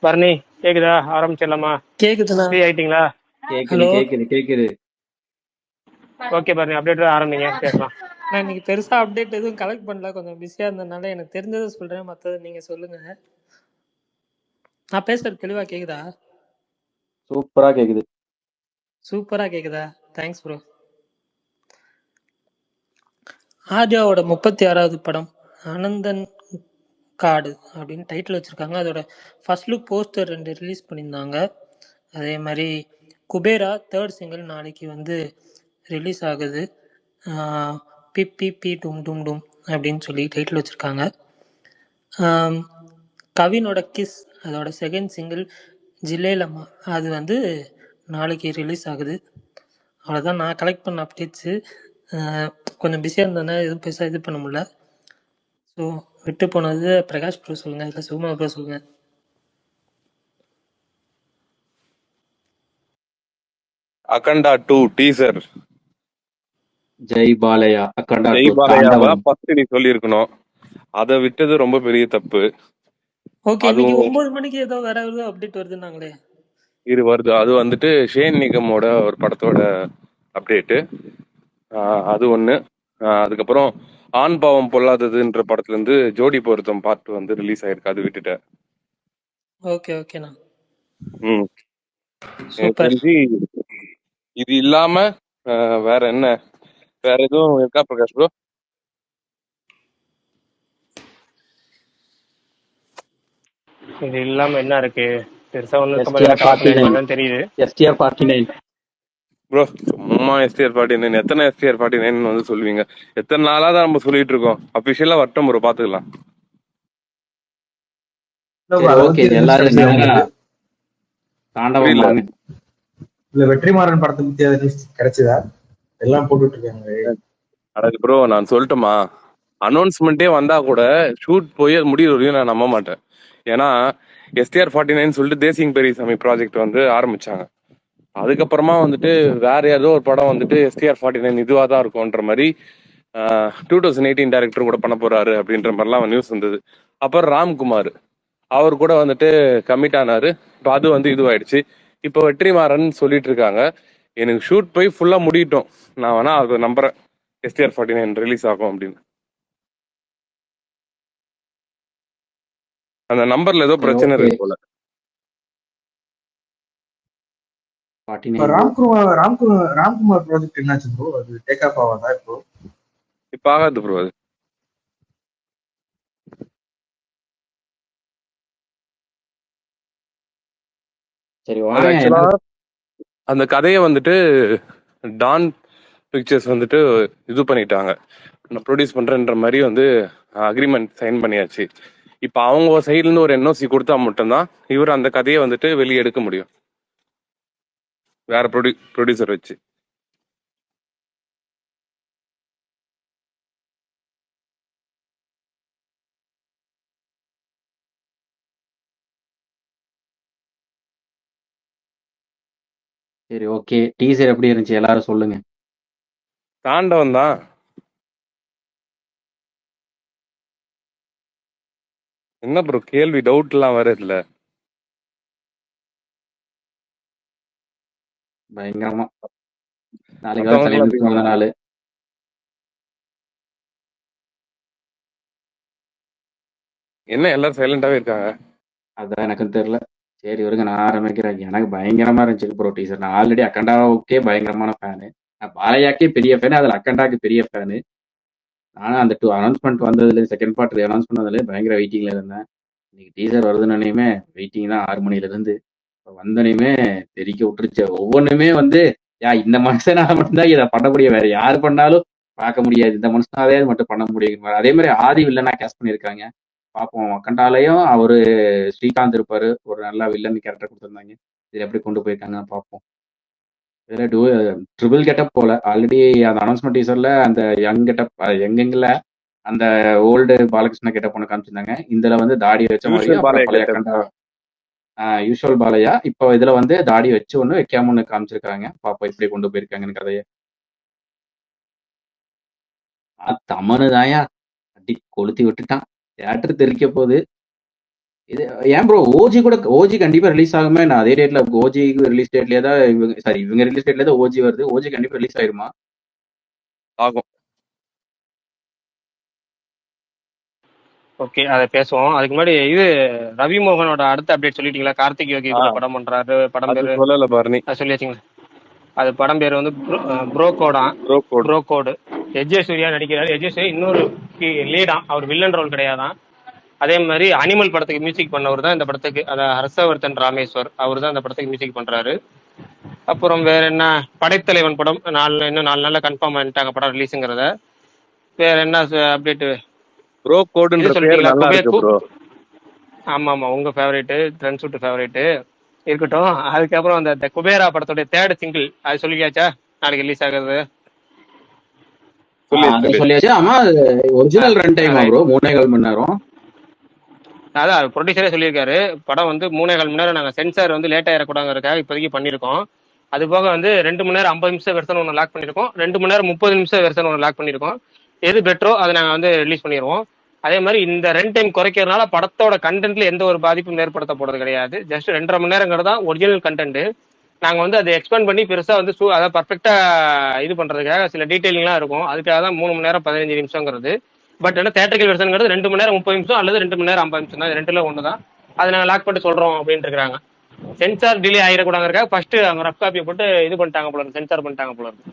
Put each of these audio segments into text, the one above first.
பரணி கேக்குதா? ஆரம்பிச்சிடலாமா? கேக்குதுண்ணா. ஃப்ரீ ஆயிட்டீங்களா? ஹலோ. கேக்குது. ஓகே பரணி, அப்படியே ஆரம்பிங்க, பேசலாம். நான் இன்னைக்கு பெருசா அப்டேட் எதுவும் கலெக்ட் பண்ணல, கொஞ்சம் பிஸியா இருந்ததுனால எனக்கு தெரிஞ்சதை சொல்றேன், மற்றது நீங்க சொல்லுங்க. நான் பேசுறது தெளிவா கேக்குதா? சூப்பரா கேக்குது. சூப்பரா கேக்குதா? Thanks bro. ஆர்யாவோட 36வது படம் அனந்தன் காடு அப்படின்னு டைட்டில் வச்சிருக்காங்க. அதோட ஃபர்ஸ்ட் லுக் போஸ்டர் 2 ரிலீஸ் பண்ணியிருந்தாங்க. அதே மாதிரி குபேரா 3rd சிங்கிள் நாளைக்கு வந்து ரிலீஸ் ஆகுது. பி பி பி டும் டும் டும் அப்படின்னு சொல்லி டைட்டில் வச்சுருக்காங்க. கவினோட கிஸ் அதோட 2nd சிங்கிள் ஜில்லேலம்மா அது வந்து நாளைக்கு ரிலீஸ் ஆகுது. அவ்வளோதான் நான் கலெக்ட் பண்ண அப்டேட்ஸு. கொஞ்சம் பிஸியாக இருந்ததுன்னா எதுவும் பெருசாக இது பண்ண முடியல. ஸோ விட்டு போனது பிரகாஷ் ப்ரோ சொல்லுங்கள், இல்லை சுகுமா ப்ரோ சொல்லுங்கள். அகண்டா 2 டீசர். ஜெய் பாலையா அகண்டா ஜெய் 2 பாலையாவா தாண்டவம். ஃபர்ஸ்ட் நீ சொல்லியிருக்கணும். அதை விட்டது ரொம்ப பெரிய தப்பு. ஓகே, இன்னைக்கு அதுவும் 9 மணிக்கு ஏதோ வேற ஏதோ அப்டேட் வருதுன்னாங்களே. இது வருது. அது வந்துட்டு ஷேன் நிகமோட ஒரு படத்தோட அப்டேட்டு. அது ஒன்று. அதுக்கப்புறம் ஆண் பாவம் பொல்லாததுன்ற படத்துல இருந்து ஜோடி பொருத்தம் பார்ட் வந்து ரிலீஸ் ஆயிருக்கு. அது விட்டுட்டேன். ஓகே ஓகேண்ணா. எனக்கு சூப்பர். தெரிஞ்சு இது இல்லாம வேற என்ன, வேற எதுவும் இருக்கா பிரகாஷ் ப்ரோ? இது இல்லாம என்ன இருக்கு? பெருசா ஒண்ணு இருக்க மாதிரி STR கவர் 49 பண்ணிருக்காங்கன்னு தெரியுது. STR 49 ப்ரோ சும்மா STR 49 எத்தனை STR 49 வந்து சொல்லுவீங்க? எத்தனை நாளா தான் நம்ம சொல்லிட்டு இருக்கோம். அபிஷியலா வரட்டும் ப்ரோ, பாத்துக்கலாம். சரி ஓகே, எல்லாரும் நேரா தாண்டவம் புரியல. வாங்க. இல்ல வெற்றிமாறன் படத்தை பத்தி அது நியூஸ் கிடைச்சதா? எல்லாம் போட்டுட்டு இருக்காங்க. அதாவது ப்ரோ நான் சொல்லட்டுமா, அனௌன்ஸ்மெண்ட்டே வந்தா கூட ஷூட் போய் அது முடிகிற வரையும் நான் நம்ப மாட்டேன். ஏன்னா STR 49 சொல்லிட்டு தேசிங் பெரியசாமி ப்ராஜெக்ட் வந்து ஆரம்பிச்சாங்க. அதுக்கப்புறமா வந்துட்டு வேற ஏதோ ஒரு படம் வந்துட்டு STR 49 இதுவா தான் இருக்கும்ன்ற மாதிரி 2018 டைரக்டர் கூட பண்ண போறாரு அப்படின்ற மாதிரிலாம் நியூஸ் வந்தது. அப்புறம் ராம்குமார் அவர் கூட வந்துட்டு கமிட் ஆனாரு. இப்போ அது வந்து இதுவாயிடுச்சு. இப்போ வெற்றிமாறன் சொல்லிட்டு இருக்காங்க. எனக்கு ஷூட் போய் ஃபுல்லா முடியட்டும், நான் வேணா அதை நம்புறேன் STR 49 ரிலீஸ் ஆகும் அப்படின்னு. அந்த நம்பர்ல ஏதோ பிரச்சனை இருக்கு போல. 49 ராம்குமார் ப்ராஜெக்ட் என்னாச்சு ப்ரோ? அது டேக் ஆஃப் ஆகாதா இப்போ? இப்ப ஆகாது ப்ரோ. அது சரி அது வாங்க. ஆக்சுவலா அந்த கதையை வந்துட்டு டான் பிக்சர்ஸ் வந்துட்டு இது பண்ணிட்டாங்க, நான் ப்ரொடியூஸ் பண்றேன்ற மாதிரி வந்து அக்ரிமெண்ட் சைன் பண்ணியாச்சு. இப்போ அவங்க சைட்ல இருந்து ஒரு NOC கொடுத்தா மட்டும்தான் இவர் அந்த கதையை வந்துட்டு வெளியே எடுக்க முடியும், வேற ப்ரொடியூசர் வச்சு. சரி ஓகே, டீசர் எப்படி இருந்துச்சு எல்லாரும் சொல்லுங்க. தாண்டவம் தான். என்ன ப்ரோ கேள்வி, டவுட் எல்லாம் வேற இல்ல. பயங்கரமா. நாளைக்கு வேற மத்தவங்களுக்குலாம் தலைவர் எப்படி? பிறந்த நாள். என்ன எல்லாரும் சைலண்டாவே இருக்காங்க? அதான் எனக்கும் தெரியல. சரி வருங்க, நான் ஆரம்பிக்கிறேன். எனக்கு பயங்கரமா இருந்துச்சு ப்ரோ டீசர். நான் ஆல்ரெடி அக்கண்டாவுக்கே பயங்கரமான ஃபேனு. நான் பாலையாக்கே பெரிய ஃபேனு, அதில் அக்கண்டாக்கு பெரிய ஃபேனு. நானும் அந்த 2 அனௌன்ஸ்மெண்ட் வந்ததுல செகண்ட் பார்ட் அனௌன்ஸ் பண்ணதுல பயங்கர வெயிட்டிங்ல இருந்தேன். இன்னைக்கு டீசர் வருதுன்னே வெயிட்டிங் தான் 6 மணில இருந்து. வந்தனையுமே தெரிக்க விட்டுருச்சு. ஒவ்வொன்றுமே வந்து இந்த மனுஷனால மட்டும்தான் இதை பண்ண முடியும், வேற யாரு பண்ணாலும் பார்க்க முடியாது, இந்த மனுஷனாலே மட்டும் பண்ண முடியும். அதே மாதிரி ஆதி வில்லனா கேஸ்ட் பண்ணியிருக்காங்க. பார்ப்போம். கண்டாலையும் அவரு ஸ்ரீகாந்த் இருப்பாரு, ஒரு நல்ல வில்லன் கேரக்டர் கொடுத்துருந்தாங்க. இதில் எப்படி கொண்டு போயிருக்காங்க பார்ப்போம். இதில் ட்ரிபிள் கெட்டப் போல ஆல்ரெடி அந்த அனௌன்ஸ்மெண்ட் டீசர்ல அந்த யங் கெட்டப் எங்கெங்கல அந்த ஓல்டு பாலகிருஷ்ண கெட்டப் ஒன்று காமிச்சிருந்தாங்க. இதுல வந்து தாடி வச்ச மாதிரியும் அப்புறம் பழைய கண்டா யூஷுவல் பாலையா. இப்போ இதுல வந்து தாடி வச்சு ஒண்ணு வைக்காம ஒண்ணு காமிச்சிருக்காங்க. பாப்பா இப்படி கொண்டு போயிருக்காங்கன்னு கதையை. தமனு தாயா அடி கொளுத்தி விட்டுட்டான். தியேட்டர் தெரிக்க போகுது. இது ஏன் ப்ரோ ஓஜி கண்டிப்பா ரிலீஸ் ஆகுமே. நான் அதே டேட்ல ஓஜி ரிலீஸ் டேட்லயே தான் இவங்க ரிலீஸ் டேட்ல தான் ஓஜி வருது. ஓஜி கண்டிப்பா ரிலீஸ் ஆயிருமா? ஆகும். ஓகே, அதை பேசுவோம். அதுக்கு முன்னாடி இது ரவி மோகனோட அடுத்த அப்டேட் சொல்லிட்டீங்களா? கார்த்திக் யோகி கூட படம் பண்றாரு. படம் அது பேரு சொல்லல பரணி. அது சொல்லியாச்சுங்களா? அது படம் பேர் வந்து ப்ரோகோடா. Bro code. Bro code. S J Surya நடிக்கிறாரு. எஜே சூர்யா இன்னொரு லீடா, அவர் வில்லன் ரோல் கிடையாதான். அதே மாதிரி அனிமல் படத்துக்கு மியூசிக் பண்ணவர் தான் இந்த படத்துக்கு, அதான் ஹர்ஷவர்தன் ராமேஸ்வர், அவர் தான் இந்த படத்துக்கு மியூசிக் பண்றாரு. அப்புறம் வேற என்ன, படைத்தலைவன் படம் இன்னும் 4 நாள்ல கன்ஃபார்ம் பண்ணிட்டாங்க படம் ரிலீஸுங்கிறத. வேற என்ன அப்டேட்? ப்ரோ கோடுன்ற இது பேர் சொல்லிட்டீங்களா? நல்லா இருக்கு ப்ரோ. ஆமா ஆமா, உங்க ஃபேவரேட்டு, ட்ரெண்ட் ஃபேவரேட்டு இருக்கட்டும். அதுக்கப்புறம் அந்த குபேரா படத்துடைய தேர்ட் சிங்கிள் அது சொல்லியாச்சா? நாளைக்கு ரிலீஸ் ஆகுறது. அது சொல்லியாச்சு. ஆமா, ஒரிஜினல் ரன் டைமா ப்ரோ? 3.25 மணி நேரம். அதான் ப்ரொடியூசரே சொல்லியிருக்காரு, படம் வந்து 3.25 மணி நேரம் நாங்கள் சென்சார் வந்து லேட் ஆயிடக்கூடாதுங்கிறதுக்காக இப்போதைக்கு பண்ணியிருக்கோம். அது போக வந்து 2 மணி நேரம் 50 நிமிஷம் வெர்ஷன் ஒன்று லாக் பண்ணியிருக்கோம், 2 மணி நேரம் 30 நிமிஷம் வெர்ஷன் ஒன்று லாக் பண்ணியிருக்கோம். எது பெட்டரோ அதை நாங்கள் வந்து ரிலீஸ் பண்ணிடுவோம். அதே மாதிரி இந்த ரன் டைம் குறைக்கிறதுனால படத்தோட கண்டென்ட்ல எந்த ஒரு பாதிப்பும் ஏற்படுத்த போறது கிடையாது. ஜஸ்ட் 2.5 மணி நேரங்கிறது தான் ஒரிஜினல் கண்டென்ட். நாங்கள் வந்து அதை எக்ஸ்பேண்ட் பண்ணி பெருசாக வந்து அதை பர்ஃபெக்டாக இது பண்ணுறதுக்காக சில டீட்டெயிலிங்லாம் இருக்கும். அதுக்காக தான் 3 மணி நேரம் 15 நிமிஷங்கிறது. பட் என்ன, தேட்டரிக்கல் வெர்ஷனுங்கிறது 2 மணி நேரம் 30 நிமிஷம் அல்லது 2 மணி நேரம் 50 நிமிஷம் தான். ரெண்டுல ஒன்று தான். அதை நாங்கள் லாக் பண்ணிட்டு சொல்கிறோம் அப்படின்ட்டு இருக்காங்க. சென்சார் டிலே ஆகிடக்கூடாதுக்காக ஃபர்ஸ்ட் அவங்க ரஃப் காப்பியை போட்டு இது பண்ணிட்டாங்க போல இருக்கு, சென்சார் பண்ணிட்டாங்க போல இருக்கு.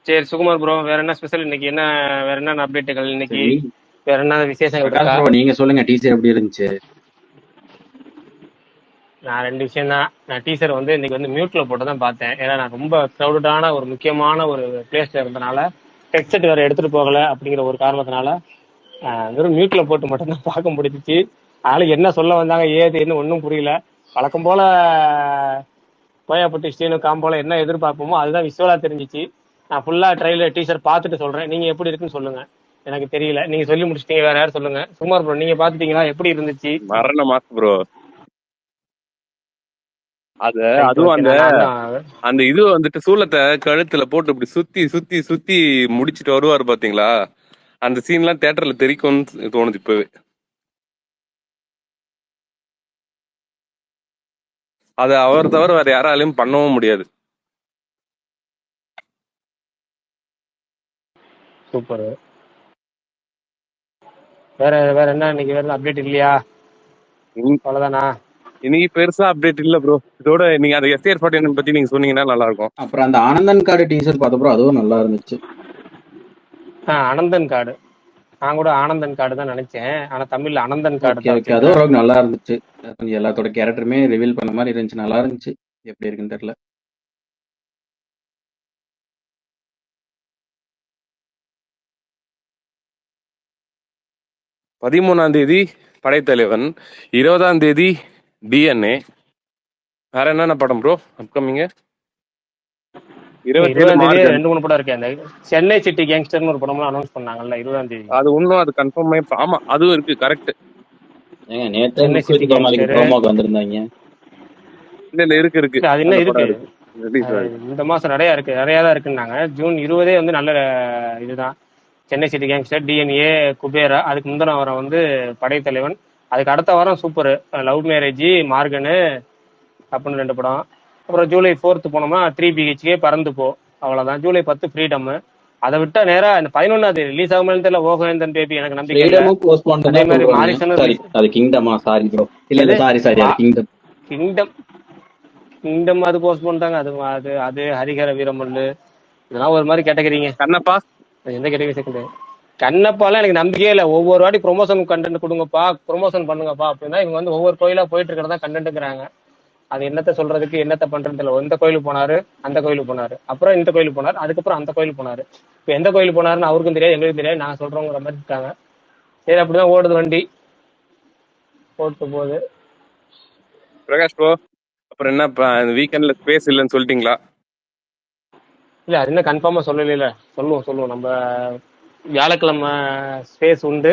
சரி சுகுமார் ப்ரோ, வேற என்ன ஸ்பெஷல் இன்னைக்கு? என்ன வேற என்ன அப்டேட்டுகள் இன்னைக்கு? வேற என்ன விசேஷங்கள் இருக்கா? நீங்க சொல்லுங்க, டீசர் எப்படி இருந்துச்சு? நான் 2 விஷயம் தான். நான் டீசர் வந்து இன்னைக்கு வந்து மியூட்ல போட்டு தான் பார்த்தேன். ஏன்னா நான் ரொம்ப க்ரௌடடான ஒரு முக்கியமான ஒரு பிளேஸ்ல இருந்தனால ஹெட்செட் வேற எடுத்துட்டு போகல அப்படிங்கிற ஒரு காரணத்தினால வெறும் மியூட்ல போட்டு மட்டும்தான் பார்க்க முடிஞ்சிச்சு. அதனால என்ன சொல்ல வந்தாங்க ஏதுன்னு ஒன்றும் புரியல. வழக்கம் போல கோயாப்பட்டி ஸ்டீனு காம்போல என்ன எதிர்பார்ப்போமோ அதுதான் விஷுவலா தெரிஞ்சிச்சு. நான் ஃபுல்லா ட்ரைலர் டீசர் பார்த்துட்டு சொல்றேன். நீங்க எப்படி இருக்குன்னு சொல்லுங்க. எனக்கு தெரியல, நீங்க சொல்லி முடிச்சிட்டீங்க, வேற யாரும் சொல்லுங்க. சுமார் ப்ரோ, நீங்க பாத்துட்டீங்களா? எப்படி இருந்துச்சு? மரண மாஸ் ப்ரோ. அதுவும் அந்த இது வந்துட்டு சூலத்தை கழுத்துல போட்டு இப்படி சுத்தி சுத்தி சுத்தி முடிச்சிட்டு வருவாரு பாத்தீங்களா? அந்த சீன் எல்லாம் தியேட்டர்ல தெரிக்கும்னு தோணுது இப்பவே. அது அவர் தவிர வேற யாராலையும் பண்ணவும் முடியாது. சூப்பர். வேற வேற என்ன இன்னைக்கு? வேற அப்டேட் இல்லையா? அவ்வளவுதானா? இன்னைக்கு பெருசா அப்டேட் இல்ல ப்ரோ. இதோட நீங்க அந்த STR 49 பத்தி நீங்க சொன்னீங்கன்னா நல்லா இருக்கும். அப்புறம் அந்த ஆனந்தன் கார்டு டீசர் பார்த்த ப்ரோ, அதுவும் நல்லா இருந்துச்சு. ஆனந்தன் கார்டு, நான் கூட ஆனந்தன் கார்டு தான் நினைச்சேன். ஆனா தமிழ்ல அனந்தன் கார்டு தான். அதுவும் ஓரளவுக்கு நல்லா இருந்துச்சு. கொஞ்சம் எல்லாத்தோட கேரக்டருமே ரிவீல் பண்ண மாதிரி இருந்துச்சு. நல்லா இருந்துச்சு. எப்படி இருக்குன்னு தெரியல. தேதி படைத்தலைவன், 20 DNA. வேற என்னென்ன படம் ப்ரோ அப்கமிங்? 20 2 3 படம் இருக்கு. அந்த சென்னை சிட்டி கேங்ஸ்டர்னு ஒரு படம்லாம் அனௌன்ஸ் பண்ணாங்கல்ல 20 அது இன்னும் அது கன்ஃபார்ம். ஆமா, அதுவும் இருக்கு. கரெக்ட். ஏங்க நேத்து சிட்டி கேங்ஸ்டர் ப்ரோமோக்கு வந்திருந்தாங்க. இல்ல இருக்கு. அது என்ன இருக்கு? இந்த மாசம் நிறைய தான் இருக்குன்னாங்க. ஜூன் 20 வந்து நல்ல இதுதான். Chennai city gangster, DNA, Kubera. அதுக்கு முந்தின வாரம் வந்து படைத்தலைவன். அதுக்கு அடுத்த வாரம் சூப்பர் லவ் மேரேஜ், மார்கனு அப்படின்னு 2 படம். அப்புறம் ஜூலை 4 போனோம்னா 3 BHK பறந்து போ. அவ்வளவுதான். ஜூலை 10 ஃப்ரீடம். அதை விட்டா நேரா இந்த 11 ரிலீஸ் ஆகுமே தெரியல. ஓகேந்தன் பேபி எனக்கு நம்பிக்கை இல்ல. அதே மாதிரி மாரிசன் அது கிங்டமா? சாரி ப்ரோ, இல்ல சாரி கிங்டம். கிங்டம் அது போஸ்ட்போன் தாங்க. அது அது ஹரிஹர வீரமல்லு இதெல்லாம் ஒரு மாதிரி கேட்டகரிங்க. கண்ணப்பா எந்த கேட்டகரி செகண்ட்? கண்ணப்பாலாம் எனக்கு நம்பிக்கையே இல்லை. ஒவ்வொரு வாட்டி ப்ரொமோஷன் கண்டென்ட் கொடுங்கப்பா, ப்ரொமோஷன் பண்ணுங்கப்பா அப்படின்னா இவங்க வந்து ஒவ்வொரு கோயிலா போயிட்டு இருக்கிறதா கண்டென்ட்டுங்கிறாங்க. அது என்னத்த சொல்றதுக்கு, என்னத்த பண்றதுன்னு தெரியல. எந்த கோயிலுக்கு போனாரு, அந்த கோயிலுக்கு போனாரு, அப்புறம் இந்த கோயிலுக்கு போனாரு, அதுக்கப்புறம் அந்த கோயிலுக்கு போனாரு. இப்போ எந்த கோயிலுக்கு போனாருன்னு அவருக்கும் தெரியாது, எங்களுக்கும் தெரியாது. நான் சொல்றோங்கிற மாதிரி இருக்காங்க. சரி, அப்படிதான் ஓடுது வண்டி, போட்டு போகுது. பிரகாஷ் ப்ரோ, அப்புறம் என்ன வீக்கெண்ட்ல ஸ்பேஸ் இல்லைன்னு சொல்லிட்டீங்களா? இல்ல, அது என்ன கன்ஃபார்மா சொல்லல. சொல்லுவோம். நம்ம வியாழக்கிழமை ஸ்பேஸ் உண்டு,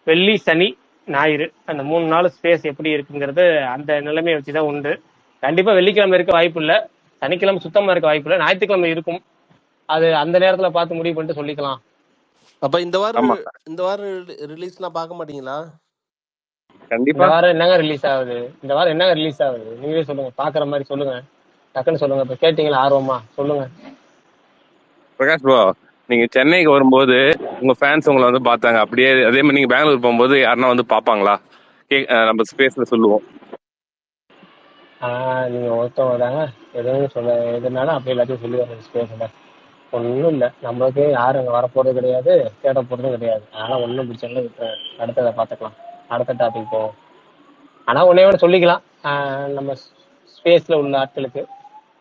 வெள்ளி சனி ஞாயிறு அந்த 3 நாள் ஸ்பேஸ் எப்படி இருக்குங்கிறது அந்த நிலைமையை வச்சுதான் உண்டு. கண்டிப்பா வெள்ளிக்கிழமை இருக்க வாய்ப்பு இல்லை, சனிக்கிழமை சுத்தமா இருக்க வாய்ப்பு இல்லை, ஞாயிற்றுக்கிழமை இருக்கும். அது அந்த நேரத்துல பார்த்து முடிவு பண்ணிட்டு சொல்லிக்கலாம். அப்ப இந்த ஆமா வாரம் ரிலீஸ்னா பார்க்க மாட்டீங்களா? இந்த கண்டிப்பா. வாரம் என்னங்க ரிலீஸ் ஆகுது? இந்த வாரம் என்னங்க ரிலீஸ் ஆகுது? நீங்களே சொல்லுங்க, பாக்குற மாதிரி சொல்லுங்க, டக்குன்னு சொல்லுங்க. இப்ப கேட்டீங்களா ஆர்வமா? சொல்லுங்க. பிரகாஷ் ப்ரோ, நீங்க சென்னைக்கு வரும்போது உங்க ஃபேன்ஸ் உங்களை வந்து பார்த்தாங்க, அப்படியே அதே மாதிரி நீங்க பெங்களூர் போகும்போது யாருன்னா வந்து பார்ப்பாங்களா? நம்ம ஸ்பேஸ்ல சொல்லுவோம். நீங்க ஒருத்தவங்க தாங்க, எதுவும் சொல்ல எதுனாலும் அப்படியே எல்லாத்தையும் சொல்லி வர ஸ்பேஸ்ல ஒன்றும் இல்லை. நம்மளுக்கு யாரும் அங்கே வரப்போறது கிடையாது, தேட போறதும் கிடையாது. அதனால ஒன்றும் பிரச்சனை இல்லை. அடுத்ததை பார்த்துக்கலாம், அடுத்த டாபிக் போவோம். ஆனா ஒன்னே ஒன்று சொல்லிக்கலாம், நம்ம ஸ்பேஸ்ல உள்ள ஆட்களுக்கு,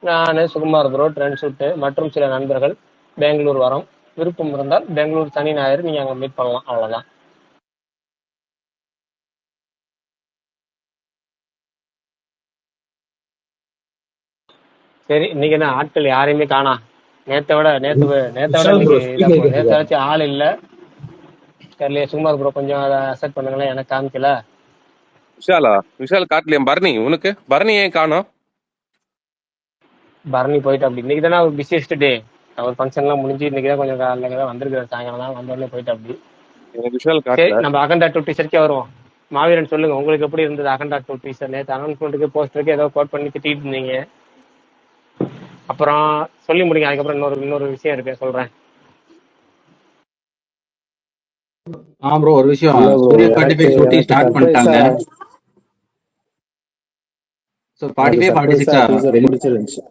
நான் சுகுமார் ப்ரோ, ட்ரெண்ட் ஷூட்டு மற்றும் சில நண்பர்கள் பெங்களூர் வரோம். விருப்பம் இருந்தால் பெங்களூர் சனி ஞாயிறு நீங்க அங்க மீட் பண்ணலாம், அவ்வளவுதான். சரி, இன்னைக்கு என்ன ஆட்கள் யாரையுமே காணா? நேத்தை விட விஷால் ப்ரோ இன்னைக்கு இதா ஸ்பீக்கர் போகுது. கேட்டுருக்காரு. நேத்தாச்சும் ஆள் இல்ல தெரியலையே. சுகுமார் ப்ரோ கொஞ்சம் அதை அக்செப்ட் பண்ணுங்களேன், எனக்கு காமிக்கல. விஷால் காட்டலையா? பரணி, உனக்கு பரணி ஏன் காணோம்? பரணி போயிட்டு அப்படி இன்னைக்கு தானே அவர் பிஸியஸ்ட் டே. அவர் ஃபங்க்ஷன்லாம் முடிஞ்சு இன்னைக்கு தான் கொஞ்சம் காலையில தான் வந்திருக்காரு, சாயங்காலம் தான் வந்தோடனே போயிட்டு அப்படி. எனக்கு விஷால் சரி, காட்டல. நம்ம அகண்டா டூ டீச்சருக்கே வருவோம். மாவீரன் சொல்லுங்க, உங்களுக்கு எப்படி இருந்தது அகண்டா டூ டீச்சர்? நேற்று அனௌன்ஸ்மெண்ட்டுக்கு போஸ்டருக்கு ஏதோ கோட் பண்ணி திட்டிட்டு இருந்தீங்க. அப்புறம் சொல்லி முடிங்க, அதுக்கப்புறம் இன்னொரு விஷயம் இருக்கு, சொல்றேன். ப்ரோ ஒரு விஷயம், இல்ல ப்ரோ, சூர்யா எனக்கு 45 ஷூட்டிங் எனக்கு ஸ்டார்ட் சர்ப்ரைஸா பண்ணிட்டாங்க. ஸோ 45 46 டீசர் பிடிச்சிருந்துச்சு.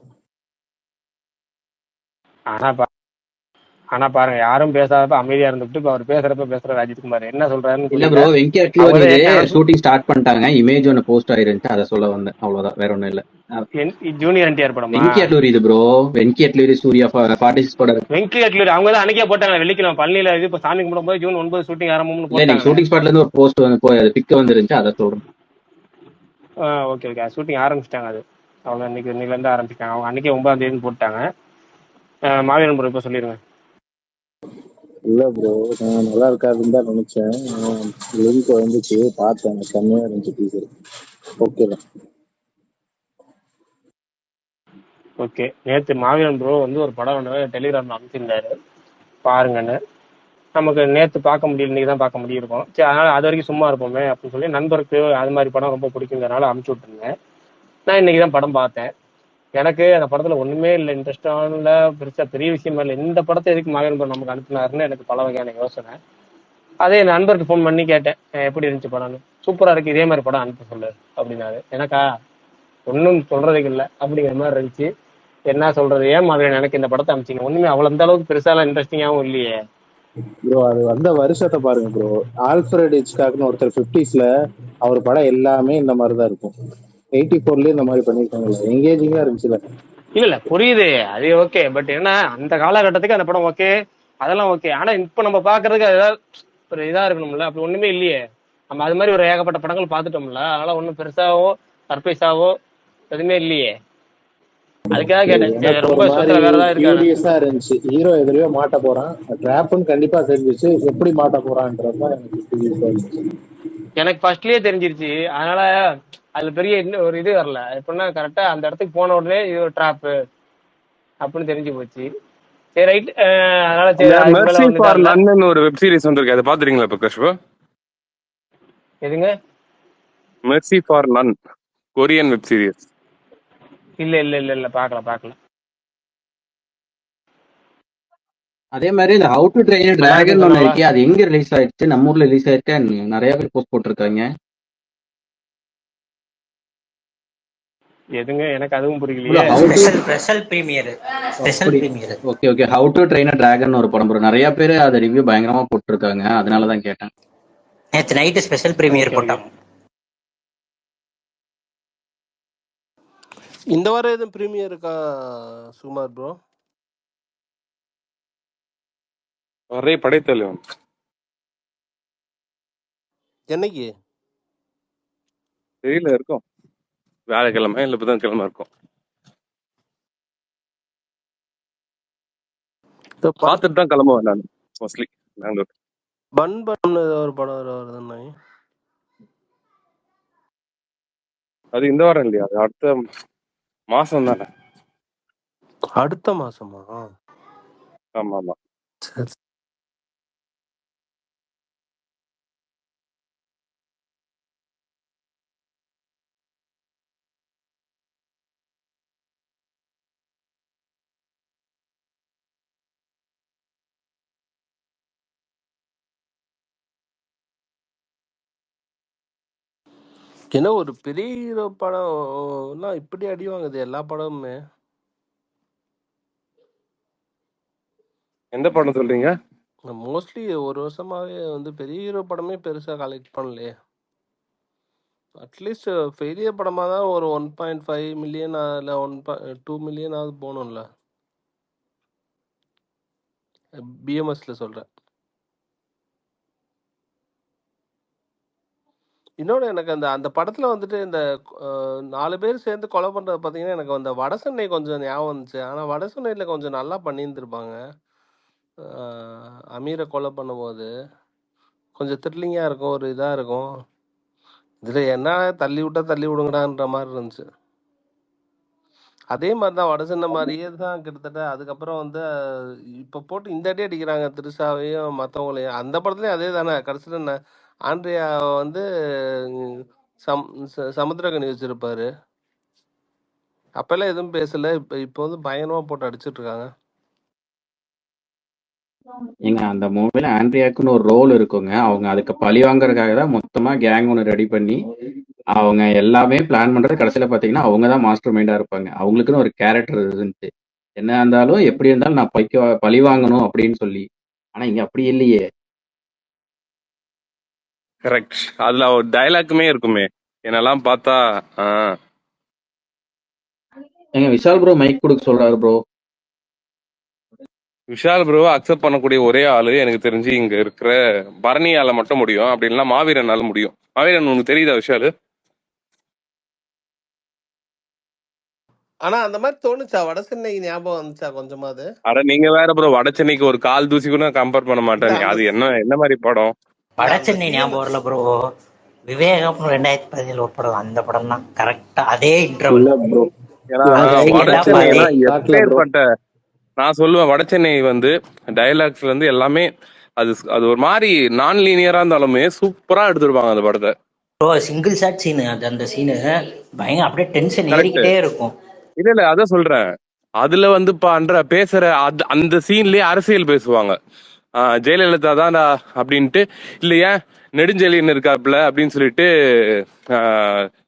ஆனா பாருங்க, யாரும் பேசாதப்ப அமைதியா இருந்துட்டு இப்ப அவர் பேசுறப்ப பேசுற அஜித்குமார் என்ன சொல்றாருன்னு இல்ல புரியல. ப்ரோ, வெங்கி அட்லி ஒரு அவங்க இது தான் ஷூட்டிங் ஸ்டார்ட் பண்ணிட்டாங்க, இமேஜ் ஒன்று போஸ்ட் ஆயிருந்துச்சு, அதை சொல்ல வந்தேன், அவ்வளவுதான், வேற ஒண்ணும் இல்ல. ஜூனியர் என்டிஆர் படமா? வெங்கி அட்லூரி இது ப்ரோ, வெங்கி அட்லூரி சூர்யா 46 படம் இருக்கு. வெங்கி அட்லூரி அவங்க தான் அன்னைக்கே போட்டாங்க வெள்ளிக்கிழமை பள்ளியில. இது இப்ப சாமி கும்பிடும்போது ஜூன் 9 ஷூட்டிங் ஆரம்பம்னு இல்ல, நீங்க போட்டாங்க. ஷூட்டிங் ஸ்பாட்ல இருந்து ஒரு போஸ்ட் வந்து போய் அது பிக் வந்துருந்துச்சு, அதை சொல்றேன். ஓகே ஓகே, ஷூட்டிங் ஆரம்பிச்சிட்டாங்க. அது அவங்க இன்னைல இருந்து ஆரம்பிச்சிட்டாங்க. அவங்க அன்னைக்கே 9ஆம் தேதி போட்டாங்க. மாவீரன் ப்ரோ இப்ப சொல்லிருங்க. இல்ல ப்ரோ, நான் நல்லா இருக்காதுன்னு தான் நினைச்சேன். லிங்க் வந்துச்சு, பார்த்தேன், செம்மையா இருந்துச்சு டீசர். ஓகே தான். ஓகே, நேற்று மாவீரன் ப்ரோ வந்து ஒரு படம் ஒன்று டெலிகிராம்ல அமைச்சிருந்தாரு, பாருங்கன்னு. நமக்கு நேற்று பார்க்க முடியல, இன்னைக்கு தான் பார்க்க முடியிருக்கும். சரி, அதனால அது வரைக்கும் சும்மா இருப்போமே அப்படின்னு சொல்லி நண்பருக்கு அது மாதிரி படம் ரொம்ப பிடிக்குங்கிறனால அமுச்சு விட்டுருந்தேன். நான் இன்னைக்கு தான் படம் பார்த்தேன். எனக்கு அந்த படத்துல ஒண்ணுமே இல்லை, இன்ட்ரெஸ்டான பெருசா பெரிய விஷயமா இல்லை. இந்த படத்தை எதுக்கு மாவீரன் ப்ரோ நமக்கு அனுப்புனாருன்னு எனக்கு பல வகையான யோசனை. அதே என் நண்பருக்கு ஃபோன் பண்ணி கேட்டேன், எப்படி இருந்துச்சு படம்னு. சூப்பரா இருக்கு, இதே மாதிரி படம் அனுப்ப சொல்லு அப்படின்னாரு. எனக்கா ஒன்றும் சொல்றதுக்கு இல்லை அப்படிங்கிற மாதிரி இருந்துச்சு. என்ன சொல்றது, ஏன் மாவீரன் எனக்கு இந்த படத்தை அனுப்பிச்சிங்க? ஒண்ணுமே அவ்வளவு அந்த அளவுக்கு பெருசாலாம் இன்ட்ரெஸ்டிங்காகவும் இல்லையே. ப்ரோ, அது வந்த வருஷத்தை பாருங்க ப்ரோ. ஆல்ஃபிரட் ஹிச்காக்னு ஒருத்தர் 50ஸ்ல அவர் படம் எல்லாமே இந்த மாதிரி தான் இருக்கும். 84லயே இந்த மாதிரி பண்ணிருக்காங்கல்ல, எங்கேஜிங்கா இருந்துச்சுல. இல்ல புரியுது, அது ஓகே. பட் என்ன, அந்த காலகட்டத்துக்கு அந்த படம் ஓகே, அதெல்லாம் ஓகே. ஆனா இப்ப நம்ம பாக்குறதுக்கு ஏதாவது ஒரு இதா இருக்கணும்ல, அப்படி ஒண்ணுமே இல்லையே. நம்ம அது மாதிரி ஒரு ஏகப்பட்ட படங்கள் பார்த்துட்டோம்ல, அதனால ஒன்றும் பெருசாவோ சர்ப்ரைஸாவோ எதுவுமே இல்லையே. அதுக்காக கேட்டேன், எனக்கு ரொம்ப ஒரு மாதிரி ஸ்பெஷலா வேற ஏதாவது இருக்கானு. கியூரியஸா இருந்துச்சு. ஹீரோ எதுலயோ மாட்ட போறான், ட்ராப்னு கண்டிப்பா தெரிஞ்சிச்சு, எப்படி மாட்ட போறான்றதுதான் எனக்கு கியூரியஸா இருந்துச்சு. எனக்கு ஃபர்ஸ்ட்லயே தெரிஞ்சிருச்சு, அதனால அதுல பெரிய இன்னும் ஒரு இது வரல. எப்படின்னா கரெக்டா அந்த இடத்துக்கு போன உடனே இது ஒரு ட்ராப்பு அப்படின்னு தெரிஞ்சு போச்சு. சரி ரைட், அதனால அந்த சரி அதுக்கு மேல மெர்சி ஒண்ணு இதா ஃபார் இல்ல. நன்னு ஒரு வெப் சீரிஸ் வந்திருக்கு, அதை பாத்துறீங்களா பிரகாஷ் ப்ரோ? எதுங்க? Mercy for none, Korean web series. இல்ல இல்ல இல்ல இல்ல, பார்க்கல. அதே மாதிரி இந்த ஹவு டு ட்ரெயின் நல்லா இருக்குன்னு டிராகன் ஒன்று சொன்னாங்களா? இருக்கு, அது எங்க ரிலீஸ் ஆயிடுச்சு? நம்ம ஊர்ல ரிலீஸ் ஆயிருக்கேன், நிறைய பேர் போஸ்ட் போட்டிருக்காங்க. எதுங்க, எனக்கு அதுவும் புரியலையே. Bro how to special premiere அப்படி okay how to train dragon ஒரு படம் ப்ரோ, நிறைய பேர் அதை ரிவ்யூ பயங்கரமா போட்டிருக்காங்க, அதனால தான் கேட்டேன். நேற்று night special premier okay okay. போட்டோம். இந்த வாரம் எதுவும் பிரீமியர் இருக்கா சுகுமார் ப்ரோ? ஒரே படைத்தலைவன் என்னைக்கு? தெரியல, இருக்கும் வியாழக்கிழமை இல்ல புதன்கிழமை இருக்கும். பார்த்துட்டு தான் கிளம்புவேன் நான் மோஸ்ட்லி பெங்களூர். பன் ஒரு படம் வருதுன்னு. அது இந்த வாரம் இல்லையா, அது அடுத்த மாசம் தானே. அடுத்த மாசமா? ஆமா ஆமா. சரி. ஏன்னா ஒரு பெரிய ஹீரோ படம்லாம் இப்படி அடி வாங்குது எல்லா படமுமே. எந்த படம் சொல்றீங்க? மோஸ்ட்லி ஒரு வருஷமாவே வந்து பெரிய ஹீரோ படமே பெருசா கலெக்ட் பண்ணலையே. அட்லீஸ்ட் பெரிய படமா தான் ஒரு 1.5 மில்லியன் இல்லை 2 மில்லியனாவது போகணும்ல. பிஎம்எஸ்ல சொல்றேன். இன்னொன்று எனக்கு அந்த அந்த படத்துல வந்துட்டு இந்த 4 பேர் சேர்ந்து கொலை பண்றது பார்த்தீங்கன்னா எனக்கு அந்த வடசென்னை கொஞ்சம் ஞாபகம் வந்துச்சு. ஆனா வடசென்னையில கொஞ்சம் நல்லா பண்ணியிருந்திருப்பாங்க. அமீரை கொலை பண்ணும்போது கொஞ்சம் த்ரில்லிங்கா இருக்கும், ஒரு இதா இருக்கும். இதுல என்ன தள்ளி விட்டா தள்ளி விடுங்கடான்ற மாதிரி இருந்துச்சு. அதே மாதிரி தான் வடசென்னை மாதிரியே தான் கிட்டத்தட்ட. அதுக்கப்புறம் வந்து இப்ப போட்டு இந்த அடி அடிக்கிறாங்க திருஷாவையும் மற்றவங்களையும். அந்த படத்துலயும் அதே தானே. கடைசியில் என்ன ஆண்ட்ரியா வந்து சமுத்திரகனி வச்சிருப்பாரு. அப்பெல்லாம் எதுவும் பேசல. இப்போ வந்து பயங்கரமா போட்டு அடிச்சிட்டு இருக்காங்க. ஏங்க அந்த மூவில ஆண்ட்ரியாக்குன்னு ஒரு ரோல் இருக்குங்க. அவங்க அதுக்கு பழி வாங்குறதுக்காக தான் மொத்தமா கேங் ஒன்று ரெடி பண்ணி அவங்க எல்லாமே பிளான் பண்றது. கடைசியில பாத்தீங்கன்னா அவங்க தான் மாஸ்டர் மைண்டா இருப்பாங்க. அவங்களுக்குன்னு ஒரு கேரக்டர் இருந்துச்சு. என்ன இருந்தாலும் எப்படி இருந்தாலும் நான் பழி வாங்கணும் அப்படின்னு சொல்லி. ஆனா இங்க அப்படி இல்லையே. கரெக்ட். அதுல ஒரு டயலாக்குமே இருக்குமே, என்னெல்லாம் பார்த்தா. ஏங்க விஷால் ப்ரோ மைக் கொடுக்க சொல்றாரு ப்ரோ. விஷால் ப்ரோவை அக்செப்ட் பண்ணக்கூடிய ஒரே ஆளு எனக்கு தெரிஞ்சு இங்க இருக்கிற பரணியால மட்டும் முடியும். அப்படி இல்லைன்னா மாவீரனால முடியும். மாவீரன் உங்களுக்கு தெரியுதா விஷாலு? ஆனா அந்த மாதிரி தோணுச்சா? வடசென்னை ஞாபகம் வந்துச்சா கொஞ்சமாவது? அட நீங்க வேற ப்ரோ, வட சென்னைக்கு ஒரு கால் தூசி கூட கம்பேர் பண்ண இல்ல மாட்டேன். அந்த அது என்ன என்ன மாதிரி படம்? இல்ல வட அந்த சென்னை சீன். ஞாபகம் வரல ப்ரோ. விவேகம் 2017 ஒரு படம், அந்த படம் தான் கரெக்டா அதே இன்டர்வல். இல்ல ப்ரோ, ஏன்னா ஃபிளாஷ்பேக் வட எல்லாம் காட்டல, பார்த்தே. சென்னைனா காட்டல ப்ரோ. எப்பேற்பட்ட, நான் சொல்லுவேன் வட சென்னை வந்து டைலாக்ஸ்ல இருந்து எல்லாமே அது அது ஒரு மாதிரி நான் லீனியரா இருந்தாலுமே சூப்பரா எடுத்திருப்பாங்க அந்த படத்தை. ப்ரோ சிங்கிள் ஷாட் சீனு, அது அந்த சீனு பயங்கர அப்படியே டென்ஷன் கரெக்ட். ஏறிக்கிட்டே இருக்கும். இல்ல இல்ல, அதான் சொல்றேன். அதுல வந்து பண்ற பேசுற அந்த சீன்லயே அரசியல் பேசுவாங்க. ஜெயலலிதா தான்டா அப்படின்ட்டு, இல்லையா நெடுஞ்செழியன் இருக்காப்புல அப்படின்னு சொல்லிட்டு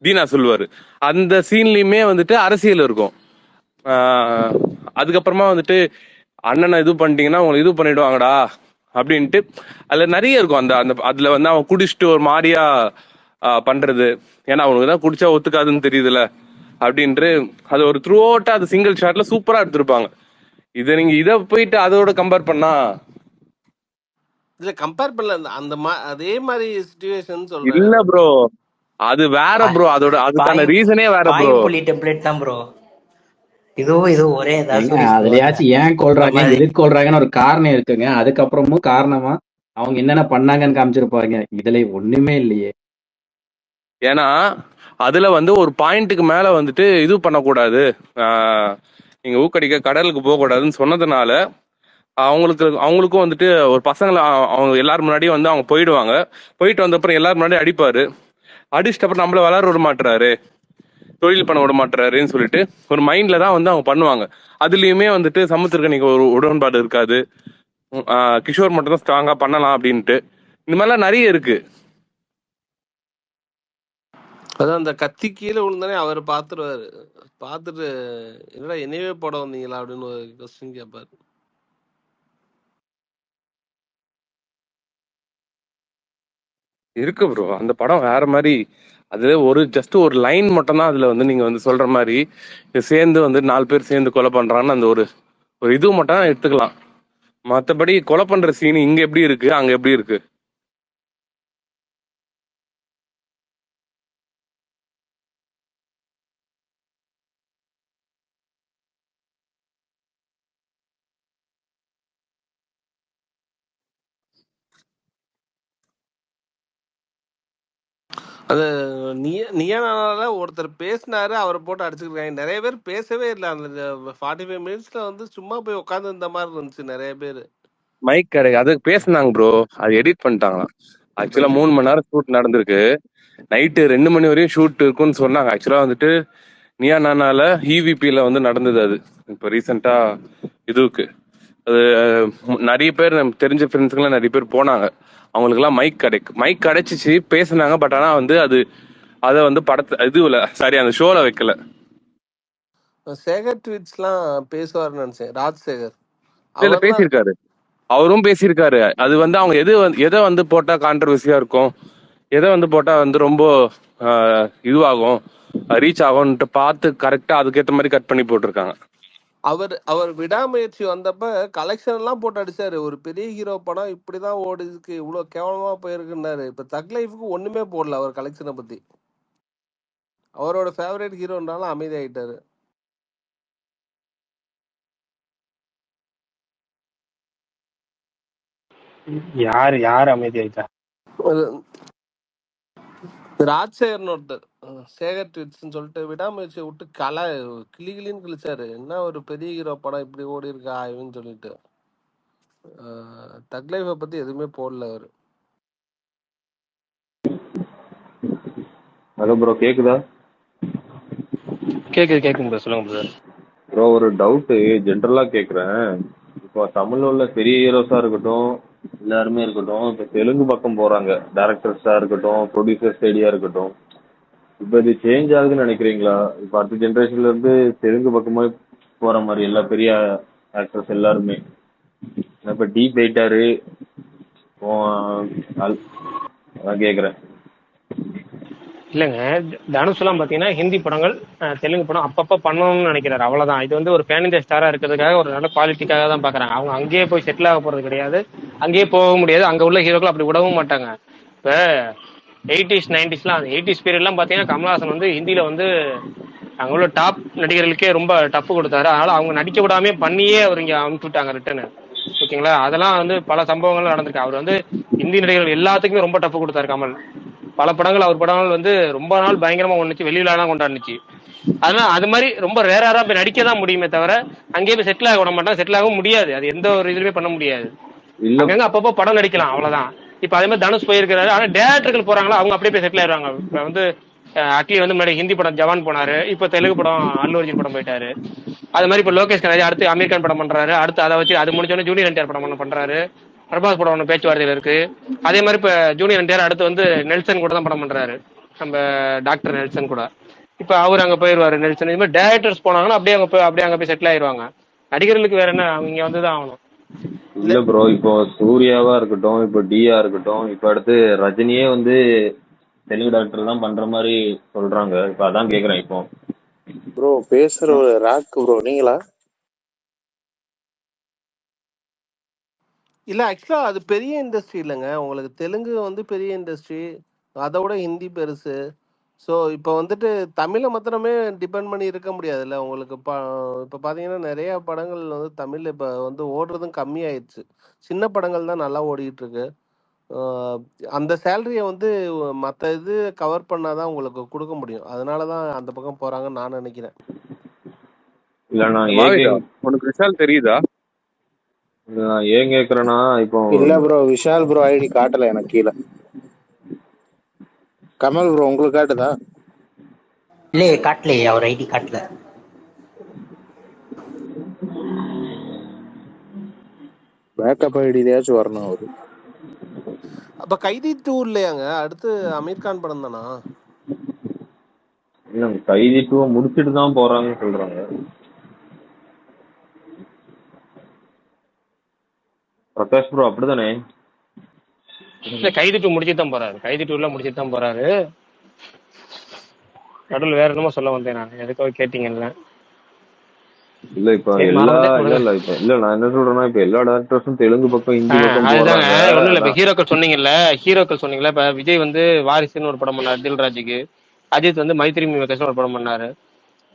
தீனா சொல்லுவாரு. அந்த சீன்லயுமே வந்துட்டு அரசியல் இருக்கும். ஆஹ் அதுக்கப்புறமா வந்துட்டு அண்ணனை இது பண்ணிட்டீங்கன்னா உங்களை இது பண்ணிடுவாங்கடா அப்படின்ட்டு அதுல நிறைய இருக்கும். அந்த அந்த அதுல வந்து அவன் குடிச்சிட்டு ஒரு மாதிரியா பண்றது, ஏன்னா அவனுக்கு தான் குடிச்சா ஒத்துக்காதுன்னு தெரியுதுல அப்படின்ட்டு அது ஒரு த்ரூ அவுட்டா அது சிங்கிள் ஷாட்ல சூப்பரா எடுத்திருப்பாங்க. இதை நீங்க இதை போயிட்டு அதோட கம்பேர் பண்ணா இதுல கம்பேர் பண்ணல. அதே மாதிரி சுச்சுவேஷன் சொல்றேன். இல்ல ப்ரோ, அது வேற ப்ரோ. அதோட அதுக்கான பாய் ரீசனே வேற பாய் ப்ரோ. புள்ளி டெம்ப்ளேட் தான் ப்ரோ. இதுவும் ஒரே ஏதாவது ஏங்க சொல்லி சொல்லுவாங்க அதுலயாச்சும் ஏன் அந்த கொள்றாங்க மாதிரி. எதுக்கு கொள்றாங்கன்னு ஒரு காரணம் இருக்குங்க. அதுக்கப்புறமும் காரணமா அவங்க என்னென்ன பண்ணாங்கன்னு காமிச்சிருப்பாங்க. இதுல ஒண்ணுமே இல்லையே. ஏன்னா அதுல வந்து ஒரு பாயிண்ட்டுக்கு மேல வந்துட்டு இது பண்ணக்கூடாது, நீங்க ஊக்கடிக்க கடலுக்கு போக கூடாதுன்னு சொன்னதுனால அவங்களுக்கும் வந்துட்டு ஒரு பசங்களை அவங்க எல்லாரும் முன்னாடியும் வந்து அவங்க போயிடுவாங்க. போயிட்டு வந்த அப்புறம் எல்லாரும் முன்னாடி அடிப்பாரு. அடிச்சிட்ட அப்புறம் நம்மள வளர விட மாட்டுறாரு, தொழில் பண்ண விட மாட்டுறாருன்னு சொல்லிட்டு ஒரு மைண்ட்ல தான் வந்து அவங்க பண்ணுவாங்க. அதுலயுமே வந்துட்டு சமுத்திரக்கனிக்கு ஒரு உடன்பாடு இருக்காது. கிஷோர் மட்டும் தான் ஸ்ட்ராங்கா பண்ணலாம் அப்படின்ட்டு. இந்த மாதிரிலாம் நிறைய இருக்கு. அதான் அந்த கத்தி கீழே விழுந்தானே அவர் பாத்துருவாரு. பாத்துட்டு என்னடா என்னையவே போட வந்தீங்களா அப்படின்னு ஒரு கொஸ்டின் கேட்பாரு. இருக்கு ப்ரோ, அந்த படம் வேற மாதிரி. அது ஒரு ஜஸ்ட் ஒரு லைன் மட்டும் தான் அதுல வந்து நீங்க வந்து சொல்ற மாதிரி சேர்ந்து வந்து 4 பேர் சேர்ந்து கொலை பண்றான்னு அந்த ஒரு ஒரு இது மட்டும் தான் எடுத்துக்கலாம். மத்தபடி கொலை பண்ற சீன் இங்க எப்படி இருக்கு அங்க எப்படி இருக்கு? அது நியானால ஒருத்தர் பேசினாரு, அவரை போட்டு அடிச்சுருக்காங்க. நிறைய பேர் பேசவே இல்லை அந்த 45 மினிட்ஸ்ல வந்து சும்மா போய் உட்காந்து இந்த மாதிரி இருந்துச்சு நிறைய பேர். மைக் கிடையாது, அது பேசுனாங்க ப்ரோ, அது எடிட் பண்ணிட்டாங்களாம். ஆக்சுவலா 3 மணி நேரம் ஷூட் நடந்திருக்கு. நைட்டு 2 மணி வரையும் ஷூட் இருக்குன்னு சொன்னாங்க. ஆக்சுவலா வந்துட்டு நியா நானால EVP-ல வந்து நடந்தது. அது இப்போ ரீசெண்டா இதுவுக்கு அது நிறைய பேர் நமக்கு தெரிஞ்ச ஃப்ரெண்ட்ஸுங்களாம் நிறைய பேர் போனாங்க. அவங்களுக்குலாம் மைக் கிடைச்சிச்சு, பேசுனாங்க. பட் ஆனா வந்து அதை வந்து படத்தை இதுல சாரி அந்த ஷோல வைக்கல. சேகர் ட்வீட்ஸ்லாம் பேசுவார்னு நினைச்சேன், ராஜ்சேகர். இல்ல அவர்லாம் பேசியிருக்காரு, அவரும் பேசியிருக்காரு. அது வந்து அவங்க எதை வந்து போட்டா கான்ட்ரவர்சியா இருக்கும், எதை வந்து போட்டா வந்து ரொம்ப இதுவாகும், ரீச் ஆகும்ன்ட்டு பார்த்து கரெக்டா அதுக்கேற்ற மாதிரி கட் பண்ணி போட்டிருக்காங்க. அவர் விடாமுயற்சி வந்தப்ப கலெக்ஷன் எல்லாம் போட்டு அடிச்சாரு. ஒரு பெரிய ஹீரோ படம் இப்படிதான் ஓடுதுக்கு, இவ்வளவு கேவலமா போயிருக்குன்னாரு. இப்ப தக் லைஃபுக்கு ஒண்ணுமே போடல அவர் கலெக்ஷனை பத்தி. அவரோட ஃபேவரட் ஹீரோனாலும் அமைதியாயிட்டாரு. யார் அமைதியாயிட்டா? ராஜ்சேகர்னு ஒருத்தர், சேகர் ட்வீட்ஸ்ன்னு சொல்லிட்டு விடாமுயற்சியை விட்டு கிளின்னு கிழிச்சாரு. என்ன ஒரு பெரிய ஹீரோ படம் இப்படி ஓடி இருக்கா இவன்னு சொல்லிட்டு. தக் லைஃபை பத்தி எதுவுமே போடல அவரு. ஹலோ ப்ரோ, கேக்குதா? கேக்குது ப்ரோ, சொல்லுங்க ப்ரோ. ப்ரோ ஒரு டவுட்டு ஜென்ரலா கேக்குறேன். இப்போ தமிழ்ல உள்ள பெரிய ஹீரோஸா இருக்கட்டும், எல்லாருமே இருக்கட்டும், இப்போ தெலுங்கு பக்கம் போறாங்க, டேரக்டர்ஸா இருக்கட்டும், ப்ரொடியூசர்ஸ் ஐடியா இருக்கட்டும். இப்போ இது சேஞ்ச் ஆகுதுன்னு நினைக்கிறீங்களா? இப்போ அடுத்த ஜென்ரேஷன்ல இருந்து தெலுங்கு பக்கமா போற மாதிரி எல்லா பெரிய ஆக்டர்ஸ் எல்லாருமே. இப்போ டீப் வெயிட்டாரு அதான் கேக்குறேன். இல்லைங்க, தனுஷ் எல்லாம் பாத்தீங்கன்னா ஹிந்தி படங்கள் தெலுங்கு படம் அப்பப்ப பண்ணணும்னு நினைக்கிறாரு, அவ்வளவுதான். இது வந்து ஒரு பேன் இந்தியா ஸ்டாரா இருக்கிறதுக்காக, ஒரு நல்ல குவாலிட்டிக்காக தான் பாக்குறாங்க. அவங்க அங்கேயே போய் செட்டில் ஆக போறது கிடையாது, அங்கேயே போக முடியாது. அங்க உள்ள ஹீரோக்கள் அப்படி விடவும் மாட்டாங்க. இப்ப 80s 90sலாம், அந்த 80s பீரியட்லாம் பாத்தீங்கன்னா கமல்ஹாசன் வந்து ஹிந்தியில வந்து அங்க உள்ள டாப் நடிகர்களுக்கே ரொம்ப டப்பு கொடுத்தாரு. அதனால அவங்க நடிக்க விடாமே பண்ணியே அவர் இங்க அனுப்பிச்சு விட்டாங்க ரிட்டர்னு. ஓகேங்களா, அதெல்லாம் வந்து பல சம்பவங்கள் நடந்திருக்கு. அவர் வந்து இந்தி நடிகர்கள் எல்லாத்துக்குமே ரொம்ப டப்பு கொடுத்தாரு கமல். பல படங்கள் அவர் படங்கள் வந்து ரொம்ப நாள் பயங்கரமா ஒண்ணுச்சு, வெளியிலாம் கொண்டாடுச்சு. அதனால அது மாதிரி ரொம்ப ரேரா போய் நடிக்க தான் முடியுமே தவிர அங்கேயே போய் செட்டில் ஆக விட மாட்டாங்க. செட்டில் ஆகவும் முடியாது, அது எந்த ஒரு இதுலயுமே பண்ண முடியாது. அங்கங்க அப்பப்போ படம் நடிக்கலாம், அவ்வளவுதான். இப்ப அதே மாதிரி தனுஷ் போயிருக்கிறாரு. ஆனா டேரக்டர்கள் போறாங்களா அவங்க அப்படியே போய் செட்டில் ஆயிடுவாங்க. இப்ப வந்து அட்லி வந்து முன்னாடி ஹிந்தி படம் ஜவான் போனாரு, இப்ப தெலுங்கு படம் அல்லு அர்ஜுன் படம் போயிட்டாரு. அது மாதிரி இப்ப லோகேஷ் கனகராஜ் அடுத்து அமீர் கான் படம் பண்றாரு. அடுத்து அதை வச்சு அது முடிஞ்சோடனே ஜூனியர் என்டிஆர் படம் ஒன்று பண்றாரு. பிரபாஸ் படம் ஒன்று பேச்சுவார்த்தையில இருக்கு. அதே மாதிரி இப்ப ஜூனியர் என்டிஆர் அடுத்து வந்து நெல்சன் கூட தான் படம் பண்றாரு, நம்ம டாக்டர் நெல்சன் கூட. இப்ப அவர் அங்க போயிருவாரு நெல்சன். இது மாதிரி டேரக்டர்ஸ் போனாங்கன்னா அப்படியே அங்க போய் செட்டில் ஆயிருவாங்க. நடிகர்களுக்கு வேற என்ன, அவங்க இங்க வந்துதான் ஆகணும். இல்ல ப்ரோ, இப்போ சூர்யாவா இருக்கட்டும், இப்போ டிஆ இருக்கட்டும், இப்போ அடுத்து ரஜினியே வந்து தெலுங்கு டாக்டர் தான் பண்ற மாதிரி சொல்றாங்க. இப்போ அதான் கேக்குறேன். இப்போ ப்ரோ பேசுற ஒரு ராக் ப்ரோ, நீங்களா? இல்ல ஆக்சுவலா அது பெரிய இண்டஸ்ட்ரி இல்லைங்க. உங்களுக்கு தெலுங்கு வந்து பெரிய இண்டஸ்ட்ரி, அதை விட ஹிந்தி பெருசு. ஸோ இப்போ வந்துட்டு தமிழை மாத்திரமே டிபெண்ட் பண்ணி இருக்க முடியாதுல்ல உங்களுக்கு. இப்போ பார்த்தீங்கன்னா நிறைய படங்கள் வந்து தமிழ் இப்போ வந்து ஓடுறதும் கம்மியாயிடுச்சு. சின்ன படங்கள் தான் நல்லா ஓடிட்டு இருக்கு. அந்த சேலரியை வந்து மற்ற இது கவர் பண்ணாதான் உங்களுக்கு கொடுக்க முடியும். அதனால தான் அந்த பக்கம் போறாங்கன்னு நான் நினைக்கிறேன். இல்ல நான் உனக்கு விஷால் தெரியுதா? நான் ஏன் கேக்குறேன்னா, இப்போ இல்ல ப்ரோ, விஷால் ப்ரோ ஐடி காட்டல எனக்கு கீழே. கமல் ப்ரோ உங்களுக்கு காட்டுதா? இல்லையே, காட்டலையே, அவர் ஐடி காட்டல. பேக்கப் ஐடியாச்சும் வரணும் அவரு. அப்ப கைதி 2 இல்லையாங்க? அடுத்து அமீர் கான் படம் தானா? இல்ல கைதி 2 முடிச்சிட்டு தான் போறாங்கன்னு சொல்றாங்க. பிரகாஷ் ப்ரோ அப்படிதானே? இல்ல, கைதி 2 முடிச்சுட்டு தான் போறாரு. கைதி 2 எல்லாம் முடிச்சுட்டு தான் போறாரு. நடுவில் வேற என்னமோ சொல்ல வந்தேன் நான், எதுக்காக கேட்டீங்கல்ல. இல்ல இப்ப எல்லா இல்ல நான் என்ன சொல்றேன்னா, இப்ப எல்லா டேரக்டர்ஸும் தெலுங்கு பக்கம் ஹிந்தி பக்கம் அதுதாங்க போறாங்க. ஒண்ணும் இல்ல. இப்ப ஹீரோக்கள் சொன்னீங்கல்ல, இப்ப விஜய் வந்து வாரிசுன்னு ஒரு படம் பண்ணாரு தில்ராஜுக்கு. அஜித் வந்து மைத்ரி மீமேக்கர்ஸ் ஒரு படம் பண்ணாரு.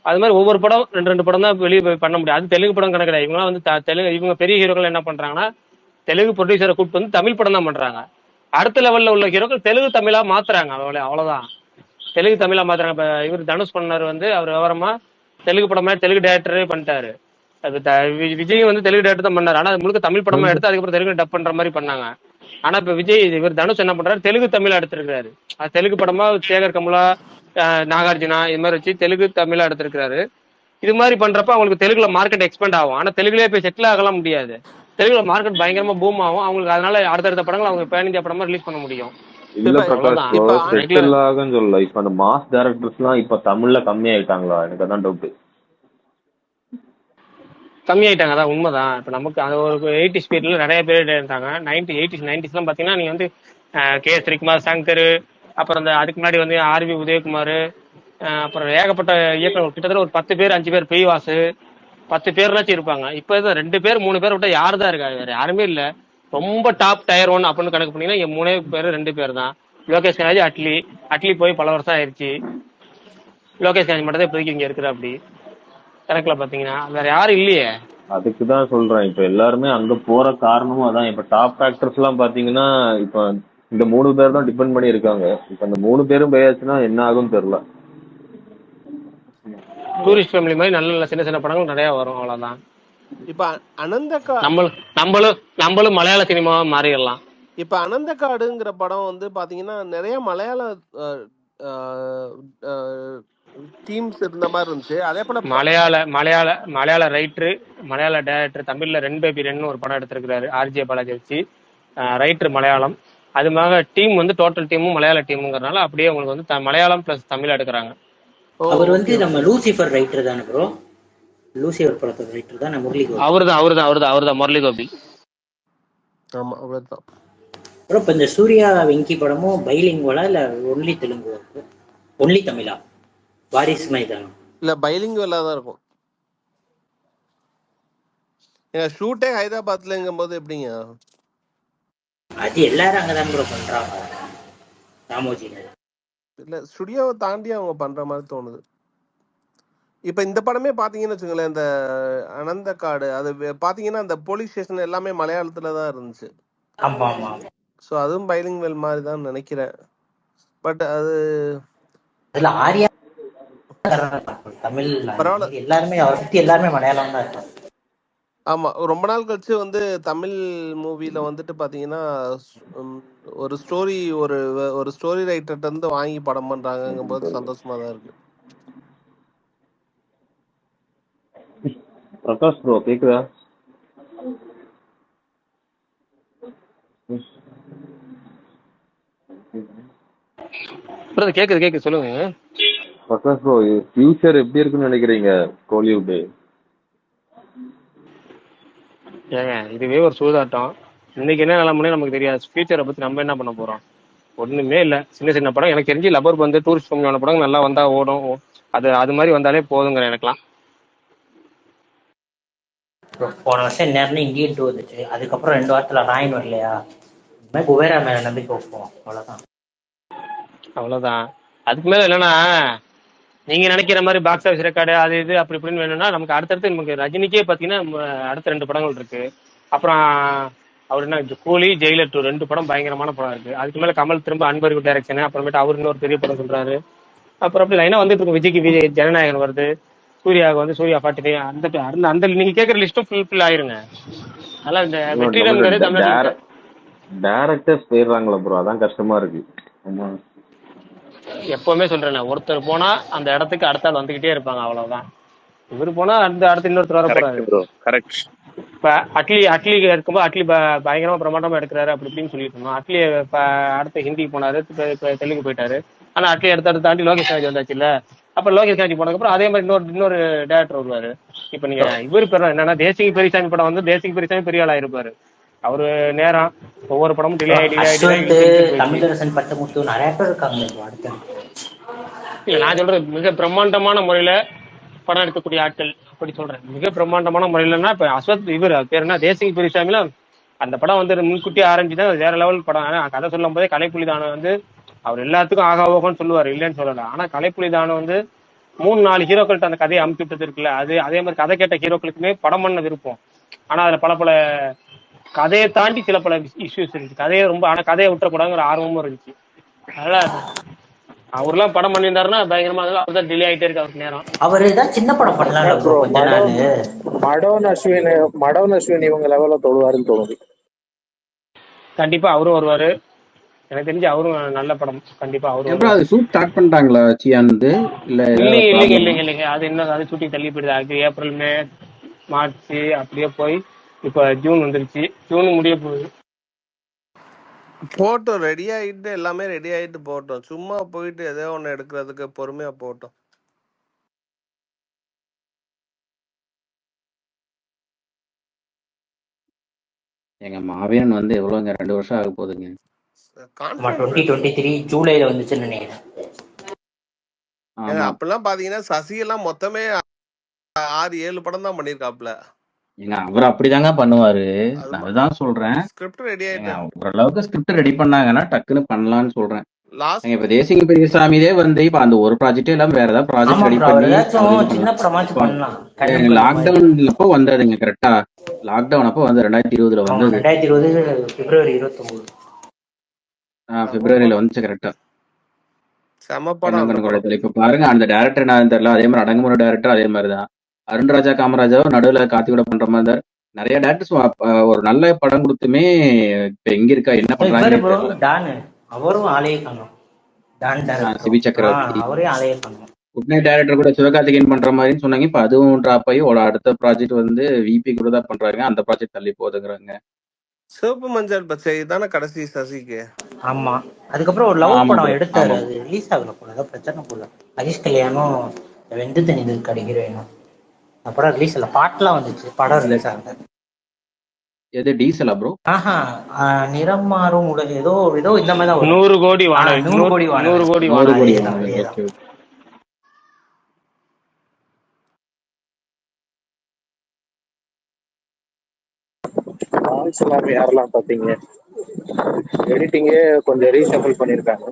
அது மாதிரி ஒவ்வொரு படம் 2 படம் தான் வெளியே போய் பண்ண முடியும். அது தெலுங்கு படம் கணக்கு கிடையாது. இவங்க வந்து தெலுங்கு, இவங்க பெரிய ஹீரோக்கள் என்ன பண்றாங்கன்னா தெலுங்கு ப்ரொடியூசரை கூப்பிட்டு வந்து தமிழ் படம் தான் பண்றாங்க. அடுத்த லெவல்ல உள்ள ஹீரோக்கள் தெலுங்கு தமிழா மாத்துறாங்க, அவ்வளவுதான். தெலுங்கு தமிழா மாத்துறாங்க. இப்ப இவர் தனுஷ் பண்ணாரு வந்து அவர் விவரமா தெலுங்கு படமா தெலுங்கு டேரக்டரே பண்ணிட்டாரு. அது விஜய் வந்து தெலுங்கு டேரக்டர் தான் பண்ணாரு. ஆனா அது முழுக்க தமிழ் படமா எடுத்து அதுக்கப்புறம் தெலுங்கு டப் பண்ற மாதிரி பண்ணாங்க. ஆனா இப்ப விஜய் இவர் தனுஷ் என்ன பண்றாரு, தெலுங்கு தமிழா எடுத்திருக்காரு. அது தெலுங்கு படமா சேகர் கமலா, நாகார்ஜுனா இது மாதிரி வச்சு தெலுங்கு தமிழா எடுத்திருக்காரு. இது மாதிரி பண்றப்ப அவங்களுக்கு தெலுங்குல மார்க்கெட் எக்ஸ்பெண்ட் ஆகும். ஆனா தெலுங்குலயே போய் செட்டில் ஆகலாம் முடியாது. தெலுங்குல மார்க்கெட் பயங்கரமா பூம் ஆகும் அவங்களுக்கு. அதனால அடுத்தடுத்த படங்கள் அவங்க பேன் இந்தியா படமா ரிலீஸ் பண்ண முடியும். இல்ல பிரகாஷ் ப்ரோ, இப்ப செட்டில் ஆகுன்னு சொல்லல. இப்ப அந்த மாஸ் டைரக்டர்ஸ் எல்லாம் இப்ப தமிழ்ல கம்மியாயிட்டாங்களா? எனக்கு அதான் டவுட். கம்மியாயிட்டாங்க, அதான் உண்மைதான். இப்ப நமக்கு அது ஒரு 80s பீரியட்ல நிறைய பேர் இருந்தாங்க. 90s எல்லாம் பாத்தீங்கன்னா நீங்க வந்து கே ஸ்ரீகுமார், சங்கர், அப்புறம் அந்த அதுக்கு முன்னாடி வந்து ஆர்வி உதயகுமார், அப்புறம் ஏகப்பட்ட இயக்குனர் கிட்டத்தட்ட ஒரு 10 பேர் 5 பேர், பிவாசு 10 பேர்லாச்சும் இருப்பாங்க. இப்ப 2 பேர் 3 பேர் விட்டா யாரு தான் இருக்காங்க, வேற யாருமே இல்ல. ரொம்ப டாப் டயர் 1 அப்படின்னு கணக்கு பண்ணீங்கன்னா இங்க 3 பேர் 2 பேர் தான். லோகேஷ் கனாஜி, அட்லி போய் பல வருஷம் ஆயிடுச்சு. லோகேஷ் கனாஜி மட்டும் தான் இப்போதைக்கு இங்க இருக்கிற. அப்படி கணக்குல பாத்தீங்கன்னா வேற யாரும் இல்லையே. அதுக்குதான் சொல்றேன், இப்ப எல்லாருமே அங்க போற காரணமும் அதான். இப்ப டாப் ஆக்டர்ஸ் எல்லாம் பாத்தீங்கன்னா இப்ப இந்த 3 பேர் தான் டிபெண்ட் பண்ணி இருக்காங்க. இப்ப அந்த 3 பேரும் போயாச்சுன்னா என்ன ஆகும்னு தெரியல. டூரிஸ்ட் ஃபேமிலி மாதிரி நல்ல நல்ல சின்ன சின்ன படங்கள் நிறைய வரும், அவ்வளவுதான். இப்ப நம்மளும் மலையாள சினிமாவா மாறிடலாம். இப்ப அனந்தகாடுங்கிற படம் வந்து பாத்தீங்கன்னா நிறைய மலையாள டீம்ஸ் இருந்த மாதிரி இருந்துச்சு. அதே போல மலையாள ரைட்டரு, மலையாள டைரக்டர் தமிழ்ல ரென் பேபி ரென்னு ஒரு படம் எடுத்திருக்கிறாரு ஆர்ஜே பாலாஜி வச்சு. ரைட்டர் மலையாளம், அதுமாக டீம் வந்து டோட்டல் டீமும் மலையாள டீமுங்கிறதுனால அப்படியே உங்களுக்கு வந்து மலையாளம் பிளஸ் தமிழ் எடுக்கிறாங்க. அவர் வந்து நம்ம லூசிஃபர் ரைட்டர் தானே ப்ரோ? லூசிஃபர் படத்தோட ரைட்டர் தான் முரளி கோபி. அவர்தான் முரளி கோபி. ஆமா, அவ்வளவுதான் ப்ரோ. இப்ப இந்த சூர்யா வெங்கி படமும் பைலிங்குவலா இல்ல ஒன்லி தெலுங்கு, ஒன்லி தமிழா? வாரிசு மைதானம் இல்ல பைலிங்குவலா தான் இருக்கும். ஷூட்டே ஹைதராபாத்லங்கும் போது எப்படிங்க? அது எல்லாரும் அங்கதான் ப்ரோ பண்றாங்க, ராமோஜி. இல்ல ஸ்டுடியோவை தாண்டி அவங்க பண்ற மாதிரி தோணுது. இப்ப இந்த படமே பாத்தீங்கன்னு வச்சுங்களேன், இந்த அனந்தகாடு அது பாத்தீங்கன்னா அந்த போலீஸ் ஸ்டேஷன் எல்லாமே மலையாளத்துலதான் இருந்துச்சு. ஆமா ஆமா. ஸோ அதுவும் பைலிங்குவல் மாதிரி தான் நினைக்கிறேன். பட் அது அதுல ஆரியா தமிழ், எல்லாருமே அவரை பத்தி எல்லாருமே மலையாளம் தான் இருக்காங்க. ஆமா, ரொம்ப நாள் கழிச்சு வந்து தமிழ் மூவில வந்துட்டு பாத்தீங்கன்னா ஒரு ஸ்டோரி ரைட்டர்ட்ட இருந்து வாங்கி படம் பண்றாங்கங்கும் போது சந்தோஷமா தான் இருக்கு. பிரகாஷ் ப்ரோ கேக்குதா? கேக்குது சொல்லுங்க பிரகாஷ் ப்ரோ, ஃபியூச்சர் எப்படி இருக்குன்னு நினைக்கிறீங்க கோலிவுட்? ஏங்க இதுவே ஒரு சூதாட்டம். இன்னைக்கு என்ன நிலைமைன்னு நமக்கு தெரியாது. ஃபியூச்சரை பத்தி நம்ம என்ன பண்ண போறோம்? ஒண்ணுமே இல்ல. சின்ன சின்ன படம் எனக்கு தெரிஞ்சு லப்பர் பந்து, டூரிஸ்ட் ஃபேமிலியான படம் நல்லா வந்தா ஓடும். அது மாதிரி வந்தாலே போதுங்கிற எனக்குலாம். போன வருஷம் நேரம் இந்தியன் 2 வந்துச்சு, அதுக்கப்புறம் 2 வாரத்துல ராயன் வரலையா? குபேரா மேல நம்பிக்கை வைப்போம், அவ்வளவுதான். அதுக்கு மேல என்னன்னா, நீங்க நினைக்கிற மாதிரி பாக்ஸ் ஆஃபீஸ் ரெக்கார்டு அது இது அப்படி இப்படின்னு வேணும்னா நமக்கு அடுத்தடுத்து நமக்கு ரஜினிக்கே பாத்தீங்கன்னா அடுத்த 2 படங்கள் இருக்கு. அப்புறம் அவர் என்ன கூலி, ஜெயிலர் 2 2 படம் பயங்கரமான படம் இருக்கு. அதுக்கு மேல கமல் திரும்ப அன்பறிவு டைரக்ஷன், அப்புறமேட்டு அவர் இன்னொரு பெரிய படம் சொல்றாரு. அப்புறம் அப்படி லைனா வந்துட்டு இருக்கும். விஜய் ஜனநாயகன் வருது, சூர்யாவுக்கு வந்து சூர்யா 45 அந்த நீங்க கேட்கற லிஸ்ட்டும் ஃபுல்ஃபில் ஆயிருங்க. அதனால இந்த வெற்றிடம்ங்கிறது தமிழ் டைரக்டர்ஸ் போயிடுறாங்களா ப்ரோ, அதான் கஷ்டமா இருக்கு. எப்பவுமே சொல்றேன், ஒருத்தர் போனா அந்த இடத்துக்கு அடுத்த ஆள் வந்துகிட்டே இருப்பாங்க, அவ்வளவுதான். இவரு போனா அடுத்த இன்னொருத்தர் வர போறாரு. இப்ப அட்லி இருக்கும்போது அட்லி பயங்கரமா பிரமாண்டமா எடுக்கிறாரு அப்படி இப்படின்னு சொல்லிட்டு இருந்தோம். அட்லி இப்ப அடுத்த ஹிந்திக்கு போனாரு, இப்ப தெலுங்கு போயிட்டாரு. ஆனா அட்லி அடுத்த தாண்டி லோகேஷ் கனாஜி வந்தாச்சு இல்ல. அப்ப லோகேஷ் கனாஜி போனதுக்கு அப்புறம் அதே மாதிரி இன்னொரு டேரக்டர் வருவாரு. இப்ப நீங்க இவரு பேர் என்னன்னா, தேசிங் பெரியசாமி படம் வந்து தேசிங் பெரியசாமி பெரிய ஆளா இருப்பாரு. அவரு நேரம் ஒவ்வொரு படமும் டிலே தமிழரசன், பட்டமுத்து நிறைய பேர் இருக்காங்க. இல்ல நான் சொல்றது மிக பிரம்மாண்டமான முறையில படம் எடுக்கக்கூடிய ஆட்கள் அப்படி சொல்றேன். மிக பிரம்மாண்டமான முறையிலன்னா இப்ப அஸ்வத் இவர் பேர் என்ன தேசிங் பெரியசாமில அந்த படம் வந்து முன்கூட்டி ஆரம்பிச்சுதான் வேற லெவல் படம். கதை சொல்லும் போதே கலைப்புலிதானம் வந்து அவர் எல்லாத்துக்கும் ஆகாவோகன்னு சொல்லுவார், இல்லைன்னு சொல்லல. ஆனா கலைப்புலிதானம் வந்து 3-4 ஹீரோக்கள்கிட்ட அந்த கதையை அமுச்சு விட்டது இருக்குல்ல, அது அதே மாதிரி கதை கேட்ட ஹீரோக்களுக்குமே படம் பண்ண விருப்பம். ஆனா அதுல பல கதையை தாண்டி சில பல இஷ்யூஸ் இருந்துச்சு. கதையை ரொம்ப ஆனா கதையை விட்டுறக்கூடாதுங்கிற ஆர்வமும் இருந்துச்சு. அதனால அவர்லாம் படம் பண்ணியிருந்தாருன்னா பயங்கரமா இருக்கும். அவர் தான் டிலே ஆயிட்டே இருக்கு அவருக்கு நேரம். அவர் ஏதாவது சின்ன படம் பண்ணலாம்ல ப்ரோ ப்ரோ கொஞ்ச நாள். மடோன் அஸ்வின் இவங்க லெவல்ல தொழுவாருன்னு தோணுது. கண்டிப்பா அவரும் வருவாரு. எனக்கு தெரிஞ்சு அவரும் நல்ல படம். கண்டிப்பா அவரும் அப்புறம் வருவாரு. அது ஷூட் ஸ்டார்ட் பண்ணிட்டாங்களா சியானது? இல்ல ஏதாவது இல்லைங்க இல்லைங்க ப்ராப்ளமா? இல்லைங்க இல்லைங்க அது இன்னும் அது ஷூட்டிங் தள்ளி போயிடுது. அது ஏப்ரல் மே மார்ச் அப்படியே போய் இப்போ ஜூன் வந்துருச்சு. ஜூன் முடிய போகுது. போட்டோம் ரெடி ஆகிட்டு எல்லாமே ரெடி ஆகிட்டு போட்டோம். சும்மா போயிட்டு ஏதோ ஒன்று எடுக்கிறதுக்கு பொறுமையாக போட்டோம். எங்க மாவீரன் வந்து எவ்வளவுங்க 2 வருஷம் ஆக போகுதுங்க. ஆமா கான்ஃபிடன்ட் இருக்கணும். 2023 ஜூலைல வந்துச்சுன்னு நினைக்கிறேன். ஏங்க ஆமா. அப்படிலாம் பார்த்தீங்கன்னா சசி எல்லாம் மொத்தமே 6-7 படம் தான் பண்ணியிருக்காப்புல. ஏங்க அவர் அப்படிதாங்க பண்ணுவாரு. அது நான் அதுதான் சொல்றேன். ஸ்கிரிப்ட் ரெடி ஏங்க ஆகிட்டு ஓரளவுக்கு ஸ்கிரிப்ட் ரெடி பண்ணாங்கன்னா டக்குன்னு பண்ணலாம்னு சொல்றேன். லாஸ்ட் இப்ப தேசிங்க பெரியசாமியே வந்து இப்ப அந்த ஒரு ப்ராஜெக்டே இல்லாம வேற ஏதாவது ப்ராஜெக்ட் ஆமா ரெடி ப்ரோ, அவர் பண்ணி அவர் இது ஏதாச்சும் சின்ன பண்ணலாம். படமாச்சும் இப்போ பண்ணலாம். கண்ணும் கண்ணு மாதிரி. லாக்டவுன் அப்போ வந்ததுங்க கரெக்டா. லாக்டவுன் அப்போ வந்து 2020 ஆமா வந்தது. 2020 பிப்ரவரி 29. செம பிப்ரவரியில படம், வந்துச்சு கரெக்டா. செம படம் கண்ணன் அந்த கண்ணன் படம். குடைத்தல். இப்ப பாருங்க அந்த டேரக்டர் என்ன தெரியல. அதே மாதிரி அடங்குமுறை டேரக்டர் அதே மாதிரிதான். அருண்ராஜா காமராஜாவும் நடுவுல கார்த்தி கூட பண்ற மாதிரி இருந்தாரு. நிறைய டேரக்டர்ஸ் ஒரு நல்ல படம் கொடுத்துமே இப்ப எங்க இருக்கா என்ன இவரு பண்றாங்கன்னே ப்ரோ தெரியல. டான், அவரும் ஆளையே காணும். டான் சிபி டேரக்டரும் சக்கரவர்த்தி அவரே ஆளையே காணும். குட் நைட் டைரக்டர் கூட சிவகார்த்திகேயன் பண்ற மாதிரின்னு சொன்னாங்க. இப்ப அதுவும் டிராப் ஆகி ஒரு அடுத்த ப்ராஜெக்ட் வந்து விபி கூட தான் பண்றாங்க. அந்த ப்ராஜெக்ட் தள்ளி போகுதுங்கிறாங்க. சிவப்பு மஞ்சள் பச்சை தானே கடைசி சசிக்கு. ஆமா, அதுக்கப்புறம் ஒரு லவ் ஆமா படம் ப்ரோ, எடுத்தாரு, ஆமா ப்ரோ. அது ரிலீஸ் ஆகல போல, ஏதோ பிரச்சனை போல. ஹரிஷ் கல்யாணம் வெந்து தனிது கடிக்கிறேனும். அந்த படம் ரிலீஸ் ஆகல, பாட்டுலாம் வந்துச்சு, படம் ரிலீஸ் ஆகல. எது டீசலா ப்ரோ? ஆஹா, நிறம் மாறும் உலகு ஏதோ ஏதோ இந்த மாதிரி தான் வரும். 100 கோடி வானவில். 100 கோடி 100 வானவில். கோடி 100 கோடி வானவில். அதேதான் வானவில். அதேதான். Okay okay. டான்ஸ் எல்லாமே யாரெல்லாம் பாத்தீங்க? எடிட்டிங்கே கொஞ்சம் ரீஷஃபிள் பண்ணிருக்காங்க.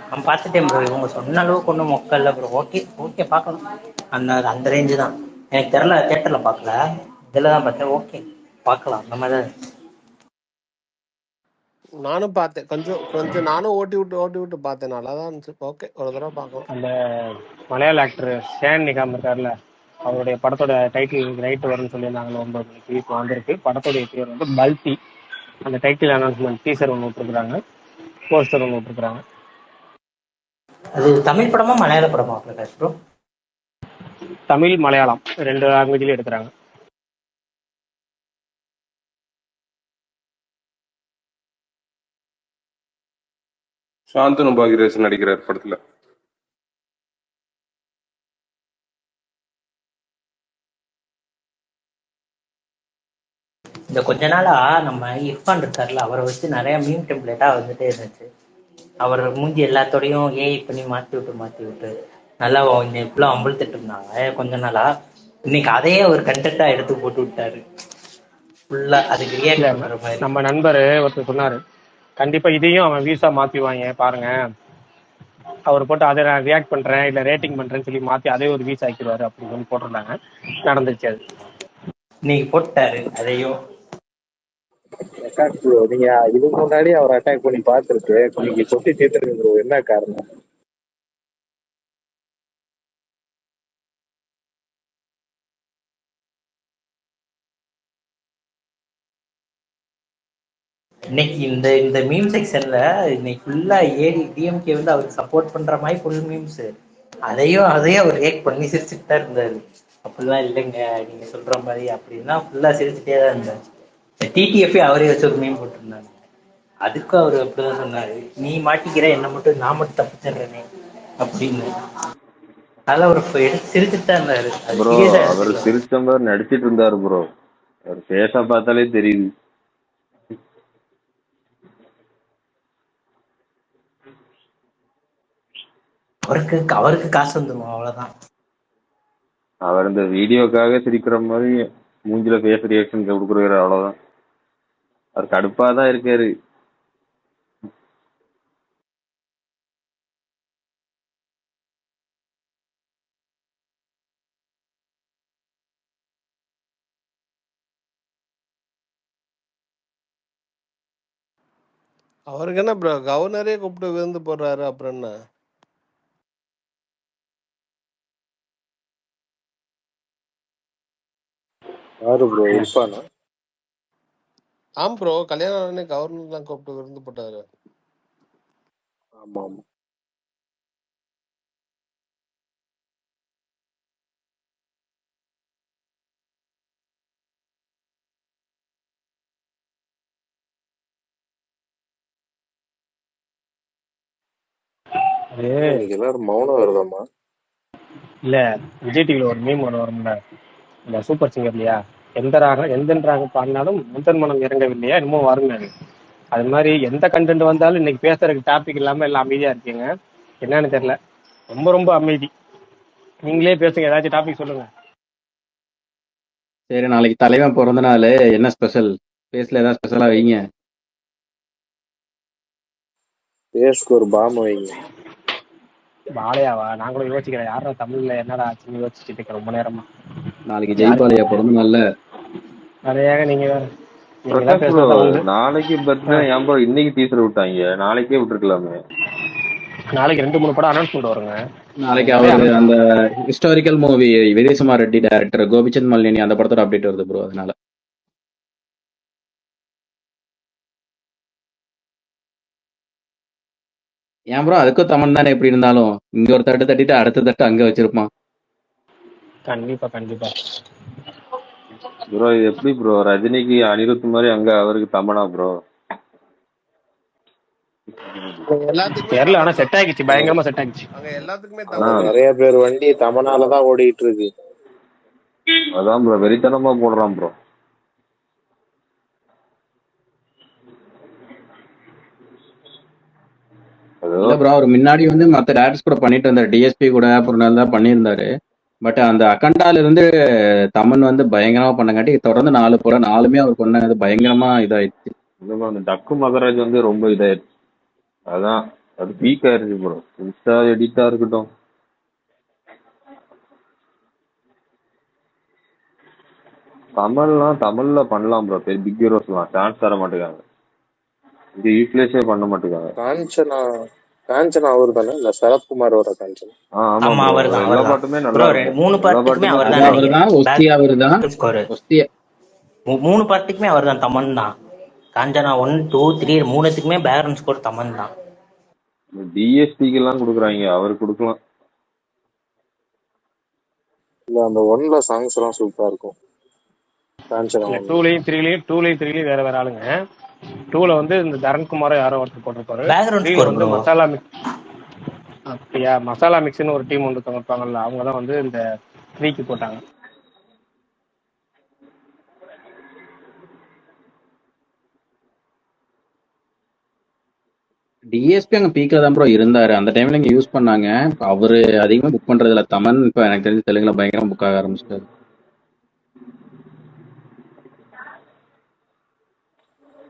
நான் பார்த்துட்டேன் ப்ரோ, இவங்க சொன்ன அளவுக்கு ஒன்றும் மொக்கல்ல ப்ரோ. ஓகே ஓகே, பார்க்கலாம். அந்த அந்த ரேஞ்சு தான். எனக்கு தெரில, தேட்டரில் பார்க்கல, இதில் தான் பார்த்தேன். ஓகே பார்க்கலாம், அந்த மாதிரி தான். நானும் பார்த்தேன், கொஞ்சம் கொஞ்சம் நானும் ஓட்டி விட்டு பார்த்தேன். நல்லா தான் இருந்துச்சு. ஓகே, ஒரு தடவை பார்க்கலாம். அந்த மலையாள ஆக்டர் ஷேன் நிகாம் இருக்கார்ல, அவருடைய படத்தோட டைட்டில் ரைட் வரும்னு சொல்லியிருந்தாங்களோ 9 மணிக்கு. இப்போ வந்திருக்கு. படத்தோடைய பேர் வந்து பல்டி. அந்த டைட்டில் அனௌன்ஸ்மெண்ட் டீசர் ஒன்று விட்டுருக்குறாங்க, போஸ்டர் ஒன்று விட்டுருக்குறாங்க. அது தமிழ் படமா மலையாள படமா பிரகாஷ் ப்ரோ? தமிழ் மலையாளம் 2 லாங்குவேஜ்லயும் எடுக்கிறாங்க. சாந்தனு பாகியராஜ் நடிக்கிறார் படத்துல. இந்த கொஞ்ச நாளா நம்ம இர்ஃபான் இருக்கார்ல, அவரை வச்சு நிறைய மீம் டெம்ப்ளேட்டா வந்துட்டே இருந்துச்சு. அவர் மூஞ்சி எல்லாத்தோடையும் ஏஐ பண்ணி மாற்றி விட்டு நல்லா இப்பெல்லாம் அம்பளத்துட்டு இருந்தாங்க கொஞ்ச நாளா. இன்னைக்கு அதையே அவர் கண்டென்ட்டா எடுத்து போட்டு விட்டாரு, ஃபுல்லா அதுக்கு இல்ல, ரியாக்ட் பண்ற மாதிரி. நம்ம நண்பர் ஒருத்தர் சொன்னாரு, கண்டிப்பா இதையும் அவன் வீசா மாத்திவாங்க பாருங்க, அவர் போட்டு அதை நான் ரியாக்ட் பண்றேன் இல்ல ரேட்டிங் பண்றேன்னு சொல்லி மாத்தி அதே ஒரு வீசா ஆக்கிடுவாரு அப்படின்னு சொல்லி போட்டிருந்தாங்க. நடந்துச்சு அது. இன்னைக்கு போட்டாரு அதையும். பிரகாஷ் ப்ரோ, நீங்க இதுக்கு முன்னாடி அவர் அட்டாக் பண்ணி பார்த்துருக்கு, நீங்க கொட்டி தீர்த்துருக்கு ப்ரோ. என்ன காரணம்? இன்னைக்கு இந்த இந்த மீம் செக்ஷன்ல இன்னைக்கு ஃபுல்லா ஏடி டிஎம்கே வந்து அவருக்கு சப்போர்ட் பண்ற மாதிரி ஃபுல் மீம்ஸ். அதையும் அவர் ரியாக்ட் பண்ணி சிரிச்சுட்டு தான் இருந்தாரு. அப்படிலாம் இல்லைங்க நீங்க சொல்ற மாதிரி அப்படின்னா ஃபுல்லா சிரிச்சுட்டே தான் இருந்தாரு. டிடிஎஃப் அவரே வச்சு ஒரு மீம் போட்டிருந்தாங்க, அதுக்கும் அவர் அப்படிதான் சொன்னாரு, நீ மாட்டிக்கிற என்ன மட்டும் நான் மட்டும் தப்பிச்சிடுறேனே அப்படின்னு. அதெல்லாம் ஒரு எடுத்து சிரிச்சுட்டு தான் இருந்தாரு, அது ப்ரோ சீரியஸா அவர் எடுத்துக்கல. சிரிச்ச மாதிரி நடிச்சிட்டு இருந்தாரு ப்ரோ. அவர் பேச பார்த்தாலே தெரியுது. அவருக்கு அவருக்கு காசு வந்துடும் அவ்வளவுதான். அவர் இந்த வீடியோக்காக சிரிக்கிற மாதிரி மூஞ்சில பேச ரியாக்ஷன் கொடுக்குறாரு, அவ்வளவுதான். அவர் கடுப்பாதான் இருக்காரு. அவருக்கு என்ன ப்ரோ, கவர்னரே கூப்பிட்டு விருந்து போடுறாரு, அப்புறம் என்ன? யாரு ப்ரோ இருப்பானா? ஆம் ப்ரோ, கல்யாணம் உடனே கவர்னர் தான் கூப்பிட்டு விருந்து போட்டாரு. ஆமா ஆமா. அது இன்னைக்கு எல்லாரும் மௌனம் வருதாமா? இல்ல, விஜய் டிவில ஒரு மீம் ஒன்று வரும்ல, இந்த சூப்பர் சிங்கர் இல்லையா, எந்த ராகம் பாடினாலும் முந்தன் மனம் இறங்கவில்லையா இன்னமும் வருங்க. அது மாதிரி எந்த கண்டென்ட் வந்தாலும் இன்னைக்கு பேசுறதுக்கு டாபிக் இல்லாம எல்லாம் அமைதியா இருக்கீங்க. என்னன்னு தெரியல, ரொம்ப ரொம்ப அமைதி. நீங்களே பேசுங்க, ஏதாச்சும் டாபிக் சொல்லுங்க. சரி, நாளைக்கு தலைவன் பிறந்த நாள், என்ன ஸ்பெஷல்? பேஸ்ல ஏதாவது ஸ்பெஷலா வைங்க. பேஸ்க்கு ஒரு பாம் வைங்க. பாலையாவா? நான் கூட யோசிக்கிறேன், யாரா தமிழ்ல என்னடா ஆச்சுன்னு யோசிச்சுட்டு இருக்கேன் ரொம்ப நேரமா. நாளைக்கு ஜெய்பாலையா பிறந்த நாள்ல. அதையாக நீங்க வேற, நீங்க தான் பிரகாஷ் ப்ரோ, பேசினா தான் உண்டு. நாளைக்கு பர்த்டே ஏன் ப்ரோ இன்னைக்கு டீசர் விட்டாங்க? நாளைக்கே விட்டுருக்கலாமே. நாளைக்கு 2-3 படம் அனௌன்ஸ்மெண்ட் வருங்க. நாளைக்கு இப்பயே அவரு announce அந்த ஹிஸ்டாரிக்கல் மூவி விஜய் சுமார் ரெட்டி டைரக்டர் கோபிச்சந்த் மல்லினி அந்த படத்தோட அப்டேட் வருது ப்ரோ. அதனால ஏன் ப்ரோ, அதுக்கும் தமன் தானே எப்படி இருந்தாலும். இங்க ஒரு தட்டு தட்டிட்டு அடுத்த தட்டு அங்க வச்சிருப்பான். கண்டிப்பா கண்டிப்பா. ப்ரோ இது எப்படி ப்ரோ, ரஜினிக்கு அனிருத் மாதிரி அங்க அவருக்கு தமனா ப்ரோ? எல்லாத்துக்குமே தெரியல, ஆனா தமன் தான் செட் ப்ரோ. ஆகிடுச்சு, பயங்கரமா செட் ஆகிடுச்சு. அங்க எல்லாத்துக்குமே ஆனா தமன் அதான் தான். நிறைய பேர் வண்டி தமனாலதான் ஓடிட்டு இருக்கு. அதான் ப்ரோ, வெறித்தனமா போடுறான் ப்ரோ. அதோ இல்ல ப்ரோ, அவர் முன்னாடி வந்து மத்த டேரக்டர்ஸ் கூட பண்ணிட்டு இருந்தாரு, டிஎஸ்பி கூட அப்புறம் நல்லா பண்ணியிருந்தாரு. பட் அந்த அகண்டால இருந்து தமன் வந்து பயங்கரமா பண்ணங்காட்டி தொடர்ந்து 4 படம் 4மே அவர் பண்ணது பயங்கரமா இதாயிடுச்சு. இன்னும் அந்த டக்கு மகராஜ் வந்து ரொம்ப இதாயிடுச்சு. அதான் அது பீக் ஆயிருச்சு ப்ரோ. இன்ஸ்டா எடிட்டா இருக்கட்டும், தமிழ்ல பண்ணலாம் ப்ரோ. பெரிய பிக் ஹீரோஸ்லாம் சான்ஸ் தர மாட்டேங்காங்க. இங்க யூஸ்லேஷே பண்ண மாட்டேங்காங்க. காஞ்சனா காஞ்சனா அவரு தானே? இல்ல சரத்குமாரோட காஞ்சனா? ஆமா ஆமா, ப்ரோ, அவர் தான் எல்லா அவர் தான் பாட்டுமே நல்லா ப்ரோ. இருக்கும். 3 எல்லா பார்ட்டுக்குமே பாட்டுமே அவர் அது தான் சூப்பரா அவர் இருக்கும். தான், நினைக்கிறேன் ஒஸ்தி பேக் அவர் தான். ஸ்கோர். ஒஸ்தி 3 பார்ட்டுக்குமே அவர் தான், தமன் தான். காஞ்சனா 1, 2, 3 மூணுத்துக்குமே பேக்ரவுண்ட் ஸ்கோர் தமன் தான். டிஎஸ்பிக்கு எல்லாம் கொடுக்குறாங்க, அவர் கொடுக்கலாம். இல்ல அந்த ஒன்ல சாங்ஸ் எல்லாம் சூப்பரா இருக்கும். காஞ்சனா இல்ல, ஒன். 2லயும் வேற வேற ஆளுங்க. 2ல வந்து இந்த தரண்குமாரோ யாரோ ஒருத்தர் போட்டிருப்பாரு. பேக்ரவுண்ட் 3ல ஸ்கோர் வந்து ப்ரோ. மசாலா மிக்ஸ். அப்படியா? மசாலா மிக்ஸ்னு ஒரு டீம் ஒன்று இருப்பாங்கல்ல, அவங்க தான் வந்து இந்த 3க்கு போட்டாங்க. டிஎஸ்பி அங்க பீக்ல தான் ப்ரோ இருந்தாரு. அந்த டைம்ல இங்க யூஸ் பண்ணாங்க. இப்ப அவரு அதிகமா புக் பண்றது இல்ல. தமன் இப்ப எனக்கு தெரிஞ்சு தெலுங்குல பயங்கரமா புக் ஆக ஆரம்பிச்சிட்டாரு.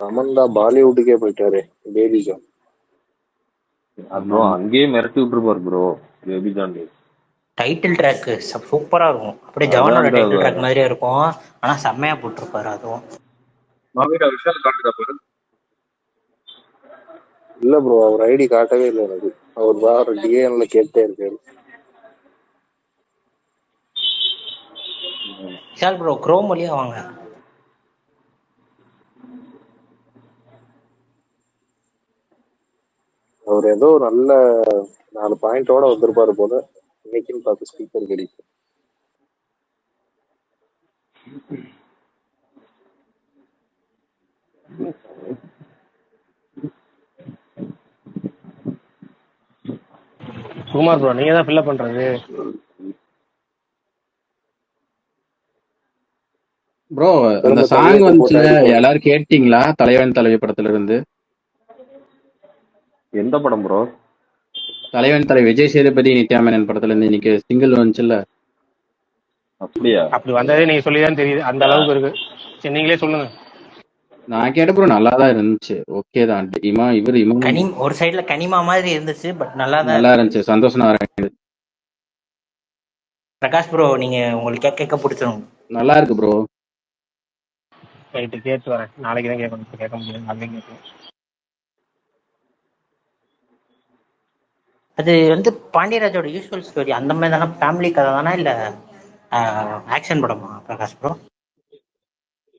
தமன் தான் பாலிவுட்டுக்கே போயிட்டாரு. Baby John. ப்ரோ ஆமா ஆமா. அங்கேயே மிரட்டி விட்டுருப்பாரு bro baby john. Title track சூப்பரா இருக்கும். அப்படியே அதான் ஜவானோட அந்த டைட்டில் ட்ராக் மாதிரியே இருக்கும். ஆனா செம்மையா போட்டிருப்பாரு அதுவும். இல்ல ப்ரோ, அவர் ஐடி காட்டவே இல்லை எனக்கு. அவர் வேற டிஎன்ல கேட்டே இருக்காரு. விஷால் ப்ரோ, குரோம் வழியா வாங்க. அவர் ஏதோ நல்ல 4 பாயிண்டோட வந்திருப்பாரு போல. இன்னைக்குன்னு பார்த்து ஸ்பீக்கர் கிடைக்கும். குமார் ப்ரோ, நீங்க தான் ஃபில்அப் பண்றது. ப்ரோ அந்த திரும்ப சாங் கையெழுத்து போட்டு வந்துச்சுல, அடிப்பாரு. எல்லாரும் கேட்டீங்களா? தலைவன் தலைவி படத்துல இருந்து. எந்த படம் ப்ரோ? தலைவன் தலைவி விஜய் சேதுபதி நித்யா மேனன் படத்துல இருந்து இன்னைக்கு சிங்கிள் வந்துச்சுல்ல. அப்படியா? அப்படி வந்ததே நீங்க சொல்லி தான் தெரியுது, அந்த அளவுக்கு இருக்கு. சரி, நீங்களே சொல்லுங்க. நான் கேட்ட ப்ரோ நல்லா தான் இருந்துச்சு. ஓகே தான். இமாம் ஒரு சைடுல கனிமா மாதிரி இருந்துச்சு, பட் நல்லா தான் நல்லா இருந்துச்சு. இருந்துச்சு. சந்தோஷ் நாராயண் பிரகாஷ் ப்ரோ, நீங்க உங்களுக்கு கேட்க பிடிச்சிரும். நல்லா இருக்கு ப்ரோ. ரைட்டு, கேட்டு வரேன். நாளைக்கு தான் கேட்க முடியும், நாளைக்கு கேட்கணும். அது வந்து பாண்டியராஜோட யூஸ்வல் ஸ்டோரி அந்த மாதிரி தானே, ஃபேமிலி கதை தானே, இல்ல ஆக்ஷன் படமா பிரகாஷ் ப்ரோ?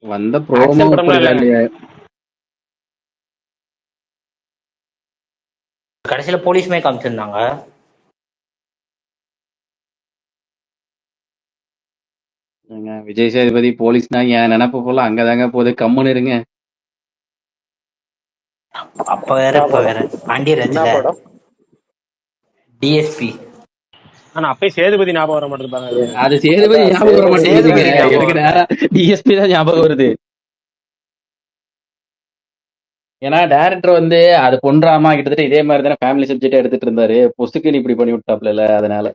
வந்த ப்ரோமோ ஆக்ஷன் படம்லாம் அப்படிதான் இல்லைங்க. இல்லையா? கடைசியில போலீஸ்மே காமிச்சிருந்தாங்க. ஏங்க, விஜய் சேதுபதி போலீஸ்னா என் நினப்பு போல அங்கதாங்க போகுது. கம்முன்னு இருங்க. அப்ப வேற என்ன இப்ப வேற. படம்? என்ன பாண்டியராஜ்ல படம்? டிஎஸ்பி. ஆனா அப்பயே சேதுபதி ஞாபகம் வர மாட்டேங்குது பாருங்க. அது சேதுபதி அதான் ஞாபகம் வர சேதுபதி மாட்டேங்குதுங்க. சேதுபதி ஞாபகம் எனக்கு வருது. நேரா டிஎஸ்பி தான் ஞாபகம் வருது. ஏன்னா டேரக்டர் வந்து அது பொன்றாமா கிட்டத்தட்ட இதே மாதிரி தானே ஃபேமிலி சப்ஜெக்ட் எடுத்துட்டு இருந்தாரு. பொசுக்குன்னு இப்படி பண்ணி விட்டாப்ல, அதனால.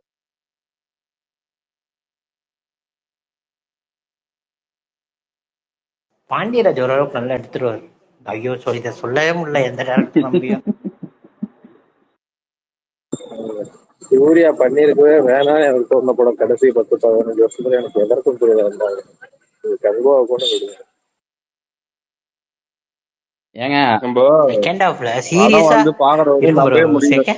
பாண்டியராஜ் ஓரளவுக்கு நல்லா எடுத்துருவாரு. ஐயோ சொல்லி இதை சொல்லவே முடியல எந்த டேரக்டர் நம்பியும். சூர்யா பண்ணிருக்கவே வேணாம் எனக்கு தோணுன படம் கடைசி 10-15 வருஷத்துல எனக்கு எதற்கும் புரியல இருந்தாங்க. இது கங்குவா கூட விடுங்க. ஏங்க, நம்ம செகண்ட் ஹாஃப்ல படம் சீரியஸா வந்து பாக்குறவரு இருக்கும் ப்ரோ. நம்பவே முடியல.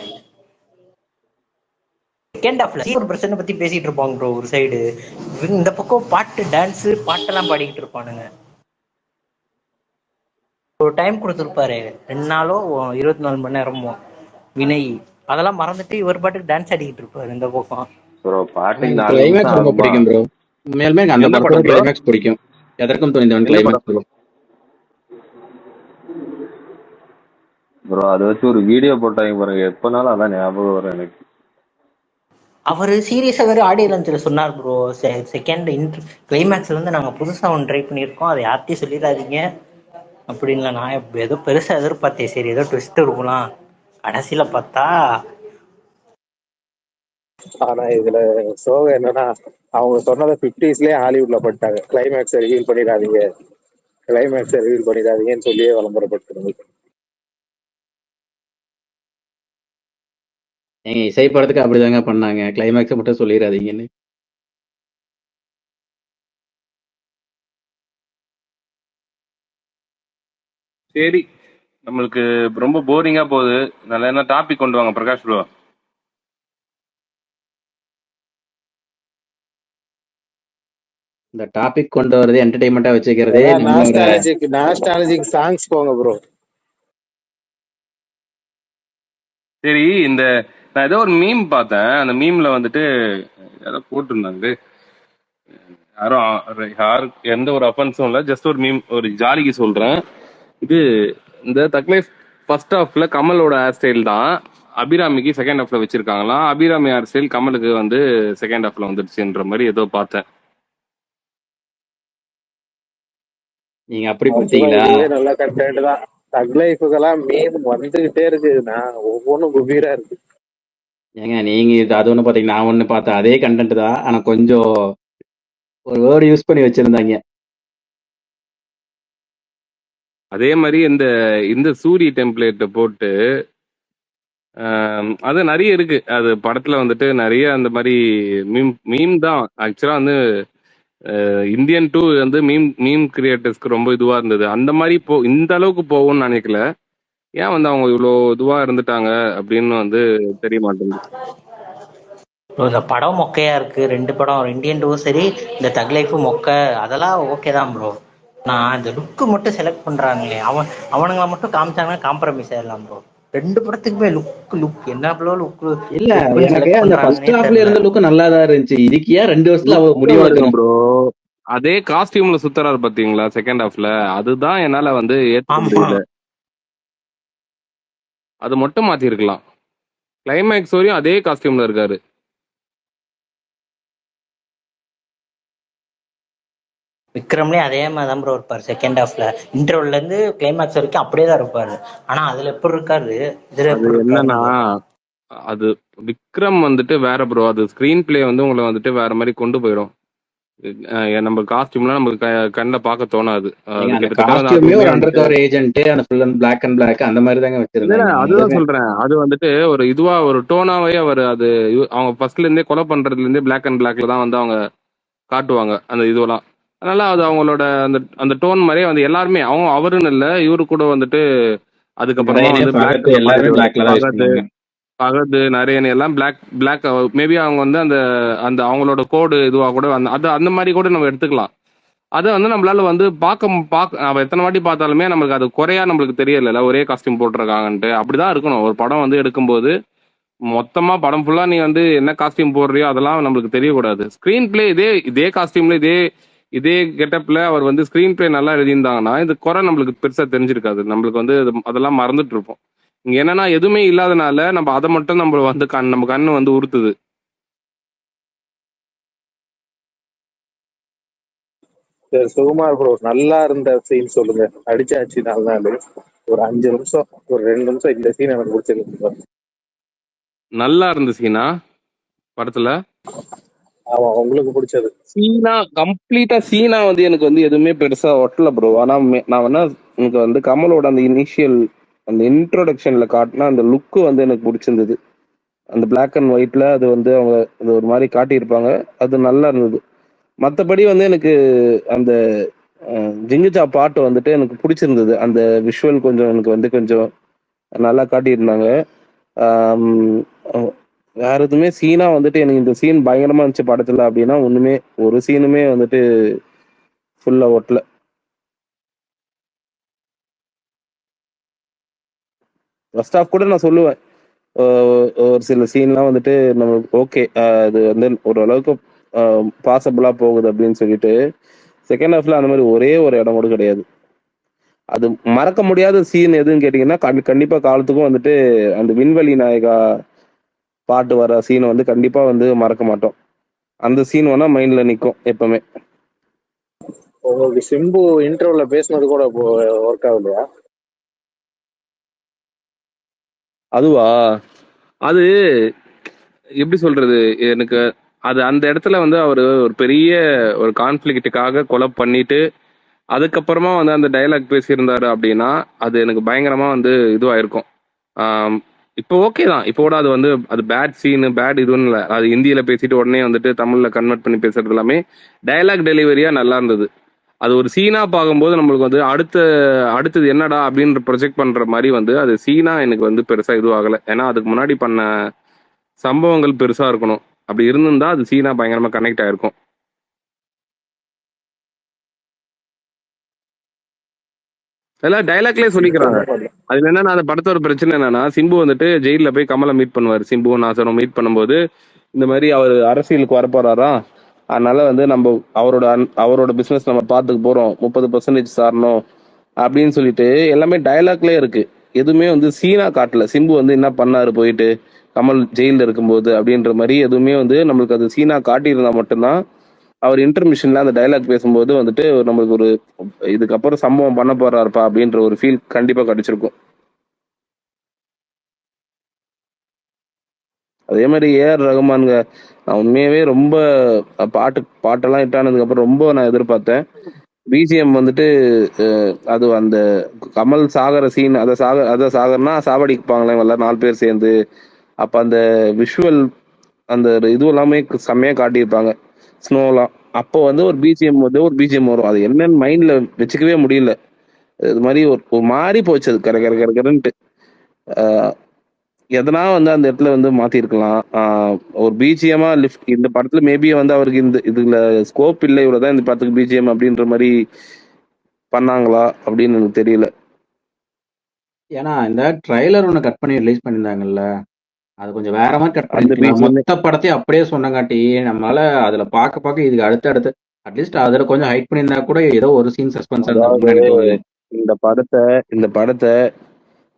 செகண்ட் ஹாஃப்ல ஒரு பிரச்சனை பத்தி பேசிட்டு இருப்பாங்க ப்ரோ ஒரு சைடு, இந்த பக்கம் பாட்டு டான்ஸ் பாட்டெல்லாம் பாடிக்கிட்டு இருப்பானுங்க. ஒரு டைம் கொடுத்துருப்பாரு 2 நாளோ 24 மணி நேரமோ வினய், அதெல்லாம் மறந்துட்டு இவர் பாட்டுக்கு டான்ஸ் ஆடிக்கிட்டு இருப்பாரு இந்த பக்கம். ப்ரோ பாட்டுக்கு எனக்கு 4 நிமிஷம் கிளைமேக்ஸ் ரொம்ப ஆகுமா? பிடிக்கும் ப்ரோ. உண்மையாலுமே எனக்கு அந்த எந்த படத்தோட படம் ப்ரோ? கிளைமேக்ஸ் பிடிக்கும். எதற்கும் துணிந்தவன் எந்த படம் கிளைமேக்ஸ் ப்ரோ. ப்ரோ அதை வச்சு ஒரு வீடியோ போட்டாங்க பாருங்க, எப்பனாலும் அதான் ஞாபகம் வரும் எனக்கு. அவர் சீரியஸா வேற ஆடியோ லான்ச்ல சொன்னார் ப்ரோ, செகண்ட் கிளைமேக்ஸ்ல வந்து நாங்க புதுசா ஒன்று ட்ரை பண்ணியிருக்கோம், அதை யார்ட்டையும் சொல்லிடாதீங்க அப்படின்ல. நான் ஏதோ பெருசா எதிர்பார்த்தேன், சரி ஏதோ ட்விஸ்ட் இருக்கலாம், கடைசியில பார்த்தா ஆனா இதுல சோகம் என்னன்னா, அவங்க சொன்னதை 50ஸ்லயே ஹாலிவுட்ல பண்ணிட்டாங்க. கிளைமேக்ஸை ரிவீல் பண்ணிடாதீங்க, கிளைமேக்ஸை ரிவீல் பண்ணிடாதீங்கன்னு சொல்லியே விளம்பரப்படுத்துறாங்க. எங்க இசை படத்துக்கு அப்படிதாங்க பண்ணாங்க. கிளைமேக்ஸை மட்டும் சொல்லிடாதீங்கன்னு. சரி, நம்மளுக்கு ரொம்ப போரிங்கா போகுது. நல்ல என்ன டாபிக் கொண்டு வாங்க பிரகாஷ் ப்ரோ. இந்த டாபிக் கொண்டு வரது என்டர்டைன்மெண்டா வச்சுக்கிறதே ஏதாவது நம்மளோட. நாஸ்டாலஜிக் சாங்ஸ் போங்க ப்ரோ. சரி, இந்த நான் ஏதோ ஒரு மீம் பார்த்தேன். அந்த மீம்ல வந்துட்டு ஏதோ போட்டிருந்தாங்க. யாரும் எந்த ஒரு அஃபென்ஸும் இல்லை, ஜஸ்ட் ஒரு மீம், ஒரு ஜாலிக்கு சொல்றேன். இது இந்த தக்லைஃப் ஃபர்ஸ்ட் ஹாஃப்ல கமலோட ஹேர் ஸ்டைல் தான் அபிராமிக்கு செகண்ட் ஹாஃப்ல வச்சிருக்காங்களாம். அபிராமி ஹேர் ஸ்டைல் கமலுக்கு வந்து செகண்ட் ஹாஃப்ல வந்துருச்சுன்ற மாதிரி ஏதோ பார்த்தேன். நீங்க அப்படி ஆக்சுவலா பார்த்தீங்களா? இதுவே நல்ல கண்டென்ட் தான். தக் லைஃபுக்கெல்லாம் மீம் வந்துகிட்டே இருக்கு. நான் ஒவ்வொன்றும் குபீரா இருக்கு. ஏங்க, நீங்க இது அது ஒண்ணு பாத்தீங்க, நான் ஒண்ணு பார்த்தேன். அதே கண்டென்ட் தான், ஆனா கொஞ்சம் ஒரு வேர்டு யூஸ் பண்ணி வச்சிருந்தாங்க. அதே மாதிரி இந்த இந்த சூரி டெம்ப்ளேட்டை போட்டு அது நிறைய இருக்கு. அது படத்துல வந்துட்டு நிறைய அந்த மாதிரி மீம் மீம் தான் ஆக்சுவலா வந்து இந்தியன் டூ வந்து மீம் மீம் கிரியேட்டர்ஸ்க்கு ரொம்ப இதுவா இருந்தது. அந்த மாதிரி இந்த அளவுக்கு போகும்னு நினைக்கல. ஏன் வந்து அவங்க இவ்வளோ இதுவா இருந்துட்டாங்க அப்படின்னு வந்து தெரிய மாட்டேங்குது. இந்த படம் மொக்கையா இருக்கு, 2 படம் இந்தியன் டூ சரி, இந்த தக் லைஃபும் மொக்க, அதெல்லாம் ஓகே தான் ப்ரோ. நான் இந்த லுக்கு மட்டும் செலக்ட் பண்றாங்களே, அவனுங்களை மட்டும் காமிச்சாங்கன்னா காம்ப்ரமைஸ் ஆயிடலாம் ப்ரோ. 2 படத்துக்குமே லுக் என்ன ப்ரோ இல்ல, லுக்குன்னு எனக்கு செலக்ட் அந்த ஃபர்ஸ்ட் பண்றாங்கன்னே ஹாஃப்ல தெரியல. இருந்த லுக் நல்லா தான் இருந்துச்சு. இதுக்கு ஏன் 2 வருஷத்துல அவ முடி லுக் வருங்க வளர்க்கணும்? ப்ரோ. அதே காஸ்டியூம்ல சுத்தறாரு பாத்தீங்களா செகண்ட் ஹாஃப்ல, அதுதான் என்னால வந்து ஏத்துக்க ஆமா, முடியல. அது மட்டும் மாத்திருக்கலாம். கிளைமேக்ஸ் வரையும் அதே காஸ்டியூம்ல இருக்காரு. விக்ரம்லயே அதே மாதிரி தான் ப்ரோ இருப்பாரு செகண்ட் ஹாஃப்ல. இன்டர்வல்ல இருந்து கிளைமேக்ஸ் வரைக்கும் அப்படியே தான் இருப்பாரு. ஆனா அதுல எப்படி இருக்காரு, இதுல அது எப்படி என்னன்னா, இருக்காருன்னு தெரியல. அது விக்ரம் வந்துட்டு வேற ப்ரோ. அது ஸ்கிரீன் பிளே வந்து உங்களை வந்துட்டு வேற மாதிரி கொண்டு போயிடும். நம்ம காஸ்டியூம்லாம் நமக்கு கண்ணில் பார்க்க தோணாது. ஏங்க, அது அந்த கிட்டத்தட்ட வந்து காஸ்டியூமே அதுவுமே ஒரு அண்டர் வந்துட்டு கவர் ஏஜென்ட், அந்த ஃபுல் அண்ட் பிளாக் அந்த மாதிரி தாங்க இல்ல வச்சிருந்தாங்க. அதுதான் எதுவுமே சொல்றேன். அது வந்துட்டு ஒரு இதுவா ஒரு டோனாவே அவர் அது அவங்க ஃபர்ஸ்ட்ல இருந்தே கொலை பண்றதுல இருந்தே பிளாக் அண்ட் பிளாக்ல தான் வந்து அவங்க காட்டுவாங்க அந்த இதுவெல்லாம். அதனால அது அவங்களோட அந்த அந்த டோன் மாதிரியே வந்து எல்லாருமே அவங்க அவருன்னு இல்லை, இவரு கூட வந்துட்டு அதுக்கப்புறமா நரேனே வந்து பகத் பிளாக்ல எல்லாருமே பண்ணிடுவாரு. பிளாக்ல தான் யூஸ் பகத் பண்ணுவாங்க. பகத் நரேன் எல்லாம் பிளாக் மேபி அவங்க வந்து அந்த அந்த அவங்களோட கோடு இதுவா கூட அது அந்த மாதிரி கூட நம்ம எடுத்துக்கலாம். அதை வந்து நம்மளால வந்து பார்க்க நம்ம எத்தனை வாட்டி பார்த்தாலுமே நம்மளுக்கு அது குறையா நம்மளுக்கு தெரியல, ஒரே காஸ்டியூம் போட்டிருக்காங்கன்ட்டு. அப்படிதான் இருக்கணும் ஒரு படம் வந்து எடுக்கும்போது. மொத்தமா படம் ஃபுல்லா நீ வந்து என்ன காஸ்டியூம் போடுறியோ அதெல்லாம் நம்மளுக்கு தெரியக்கூடாது. ஸ்கிரீன் பிளே இதே இதே காஸ்டியூம்ல இதே இதே கெட்டப்ல அவர் வந்து ஸ்கிரீன் பிளே நல்லா எழுதியிருந்தாங்கன்னா இது குறை நம்மளுக்கு பெருசா தெரிஞ்சிருக்காது. நம்மளுக்கு வந்து அதெல்லாம் மறந்துட்டு இருப்போம். இங்க என்னன்னா எதுவுமே இல்லாதனால நம்ம அதை மட்டும் நம்ம வந்து நம்ம கண்ணு வந்து உறுத்துது. சரி, சுகுமார் ப்ரோ நல்லா இருந்த சீன் சொல்லுங்க. அடிச்சாச்சு 4 நாள், ஒரு 5 நிமிஷம், ஒரு 2 நிமிஷம் இந்த சீன் எனக்கு பிடிச்சிருக்கு. நல்லா இருந்த சீனா படத்துல? ஆமா, உங்களுக்கு பிடிச்சது. சீனா கம்ப்ளீட்டா சீனா வந்து எனக்கு வந்து எதுவுமே பெருசா ஒட்டல ப்ரோ. ஆனா நான் வேணா எனக்கு வந்து கமலோட அந்த இனிஷியல் அந்த இன்ட்ரோடக்ஷன்ல காட்டினா அந்த லுக்கு வந்து எனக்கு பிடிச்சிருந்தது. அந்த பிளாக் அண்ட் ஒயிட்ல அது வந்து அவங்க அது ஒரு மாதிரி காட்டியிருப்பாங்க, அது நல்லா இருந்தது. மற்றபடி வந்து எனக்கு அந்த ஜிங்குச்சா பாட்டு வந்துட்டு எனக்கு பிடிச்சிருந்தது. அந்த விஷுவல் கொஞ்சம் எனக்கு வந்து கொஞ்சம் நல்லா காட்டியிருந்தாங்க. ஆம், அஹ் வேற எதுவுமே சீனா வந்துட்டு எனக்கு இந்த சீன் பயங்கரமா இருந்துச்சு படத்துல அப்படின்னா ஒண்ணுமே ஒரு சீனுமே வந்துட்டு ஃபுல்லா ஒட்டல. ஃபர்ஸ்ட் ஆஃப் கூட நான் சொல்லுவேன், ஒரு சில சீன்லாம் வந்துட்டு நமக்கு ஓகே, அது வந்து ஓரளவுக்கு பாசபிளா போகுது அப்படின்னு சொல்லிட்டு. செகண்ட் ஹாஃப்ல அந்த மாதிரி ஒரே ஒரு இடம் கூட கிடையாது. அது மறக்க முடியாத சீன் எதுன்னு கேட்டீங்கன்னா கண்டிப்பா காலத்துக்கும் வந்துட்டு அந்த விண்வெளி நாயகா பாட்டு வர சீனை வந்து கண்டிப்பா வந்து மறக்க மாட்டோம். அந்த சீன் வேணா மைண்ட்ல நிக்கும் எப்பவுமே. உங்களுக்கு சிம்பு இன்டர்வியூல பேசுனது கூட ஒர்க் ஆகலையா? அதுவா? அது எப்படி சொல்றது, எனக்கு அது அந்த இடத்துல வந்து அவரு ஒரு பெரிய ஒரு கான்ஃபிளிக்ட்டுக்காக கொலை பண்ணிட்டு அதுக்கப்புறமா வந்து அந்த டைலாக் பேசியிருந்தாரு அப்படின்னா அது எனக்கு பயங்கரமா வந்து இதுவாயிருக்கும். ஆம், இப்போ ஓகே தான், இப்போ கூட அது வந்து அது பேட் சீனு பேட் இதுன்னு இல்லை. அது ஹிந்தியில பேசிட்டு உடனே வந்துட்டு தமிழ்ல கன்வெர்ட் பண்ணி பேசுறது எல்லாமே டைலாக் டெலிவரியா நல்லா இருந்தது. அது ஒரு சீனா பார்க்கும்போது நம்மளுக்கு வந்து அடுத்தது என்னடா அப்படின்னு ப்ரொஜெக்ட் பண்ற மாதிரி வந்து அது சீனா எனக்கு வந்து பெருசா இதுவாகலை. ஏன்னா அதுக்கு முன்னாடி பண்ண சம்பவங்கள் பெருசா இருக்கணும். அப்படி இருந்திருந்தா அது சீனா பயங்கரமா கனெக்ட் ஆயிருக்கும். எல்லாம் டைலாக்லயே சொல்லிக்கிறாங்க. அதுல என்னன்னா அந்த படத்தோட பிரச்சனை என்னன்னா சிம்பு வந்துட்டு ஜெயில போய் கமலை மீட் பண்ணுவாரு. சிம்புவும் நாசரும் மீட் பண்ணும்போது இந்த மாதிரி அவர் அரசியலுக்கு வரப்போறாரா, அதனால வந்து நம்ம அவரோட பிசினஸ் நம்ம பார்த்துக்க போறோம், 30% சாரணும் அப்படின்னு சொல்லிட்டு எல்லாமே டைலாக்லயே இருக்கு. எதுவுமே வந்து சீனா காட்டல. சிம்பு வந்து என்ன பண்ணாரு போயிட்டு கமல் ஜெயில இருக்கும்போது அப்படின்ற மாதிரி எதுவுமே வந்து நம்மளுக்கு அது சீனா காட்டியிருந்தா மட்டும்தான் அவர் இன்டர்மிஷன்ல அந்த டைலாக் பேசும்போது வந்துட்டு நம்மளுக்கு ஒரு இதுக்கப்புறம் சம்பவம் பண்ண போறாருப்பா அப்படின்ற ஒரு ஃபீல் கண்டிப்பா கிடைச்சிருக்கும். அதே மாதிரி ஏஆர் ரகுமான்க, நான் உண்மையாவே ரொம்ப பாட்டெல்லாம் ஹிட்டானதுக்கு அப்புறம் ரொம்ப நான் எதிர்பார்த்தேன். பிஜிஎம் வந்துட்டு அது அந்த கமல் சாகர சீன், அதை சாகர்னா சாவடிப்பாங்களே எல்லாம் 4 பேர் சேர்ந்து. அப்ப அந்த விஷுவல் அந்த இது எல்லாமே செம்மையா காட்டியிருப்பாங்க, ஸ்னோலாம். அப்போ வந்து ஒரு பிஜிஎம் வரும், அது என்னன்னு மைண்ட்ல வச்சுக்கவே முடியல. இது மாதிரி ஒரு மாறி போச்சு அது கர கர கர கரன்ட்டு. எதனா வந்து அந்த இடத்துல வந்து மாத்திருக்கலாம். ஒரு பிஜிஎமா லிஃப்ட் இந்த படத்துல மேபி வந்து அவருக்கு இந்த இதுல ஸ்கோப் இல்லை, இவ்வளவுதான் இந்த படத்துக்கு பிஜிஎம் அப்படின்ற மாதிரி பண்ணாங்களா அப்படின்னு எனக்கு தெரியல. ஏன்னா இந்த ட்ரைலர் ஒன்று கட் பண்ணி ரிலீஸ் பண்ணியிருந்தாங்கல்ல, அது கொஞ்சம் வேற மாதிரி கட் அந்த பண்ணிருக்கலாம். பிஜிஎம் மொத்த படத்தையும் அப்படியே சொன்னங்காட்டி நம்மளால அதுல பார்க்க இதுக்கு அடுத்து அட்லீஸ்ட் அதுல கொஞ்சம் ஹைட் பண்ணியிருந்தா கூட ஏதோ ஒரு சீன் சஸ்பென்ஸ் அதாவது இருந்திருக்கும்னு எனக்கு தோணுது. இந்த படத்தை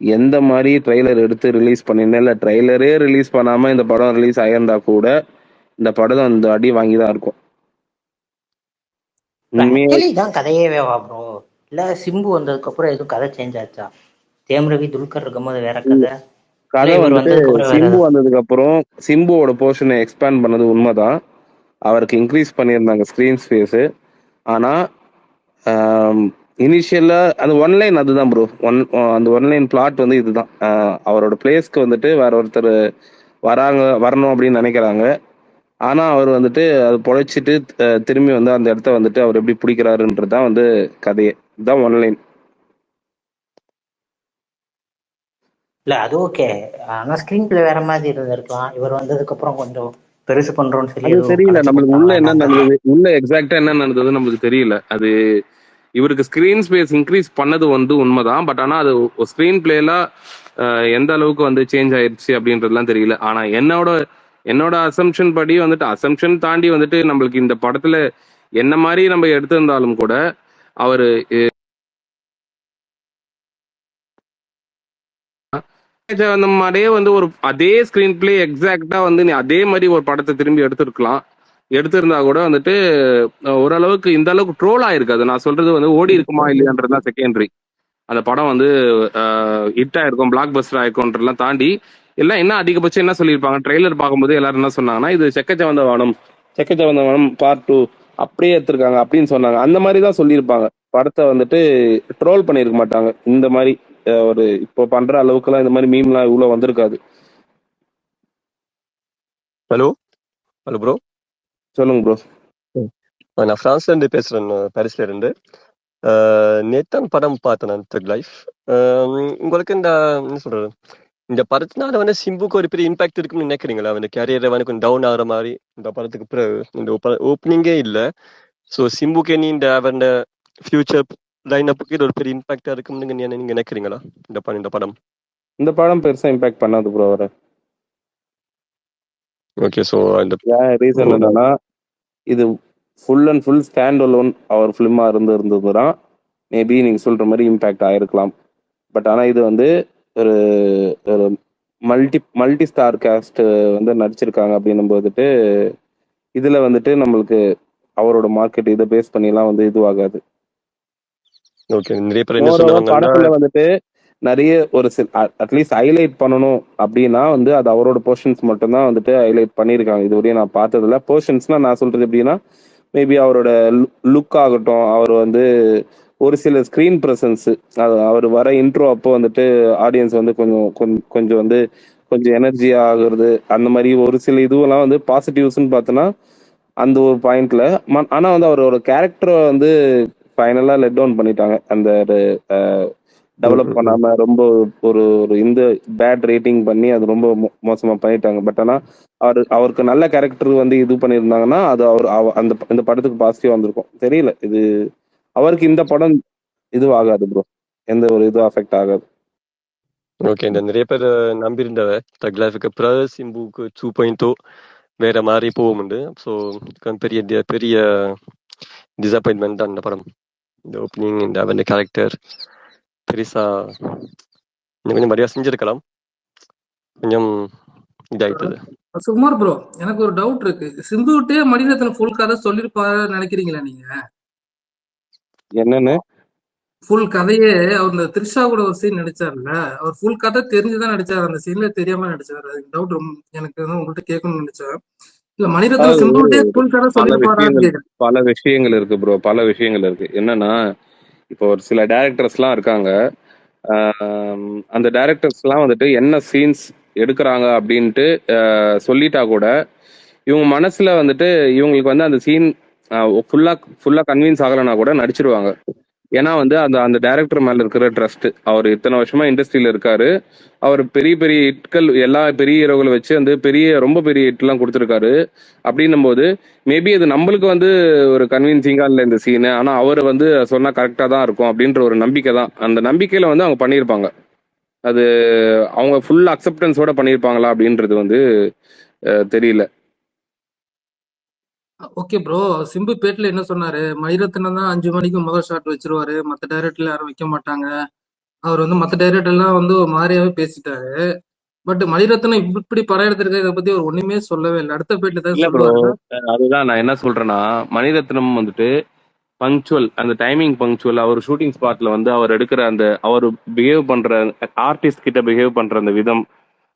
எந்த மாதிரி ட்ரெய்லர் எடுத்து ரிலீஸ் பண்ணிருந்தேன், இல்ல ட்ரெய்லரே ரிலீஸ் பண்ணாம இந்த படம் ரிலீஸ் ஆயிருந்தா கூட இந்த படம் அந்த அடி வாங்கிதான் இருக்கும். உண்மையே ஆக்சுவலி இதான் கதையவே வா ப்ரோ? இல்ல சிம்பு வந்ததுக்கு அப்புறம் எதுவும் கதை சேஞ்ச் ஆச்சா? தேம் ரவி துல்கர் இருக்கும்போது வேற கதை, இல்ல கதை இவர் வந்துட்டு வந்ததுக்கு அப்புறம் வேற சிம்பு ஏதாவது? வந்ததுக்கு அப்புறம் சிம்புவோட போர்ஷனை எக்ஸ்பேண்ட் பண்ணது உண்மைதான். அவருக்கு இன்க்ரீஸ் பண்ணியிருந்தாங்க ஸ்க்ரீன் ஸ்பேஸ். ஆனா இனிஷியலா அந்த ஒன்லைன் அதுதான் ப்ரோ. அந்த ஒன்லைன் பிளாட் வந்து இதுதான். அவரோட பிளேஸ்க்கு வந்துட்டு வேற ஒருத்தர் வரணும் அப்படின்னு நினைக்கிறாங்க. ஆனா அவர் வந்துட்டு அது பொழைச்சிட்டு திரும்பி வந்து அந்த இடத்த வந்துட்டு அவர் எப்படி பிடிக்கிறாருன்றதுதான் வந்து கதையே. இதுதான் ஒன்லைன். இல்ல அது ஓகே. ஆனா ஸ்கிரீன் பிளே வேற மாதிரி இருந்திருக்கலாம். இவர் வந்ததுக்கு அப்புறம் கொஞ்சம் பெருசு பண்றோம்னு சொல்லி அது ஏதோ தெரியல கலைச்சு நம்மளுக்கு, உள்ள போட்டாங்களா என்ன என்னன்னு தெரியல. நடந்தது, உள்ள எக்ஸாக்டா என்ன நடந்தது நம்மளுக்கு தெரியல. அது இவருக்கு ஸ்கிரீன் ஸ்பேஸ் இன்க்ரீஸ் பண்ணது வந்து உண்மைதான். பட் ஆனா அது ஸ்கிரீன் பிளேல எந்த அளவுக்கு வந்து சேஞ்ச் ஆயிருச்சு அப்படின்றதுலாம் தெரியல. ஆனா என்னோட அசம்ஷன் படி வந்துட்டு, அசம்ஷன் தாண்டி வந்துட்டு நம்மளுக்கு இந்த படத்துல என்ன மாதிரி நம்ம எடுத்திருந்தாலும் கூட அவரு அந்த மாதிரியே வந்து ஒரு அதே ஸ்கிரீன் பிளே எக்ஸாக்டா வந்து நீ அதே மாதிரி ஒரு படத்தை திரும்பி எடுத்திருக்கலாம். எடுத்திருந்தா கூட வந்துட்டு ஓரளவுக்கு இந்த அளவுக்கு ட்ரோல் ஆயிருக்காது. நான் சொல்றது வந்து ஓடி இருக்குமா இல்லையான்றதுதான் செகண்டரி. அந்த படம் வந்து ஹிட் ஆயிருக்கும், பிளாக் பஸ்டர் ஆயிருக்கும்ன்றதெல்லாம் தாண்டி எல்லாம் என்ன அதிகபட்சம் என்ன சொல்லியிருப்பாங்க, ட்ரெய்லர் பார்க்கும்போது எல்லாரும் என்ன சொன்னாங்கன்னா, இது செக்கச்சவந்த வானம் பார்ட் 2 அப்படியே எடுத்திருக்காங்க அப்படின்னு சொன்னாங்க. அந்த மாதிரி தான் சொல்லியிருப்பாங்க. படத்தை வந்துட்டு ட்ரோல் பண்ணியிருக்க மாட்டாங்க. இந்த மாதிரி ஒரு இப்போ பண்ற அளவுக்குலாம் இந்த மாதிரி மீம்லாம் இவ்வளவு வந்திருக்காது. Hello hello bro. சொல்லுங்க ப்ரோ. நான் பிரான்ஸ்ல இருந்து பேசுறேன், பாரிஸ்ல இருந்து. நேத்தான் படம் பார்த்தேன் நான், தக் லைஃப். உங்களுக்கு இந்த என்ன சொல்றது, இந்த படத்தினால வந்து சிம்புக்கு ஒரு பெரிய இம்பாக்ட் இருக்குன்னு நினைக்கிறீங்களா? அந்த கேரியரை வந்து கொஞ்சம் டவுன் ஆகிற மாதிரி இந்த படத்துக்கு பிறகு இந்த ஓப்பனிங்கே இல்லை. ஸோ சிம்புக்கு நீ இந்த அவன் ஃபியூச்சர் லைனப்புக்கு இது ஒரு பெரிய இம்பாக்டா இருக்குன்னு நீங்க நினைக்கிறீங்களா இந்த படம்? இந்த படம் பெருசா இம்பாக்ட் பண்ணாது ப்ரோ அவரை. ஓகே. ஸோ இந்த ரீசன் என்னன்னா, இது full and full stand alone அவர் ஃபிலிமா இருந்ததுன்னா மேபி நீங்க சொல்ற மாதிரி இம்பாக்ட் ஆயிருக்கலாம். பட் ஆனா இது வந்து ஒரு ஒரு மல்டி ஸ்டார் காஸ்ட் வந்து நடிச்சிருக்காங்க அப்படின்னும் போதுட்டு இதுல வந்துட்டு நம்மளுக்கு அவரோட மார்க்கெட் இதை பேஸ் பண்ணிலாம் வந்து இதுவாகாது. ஓகே. நிறைய பேர் என்ன சொன்னாங்க, படத்துல வந்துட்டு நிறைய ஒரு அட்லீஸ்ட் ஹைலைட் பண்ணணும் அப்படின்னா வந்து அது அவரோட போர்ஷன்ஸ் மட்டும் தான் வந்துட்டு ஹைலைட் பண்ணியிருக்காங்க. இது வரையும் நான் பார்த்ததுல போர்ஷன்ஸ்னா நான் சொல்றது எப்படின்னா, மேபி அவரோட லுக் ஆகட்டும், அவர் வந்து ஒரு சில ஸ்கிரீன் பிரசன்ஸ், அவர் வர இன்ட்ரோ அப்போ வந்துட்டு ஆடியன்ஸ் வந்து கொஞ்சம் வந்து கொஞ்சம் எனர்ஜி ஆகுறது, அந்த மாதிரி ஒரு சில இதுவெல்லாம் வந்து பாசிட்டிவ்ஸ்ன்னு பார்த்தோன்னா அந்த ஒரு பாயிண்ட்ல. ஆனா வந்து அவரோட கேரக்டரை வந்து ஃபைனலா லெட் டவுன் பண்ணிட்டாங்க. அந்த டெவலப் பண்ணாம ரொம்ப ஒரு ஒரு இந்த பேட் ரேட்டிங் பண்ணி அது ரொம்ப மோசமா பண்ணிட்டாங்க. பட் ஆனா அவருக்கு நல்ல கேரக்டர் வந்து இது பண்ணியிருந்தாங்கன்னா அது அந்த இந்த படத்துக்கு பாசிட்டிவ் வந்திருக்கும். தெரியல, இது அவருக்கு இந்த படம் இது ஆகாது ப்ரோ, எந்த ஒரு இது அஃபெக்ட் ஆகாது. ஓகே. இந்த நிறைய பேர் நம்பியிருந்தவ தக் லைஃபுக்கு பிறகு சிம்புக்கு 2.0 வேற மாதிரி போகும்ண்டு. ஸோ பெரிய பெரிய டிசப்பாயின்மெண்ட் தான் இந்த படம். இந்த ஓப்பனிங், இந்த அவன் கேரக்டர் பெருசா கொஞ்சம் மரியாதை செஞ்சிருக்கலாம், கொஞ்சம் இதாயிட்டது. சுமார் ப்ரோ, எனக்கு ஒரு டவுட் இருக்கு. சிம்புட்டே மணிரத்னம் ஃபுல் கதை சொல்லிருப்பாரு நினைக்கிறீங்களா நீங்க? என்னன்னு ஃபுல் கதையே அவர் இந்த த்ரிஷா கூட ஒரு சீன் நடிச்சார்ல, அவர் ஃபுல் கதை தெரிஞ்சுதான் நடிச்சாரு, அந்த சீன்ல தெரியாம நடிச்சாரு. டவுட் எனக்கு உங்கள்கிட்ட கேட்கணும்னு நினைச்சேன். இல்ல மணிரத்னம் சிம்புட்டே ஃபுல் கதை சொல்லிருப்பாரான்னு கேக்குறேன். பல விஷயங்கள் இருக்கு ப்ரோ, பல விஷயங்கள் இருக்கு. என்னன்னா, இப்போ ஒரு சில டைரக்டர்ஸ்லாம் இருக்காங்க, அந்த டைரக்டர்ஸ்லாம் வந்துட்டு என்ன சீன்ஸ் எடுக்கிறாங்க அப்படின்ட்டு சொல்லிட்டா கூட இவங்க மனசுல வந்துட்டு இவங்களுக்கு வந்து அந்த சீன் ஃபுல்லா கன்வின்ஸ் ஆகலைன்னா கூட நடிச்சிருவாங்க. ஏன்னா வந்து அந்த டைரக்டர் மேல இருக்கிற ட்ரஸ்ட். அவர் இத்தனை வருஷமா இண்டஸ்ட்ரியில இருக்காரு, அவர் பெரிய பெரிய ஹிட்கள் எல்லா பெரிய ஹீரோகளை வச்சு வந்து ரொம்ப பெரிய ஹிட்லாம் கொடுத்துருக்காரு. அப்படின்னும் போது மேபி அது நம்மளுக்கு வந்து ஒரு கன்வின்சிங்கா இல்லை இந்த சீனு, ஆனா அவர் வந்து சொன்னா கரெக்டா தான் இருக்கும் அப்படின்ற ஒரு நம்பிக்கை தான். அந்த நம்பிக்கையில வந்து அவங்க பண்ணியிருப்பாங்க. அது அவங்க ஃபுல் அக்செப்டன்ஸோட பண்ணியிருப்பாங்களா அப்படின்றது வந்து தெரியல. ஓகே ப்ரோ, சிம்பு பேட்ல என்ன சொன்னாரு, மணிரத்னம் தான் 5 மணிக்கு முதல் ஷாட் வச்சிருவாரு, மத்த டைரக்டர்ல யாரும் வைக்க மாட்டாங்க. அவர் வந்து மத்த டைரக்டர் எல்லாம் வந்து ஒரு மாதிரியாவே பேசிட்டாரு. பட் மணிரத்னம் இப்படி படம் எடுத்திருக்க இதை பத்தி அவர் ஒண்ணுமே சொல்லவே இல்லை. அடுத்த பேட்ல தான் சொல்லுவாரு. அதுதான் நான் என்ன சொல்றேன்னா, மணிரத்னம் வந்துட்டு பங்க்சுவல், அந்த டைமிங் பங்க்சுவல், அவர் ஷூட்டிங் ஸ்பாட்ல வந்து அவர் எடுக்கிற அந்த அவர் பிஹேவ் பண்ற ஆர்டிஸ்ட் கிட்ட பிஹேவ் பண்ற அந்த விதம்,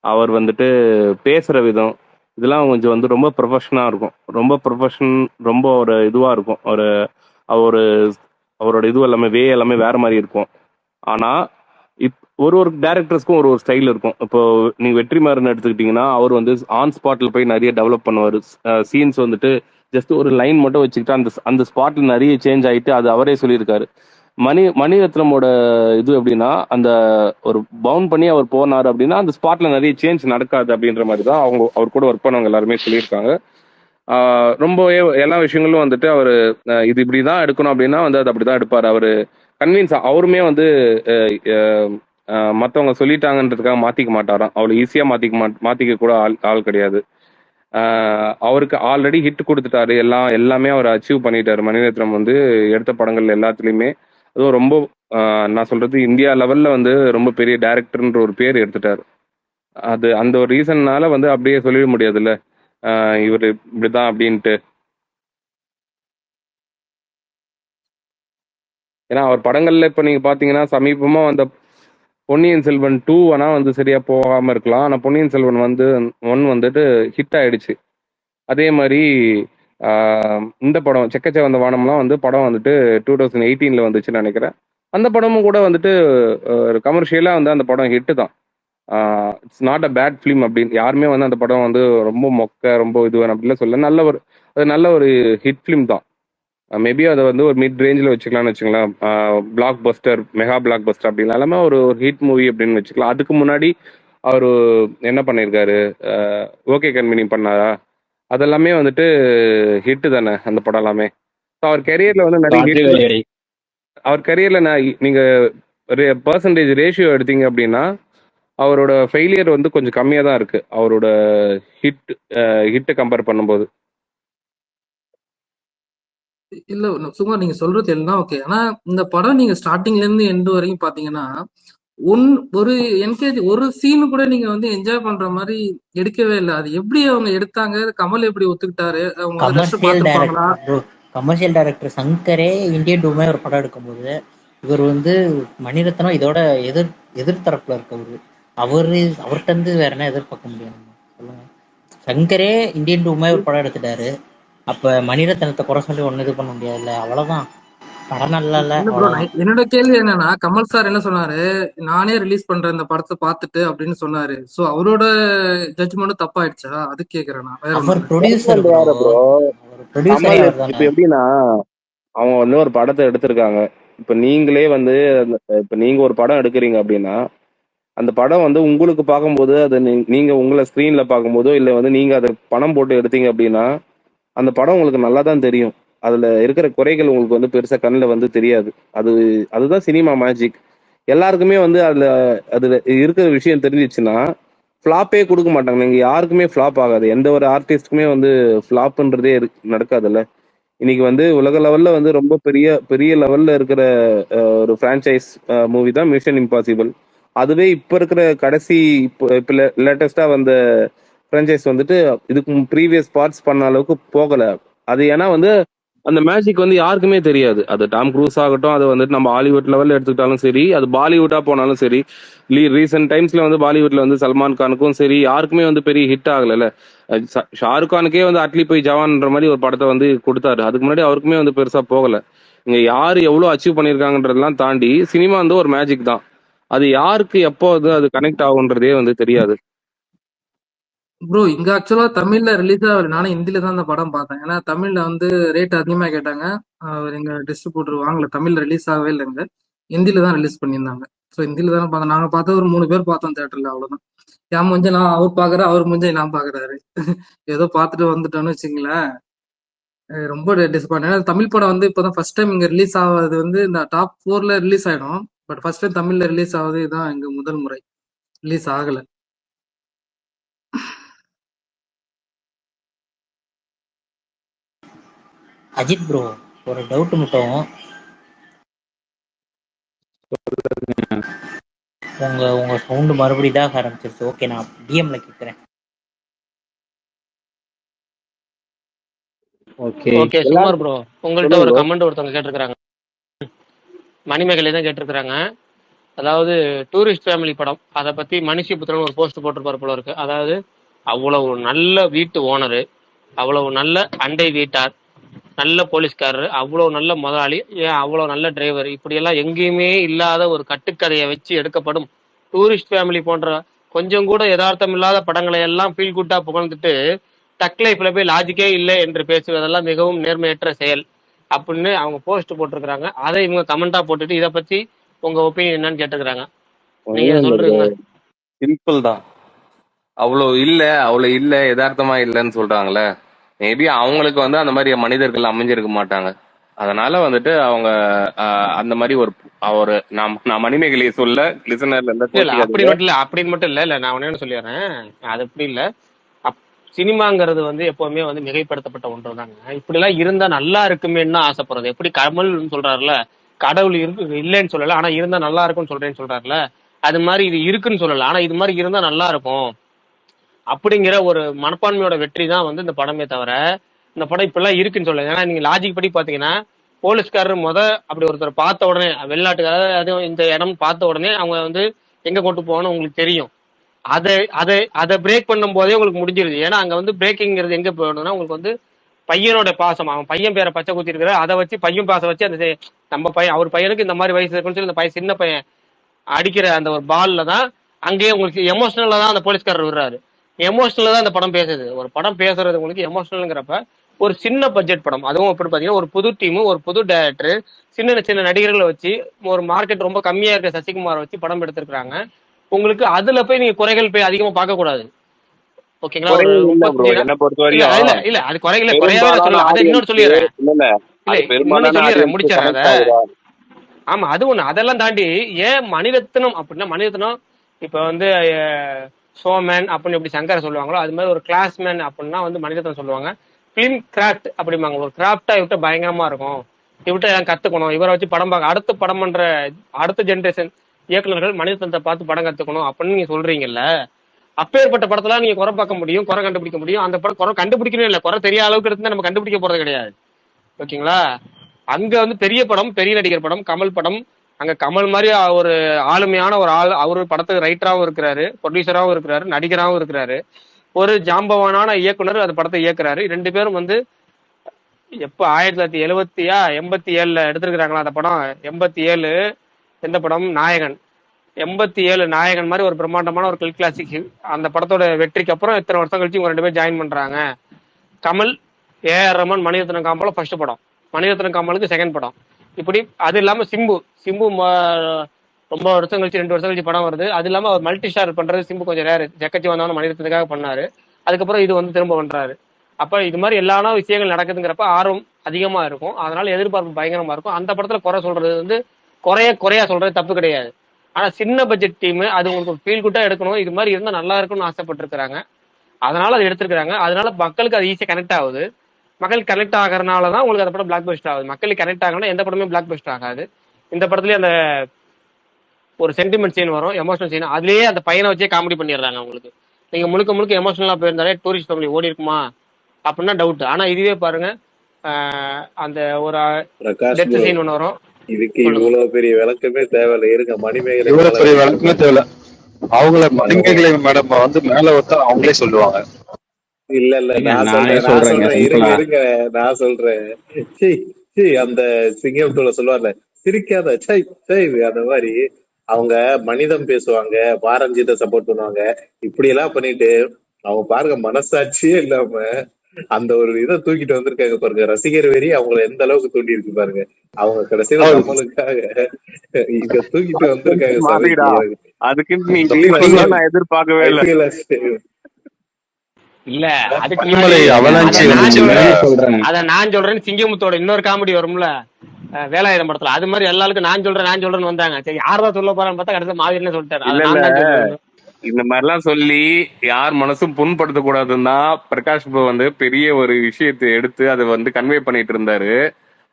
அவர் வந்துட்டு பேசுற விதம், இதெல்லாம் கொஞ்சம் வந்து ரொம்ப ப்ரொஃபஷனா இருக்கும். ரொம்ப ஒரு இதுவா இருக்கும். அவரோட இது எல்லாமே எல்லாமே வேற மாதிரி இருக்கும். ஆனா ஒரு டேரக்டர்ஸ்க்கும் ஒரு ஸ்டைல் இருக்கும். இப்போ நீங்க வெற்றிமாறன் எடுத்துக்கிட்டீங்கன்னா அவர் வந்து ஆன் ஸ்பாட்ல போய் நிறைய டெவலப் பண்ணுவார். சீன்ஸ் வந்துட்டு ஜஸ்ட் ஒரு லைன் மட்டும் வச்சுக்கிட்டு அந்த ஸ்பாட்ல நிறைய சேஞ்ச் ஆயிட்டு அது அவரே சொல்லியிருக்காரு. மணிரத்னமோட இது எப்படின்னா, அந்த ஒரு பவுண்ட் பண்ணி அவர் போனார் அப்படின்னா அந்த ஸ்பாட்ல நிறைய சேஞ்ச் நடக்காது அப்படின்ற மாதிரி தான் அவர் கூட ஒர்க் பண்ணவங்க எல்லாருமே சொல்லியிருக்காங்க. ரொம்பவே எல்லா விஷயங்களும் வந்துட்டு அவர் இது இப்படிதான் எடுக்கணும் அப்படின்னா வந்து அது அப்படிதான் எடுப்பார். அவர் கன்வின்ஸ் அவருமே வந்து மற்றவங்க சொல்லிட்டாங்கன்றதுக்காக மாத்திக்க மாட்டாராம். அவ்வளோ ஈஸியா மாத்திக்க கூட ஆள் கிடையாது. அவருக்கு ஆல்ரெடி ஹிட் கொடுத்துட்டாரு. எல்லாமே அவர் அச்சீவ் பண்ணிட்டாரு. மணிரத்னம் வந்து எடுத்த படங்கள் எல்லாத்துலயுமே அதுவும் ரொம்ப நான் சொல்றது இந்தியா லெவல்ல வந்து ரொம்ப பெரிய டைரக்டர்ன்ற ஒரு பேர் எடுத்துட்டாரு. அது அந்த ஒரு ரீசன்னால வந்து அப்படியே சொல்லிட முடியாதுல்ல இவர் இப்படிதான் அப்படின்ட்டு. ஏன்னா அவர் படங்கள்ல இப்ப நீங்க பாத்தீங்கன்னா சமீபமா வந்த பொன்னியின் செல்வன் 2 வேணா வந்து சரியா போகாம இருக்கலாம். ஆனா பொன்னியின் செல்வன் வந்து 1 வந்துட்டு ஹிட் ஆயிடுச்சு. அதே மாதிரி இந்த படம் செக்கச்சவந்த வானம்லாம் வந்து படம் வந்துட்டு 2018 வந்துச்சுன்னு நினைக்கிறேன். அந்த படமும் கூட வந்துட்டு கமர்ஷியலா வந்து அந்த படம் ஹிட்டு தான். It's not a bad film அப்படின்னு யாருமே வந்து அந்த படம் வந்து ரொம்ப மொக்க ரொம்ப இது அப்படிலாம் சொல்ல நல்ல ஒரு ஹிட் ஃபிலிம் தான். மேபி அதை வந்து ஒரு மிட் ரேஞ்சில் வச்சுக்கலாம்னு வச்சுக்கலாம். Black Bastar mega black Bastar அப்படின்னு எல்லாமே ஒரு ஹிட் மூவி அப்படின்னு வச்சுக்கலாம். அதுக்கு முன்னாடி அவர் என்ன பண்ணியிருக்காரு, ஓகே கண்மணி பண்ணாரா, அதெல்லாமே வந்துட்டு ஹிட்டு தானே அந்த படம் எல்லாமே. அவர் கெரியர்ல வந்து நிறைய ஹிட் அவர் கெரியர்ல நீங்க பர்சன்டேஜ் ரேஷியோ எடுத்தீங்க அப்படின்னா அவரோட ஃபெயிலியர் வந்து கொஞ்சம் கம்மியாக தான் இருக்கு அவரோட ஹிட்டை கம்பேர் பண்ணும்போது. இல்ல சும்மா நீங்க சொல்றது எல்லாம் ஓகே. ஆனா இந்த படம் நீங்க ஸ்டார்டிங்ல இருந்து எண்ட் வரைக்கும் பாத்தீங்கன்னா ஒரு என்கேஜ் ஒரு சீனு கூட நீங்க வந்து என்ஜாய் பண்ற மாதிரி எடுக்கவே இல்லை. அது எப்படி அவங்க எடுத்தாங்க? கமல் எப்படி ஒத்துக்கிட்டாரு? அவங்க கமர்ஷியல் டைரக்டர் சங்கரே இந்தியன் டூமே ஒரு படம் எடுக்கும்போது இவர் வந்து மணிரத்னம் இதோட எதிர்த்தரப்புல இருக்கவரு. அவர்கிட்ட இருந்து வேற என்ன எதிர்பார்க்க முடியும் சொல்லுங்க. சங்கரே இந்தியன் டூமே ஒரு படம் எடுத்துட்டாரு. அப்ப மணிரத்னத்தை குறை சொல்லி ஒண்ணு இது பண்ண முடியாதுல்ல. அவ்வளவுதான். படம் நல்லா இல்ல. என்னோட கேள்வி என்னன்னா, கமல் சார் என்ன சொன்னாரு, நானே ரிலீஸ் பண்றேன் இந்த படத்தை பார்த்துட்டு அப்படின்னு சொன்னாரு. சோ அவரோட ஜட்ஜ்மெண்ட் தப்பாயிடுச்சா அது கேக்குறேன் நான். அவர் ப்ரொடியூசர் இப்ப எப்படின்னா அவங்க வந்து ஒரு படத்தை எடுத்திருக்காங்க. இப்ப நீங்களே வந்து இப்ப நீங்க ஒரு படம் எடுக்கிறீங்க அப்படின்னா அந்த படம் வந்து உங்களுக்கு பார்க்கும்போது அது நீங்க உங்களை ஸ்கிரீன்ல பார்க்கும்போதோ இல்லை வந்து நீங்க அதை பணம் போட்டு எடுத்தீங்க அப்படின்னா அந்த படம் உங்களுக்கு நல்லா தான் தெரியும். அதுல இருக்கிற குறைகள் உங்களுக்கு வந்து பெருசா கண்ணில் வந்து தெரியாது. அதுதான் சினிமா மேஜிக். எல்லாருக்குமே வந்து அதுல இருக்கிற விஷயம் தெரிஞ்சிச்சுன்னா ஃபிளாப்பே கொடுக்க மாட்டாங்க. நீங்க யாருக்குமே ஃபிளாப் ஆகாது. எந்த ஒரு ஆர்டிஸ்டுக்குமே வந்து ஃபிளாப்ன்றதே நடக்காதுல்ல. இன்னைக்கு வந்து உலக லெவல்ல வந்து ரொம்ப பெரிய பெரிய லெவல்ல இருக்கிற ஒரு பிரான்ச்சைஸ் மூவி தான் மிஷன் இம்பாசிபிள். அதுவே இப்ப இருக்கிற கடைசி இப்போ லேட்டஸ்டா வந்த பிரான்ச்சைஸ் வந்துட்டு இதுக்கு ப்ரீவியஸ் பார்ட்ஸ் பண்ண அளவுக்கு போகல. அது ஏன்னா வந்து அந்த மேஜிக் வந்து யாருக்குமே தெரியாது. அது டாம் க்ரூஸ் ஆகட்டும், அது வந்துட்டு நம்ம ஹாலிவுட் லெவல்ல எடுத்துக்கிட்டாலும் சரி, அது பாலிவுட்டா போனாலும் சரி, ரீசெண்ட் டைம்ஸ்ல வந்து பாலிவுட்ல வந்து சல்மான் கானுக்கும் சரி யாருக்குமே வந்து பெரிய ஹிட் ஆகல. ஷாருக் கானுக்கே வந்து அட்லி போய் ஜவான்ன்ற மாதிரி ஒரு படத்தை வந்து கொடுத்தாரு. அதுக்கு முன்னாடி அவருக்குமே வந்து பெருசா போகல. இங்க யாரு எவ்வளவு அச்சீவ் பண்ணிருக்காங்கன்றதெல்லாம் தாண்டி சினிமா வந்து ஒரு மேஜிக் தான். அது யாருக்கு எப்போ அது கனெக்ட் ஆகுன்றதே வந்து தெரியாது. ப்ரோ இங்க ஆக்சுவலா தமிழ்ல ரிலீஸ் ஆகல. நானும் ஹிந்தில தான் அந்த படம் பார்த்தேன். ஏன்னா தமிழ்ல வந்து ரேட் அதிகமா கேட்டாங்க. எங்க டிஸ்ட்ரிபியூட்டர் வாங்கல. தமிழ்ல ரிலீஸ் ஆகவே இல்லைங்க. ஹிந்தில தான் ரிலீஸ் பண்ணியிருந்தாங்க. ஸோ ஹிந்தில தானே பார்த்தோம். நாங்க பார்த்தா ஒரு 3 பேர் பார்த்தோம் தியேட்டர்ல. அவ்வளவுதான். என் மூஞ்ச நான் அவர் பாக்குறேன், அவர் மூஞ்ச நான் பாக்குறாரு. ஏதோ பார்த்துட்டு வந்துட்டோன்னு வச்சுங்களேன். ரொம்ப டிசப்பாயிண்ட். ஏன்னா தமிழ் படம் வந்து இப்பதான் ஃபர்ஸ்ட் டைம் இங்க ரிலீஸ் ஆகுது வந்து இந்த டாப் 4ல ரிலீஸ் ஆயிடும். பட் ஃபர்ஸ்ட் டைம் தமிழ்ல ரிலீஸ் ஆகுது இதுதான் இங்க முதல் முறை. ரிலீஸ் ஆகல. அஜித் ப்ரோ ஒரு டவுட் மட்டும். உங்க சவுண்ட் மறுபடியும் தான் ஆரம்பிச்சிருச்சு. ஓகே நான் டிஎம்ல கேட்கிறேன். ஓகே சுமார் ப்ரோ, உங்கள்கிட்ட ஒரு கமெண்ட் ஒருத்தவங்க கேட்டிருக்கிறாங்க. மணிமேகலை தான் கேட்டிருக்கிறாங்க. அதாவது டூரிஸ்ட் ஃபேமிலி படம் அதை பத்தி மனுஷபுத்திரன் ஒரு போஸ்ட் போட்டிருப்பாரு போல இருக்கு. அதாவது அவ்வளவு நல்ல வீட்டு ஓனரு, அவ்வளவு நல்ல அண்டை வீட்டார், நல்ல போலீஸ்காரர், அவ்வளவு நல்ல முதலாளி, ஏன் அவ்வளவு நல்ல டிரைவர், இப்படியெல்லாம் எங்கேயுமே இல்லாத ஒரு கட்டுக்கதையை வச்சு எடுக்கப்படும் டூரிஸ்ட் ஃபேமிலி போன்ற கொஞ்சம் கூட யதார்த்தம் இல்லாத படங்களை எல்லாம் ஃபீல் குட்டா புகழ்ந்துட்டு டக் லைஃப்ல போய் லாஜிக்கே இல்லை என்று பேசுவதெல்லாம் மிகவும் நேர்மையற்ற செயல். அப்படின்னு அவங்க போஸ்ட் போட்டிருக்கிறாங்க. அதை இவங்க கமெண்டா போட்டுட்டு இதை பத்தி உங்க ஒப்பீனியன் என்னன்னு கேட்டுக்கிறாங்க. நீங்க ஒண்ணும் இல்ல ப்ரோ, சொல்றீங்க. சிம்பிள் தான். அவ்வளவு இல்ல யதார்த்தமா இல்லைன்னு சொல்றாங்களே, மேபி அவங்களுக்கு வந்து அந்த மாதிரி மனிதர்கள் அமைஞ்சிருக்க மாட்டாங்க. அதனால வந்துட்டு அவங்க அந்த மாதிரி ஒரு நான் மணிமேகலையை சொல்ல லிசனர்ல இருந்தா இல்ல அப்படி கோச்சிக்காதீங்க. மட்டும் இல்ல, அப்படின்னு மட்டும் இல்ல. நான் ஒண்ணு சொல்லிடுறேன், அது அப்படி இல்ல. சினிமாங்கிறது வந்து எப்பவுமே வந்து மிகைப்படுத்தப்பட்ட ஒன்று தாங்க. இப்படி எல்லாம் இருந்தா நல்லா இருக்குமேன்னு தான் ஆசைப்படுறது. எப்படி கமல் சொல்றாருல, கடவுள் இருக்கு இல்லைன்னு சொல்லல, ஆனா இருந்தா நல்லா இருக்கும்னு சொல்றேன்னு சொல்றாருல, அது மாதிரி இது இருக்குன்னு சொல்லல, ஆனா இது மாதிரி இருந்தா நல்லா இருக்கும் அப்படிங்கிற ஒரு மனப்பான்மையோட வெற்றி தான் வந்து இந்த படமே தவிர இந்த படம் இப்பெல்லாம் இருக்குன்னு சொல்லல. ஏன்னா நீங்க லாஜிக் படி பாத்தீங்கன்னா, போலீஸ்காரர் அப்படி ஒருத்தர் பார்த்த உடனே வெளிநாட்டுக்கு, அதாவது இந்த இடம் பார்த்த உடனே அவங்க வந்து எங்க கொண்டு போகணும்னு உங்களுக்கு தெரியும். அதை அதை அதை பிரேக் பண்ணும் போதே உங்களுக்கு முடிஞ்சிருது. ஏன்னா அங்க வந்து பிரேக்கிங்கிறது எங்க போயிடணும்னா, உங்களுக்கு வந்து பையனோட பாசம், அவன் பையன் பேரை பச்சை குத்தி இருக்கிற, அதை வச்சு பையன் பாசம் வச்சு அந்த நம்ம பையன், அவர் பையனுக்கு இந்த மாதிரி வயசு இருக்குன்னு சொல்லி இந்த பையன் சின்ன பையன் அடிக்கிற அந்த ஒரு பால்ல தான் அங்கேயே உங்களுக்கு எமோஷனலா தான் அந்த போலீஸ்காரர் விடுறாரு. எமோஷனலா தான் அந்த படம் பேசுது. ஒரு படம் பேசுறது உங்களுக்கு எமோஷனல்ங்கிறப்ப ஒரு சின்ன பட்ஜெட் படம், அதுவும் எப்படி பாத்தீங்கன்னா ஒரு புது டீமு, ஒரு புது டைரக்டர், சின்ன சின்ன நடிகர்களை வச்சு, ஒரு மார்க்கெட் ரொம்ப கம்மியா இருக்க சசிகுமாரை வச்சு படம் எடுத்திருக்காங்க. உங்களுக்கு அதுல போய் நீங்க குறைகள் போய் அதிகமா பார்க்க கூடாது. ஓகேங்களா? ஒரு குறைகள் இல்ல ப்ரோ, 30 என்ன பொறுத்த இல்ல இல்ல வரையும் இல்ல அது குறைகள குறையாவே பெரும்பாலான சொல்லல. அதை இன்னொரு ஆடியன்ஸ்க்கு சொல்லிடுறேன். இல்ல இல்ல அது இன்னொன்னு பெரும்பாலான சொல்லிடுறேன், ஆடியன்ஸ்க்கு முடிச்சிடுறேன் அதை. கனெக்ட் ஆகுதா? ஆமா, அது ஒண்ணு. அதெல்லாம் தாண்டி ஏன் மணிரத்னம் அப்படின்னா, மணிரத்னம் இப்ப வந்து ஷோமேன் அப்படின்னு எப்படி சங்கரை சொல்லுவாங்களோ, அது மாதிரி ஒரு கிளாஸ்மேன் அப்படின்னா வந்து மணிரத்னம் சொல்லுவாங்க. பிலிம் கிராஃப்ட் அப்படிம்பாங்க. ஒரு கிராஃப்டா இவிட்ட பயங்கரமா இருக்கும், இவிட்ட எல்லாம் கத்துக்கணும், இவரை வச்சு படம் பார்க்க, அடுத்த படம் பண்ற அடுத்த ஜென்ரேஷன் இயக்குநர்கள் மணிரத்னத்தை பார்த்து படம் கத்துக்கணும் அப்படின்னு நீங்க சொல்றீங்கல்ல. அப்பேற்பட்ட படத்துல நீங்க குறை பார்க்க முடியும், குறை கண்டுபிடிக்க முடியும். அந்த படம் குறை கண்டுபிடிக்கணும் இல்ல, குறை தெரியாத அளவுக்கு இருந்தா நம்ம கண்டுபிடிக்க போறது கிடையாது. ஓகேங்களா? அங்க வந்து பெரிய படம், பெரிய நடிகர் படம், கமல் படம். அங்க கமல் மாதிரி ஒரு ஆளுமையான ஒரு ஆள், அவரு படத்துக்கு ரைட்டராகவும் இருக்கிறாரு, ப்ரொடியூசராகவும் இருக்கிறாரு, நடிகராகவும் இருக்கிறாரு, ஒரு ஜாம்பவானான இயக்குனர் அந்த படத்தை இயக்குறாரு. 2 பேரும் வந்து எப்ப 1987 எடுத்திருக்கிறாங்களா அந்த படம். 87 எந்த படம்? நாயகன். 87 நாயகன் மாதிரி ஒரு பிரம்மாண்டமான ஒரு கல் கிளாசிக். அந்த படத்தோட வெற்றிக்கு அப்புறம் இத்தனை வருஷம் கழிச்சு இவங்க 2 பேரும் ஜாயின் பண்றாங்க. கமல், ஏஆர் ரஹ்மான், மணிரத்னம் காம்போல ஃபர்ஸ்ட் படம், மணிரத்னம் காமலுக்கு செகண்ட் படம். இப்படி அது இல்லாம சிம்பு ரொம்ப வருஷம் கழிச்சு 2 வருஷம் கழிச்சு படம் வருது. அது இல்லாம அவர் மல்டி ஸ்டார் பண்றது சிம்பு கொஞ்சம் ரேரு. ஜக்கச்சி வந்தவன மணிரத்னத்துக்காக பண்ணாரு, அதுக்கப்புறம் இது வந்து திரும்ப பண்றாரு. அப்ப இது மாதிரி எல்லா விஷயங்கள் நடக்குதுங்கிறப்ப ஆர்வம் அதிகமா இருக்கும், அதனால எதிர்பார்ப்பு பயங்கரமா இருக்கும். அந்த படத்துல குறை சொல்றது வந்து குறையா சொல்றது தப்பு கிடையாது. ஆனா சின்ன பட்ஜெட் டீம், அது உங்களுக்கு ஃபீல் குட்டா எடுக்கணும், இது மாதிரி இருந்தா நல்லா இருக்கும்னு ஆசைப்பட்டு இருக்காங்க, அதனால அதை எடுத்திருக்காங்க. அதனால மக்களுக்கு அது ஈஸியா கனெக்ட் ஆகுது. மக்கள் கனெக்ட் ஆகிறதுனால தான் உங்களுக்கு அந்த படம் பிளாக் பஸ்டர் ஆகுது. மக்களுக்கு கனெக்ட் ஆகணும்னா எந்த படமே பிளாக் பஸ்டர் ஆகாது. இந்த படத்துலயே அந்த ஒரு சென்டிமெண்ட் சீன் வரும், எமோஷனல் சீன், அதுலயே அந்த பையனை வச்சே காமெடி பண்ணிடுறாங்க. உங்களுக்கு நீங்க முழுக்க முழுக்க எமோஷனலா போயிருந்தாலே டூரிஸ்ட் ஃபேமிலி ஓடி இருக்குமா அப்படின்னா டவுட். ஆனா இதுவே பாருங்க, அந்த ஒரு பிரகாஷ் டெத் ப்ரோ, சீன் ஒன்று வரும். இதுக்கு சொல்லுங்க. இவ்வளவு பெரிய விளக்கமே தேவையில்லை. இருங்க, மணிமேகலை இவ்வளவு மேல பெரிய வெயிட் விளக்கமே பண்ணுங்க. தேவையில்ல, அவங்கள ஹலோ, மணிமேகலை மேடம் வந்து மேல ஒருத்தா அவங்களே சொல்லுவாங்க. இல்ல இல்ல, நான் நானே சொல்றேன் சொல்றேங்க இருங்க சிம்பிளா. இருங்க, நான் சொல்றேன். சீ, சீ, அந்த சிங்கம் டூல சொல்லுவார்ல, சிரிக்காத சை சை, அந்த மாதிரி அவங்க மனிதம் பேசுவாங்க, பாரஞ்சித்தை சப்போர்ட் பண்ணுவாங்க, இப்படி எல்லாம் பண்ணிட்டு அவங்க பாருங்க மனசாட்சியே இல்லாம அந்த ஒரு இதை தூக்கிட்டு வந்திருக்காங்க பாருங்க. ரசிகர் வெறி அவங்களை எந்த அளவுக்கு தூண்டி இருக்கு பாருங்க. அவங்க கடைசியில நம்மளுக்காக இத தூக்கிட்டு வந்திருக்காங்க மாறிடா, சபைக்கு. அதுக்குன்னு நீ இப்படி சொல்லலாம் நான் எதிர்பார்க்கவே இல்லை. இல்ல அதுக்கு பனிமலை அவலாஞ்சி வந்துச்சுல்ல, அத நான் சொல்றேன்னு சிங்கமுத்தோட இன்னொரு காமெடி வரும்ல, வேலாயுதம் படத்துல, அது மாதிரி எல்லாருக்கும் நான் சொல்றேன்னு வந்தாங்க. சரி, யாரதான் சொல்ல போறான்னு பார்த்தா கடைசியில் மாதிரின்னு சொல்லிட்டாரு. இல்ல இல்ல, இந்த மாதிரிலாம் சொல்லி யார் மனசும் புண்படுத்த கூடாதுன்னா பிரகாஷ் ப்ரோ வந்து பெரிய ஒரு விஷயத்தை எடுத்து அதை வந்து கன்வே பண்ணிட்டு இருந்தாரு.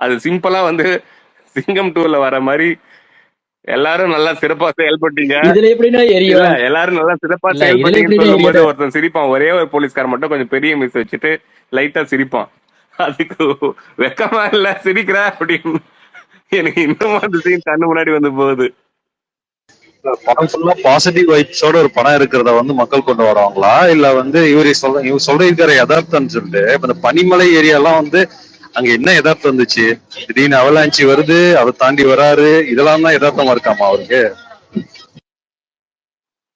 அது சிம்பிளா வந்து சிங்கம் 2ல வர மாதிரி எல்லாரும் நல்லா சிறப்பா செயல்பட்டீங்க. இதுல எப்படின்னா இல்ல, எல்லாரும் நல்லா சிறப்பா செயல்பட்டீங்கன்னு சொல்லும் போது ஒருத்தன் சிரிப்பான். ஒரே ஒரு போலீஸ்கார் மட்டும் கொஞ்சம் பெரிய மிஸ் வச்சுட்டு லைட்டா சிரிப்பான். அதுக்கு வெக்கமா இல்ல சிரிக்கிற அப்படின்னு எனக்கு இன்னும் அந்த சீன் கண்ணு முன்னாடி வந்து போகுது. படம் ஃபுல்லா பாசிட்டிவ் வைப்ஸோட ஒரு படம் இருக்கிறத வந்து மக்கள் கொண்டு வருவாங்களா, இல்ல வந்து இவர் சொல்ற யதார்த்தம்னு சொல்லிட்டு இப்ப இந்த பனிமலை ஏரியாலாம் வந்து அங்க என்ன யதார்த்தம் இருந்துச்சு, திடீர்னு அவலாஞ்சி வருது, அதை தாண்டி வராரு, இதெல்லாம் தான் யதார்த்தமா இருக்காமா அவருக்கு?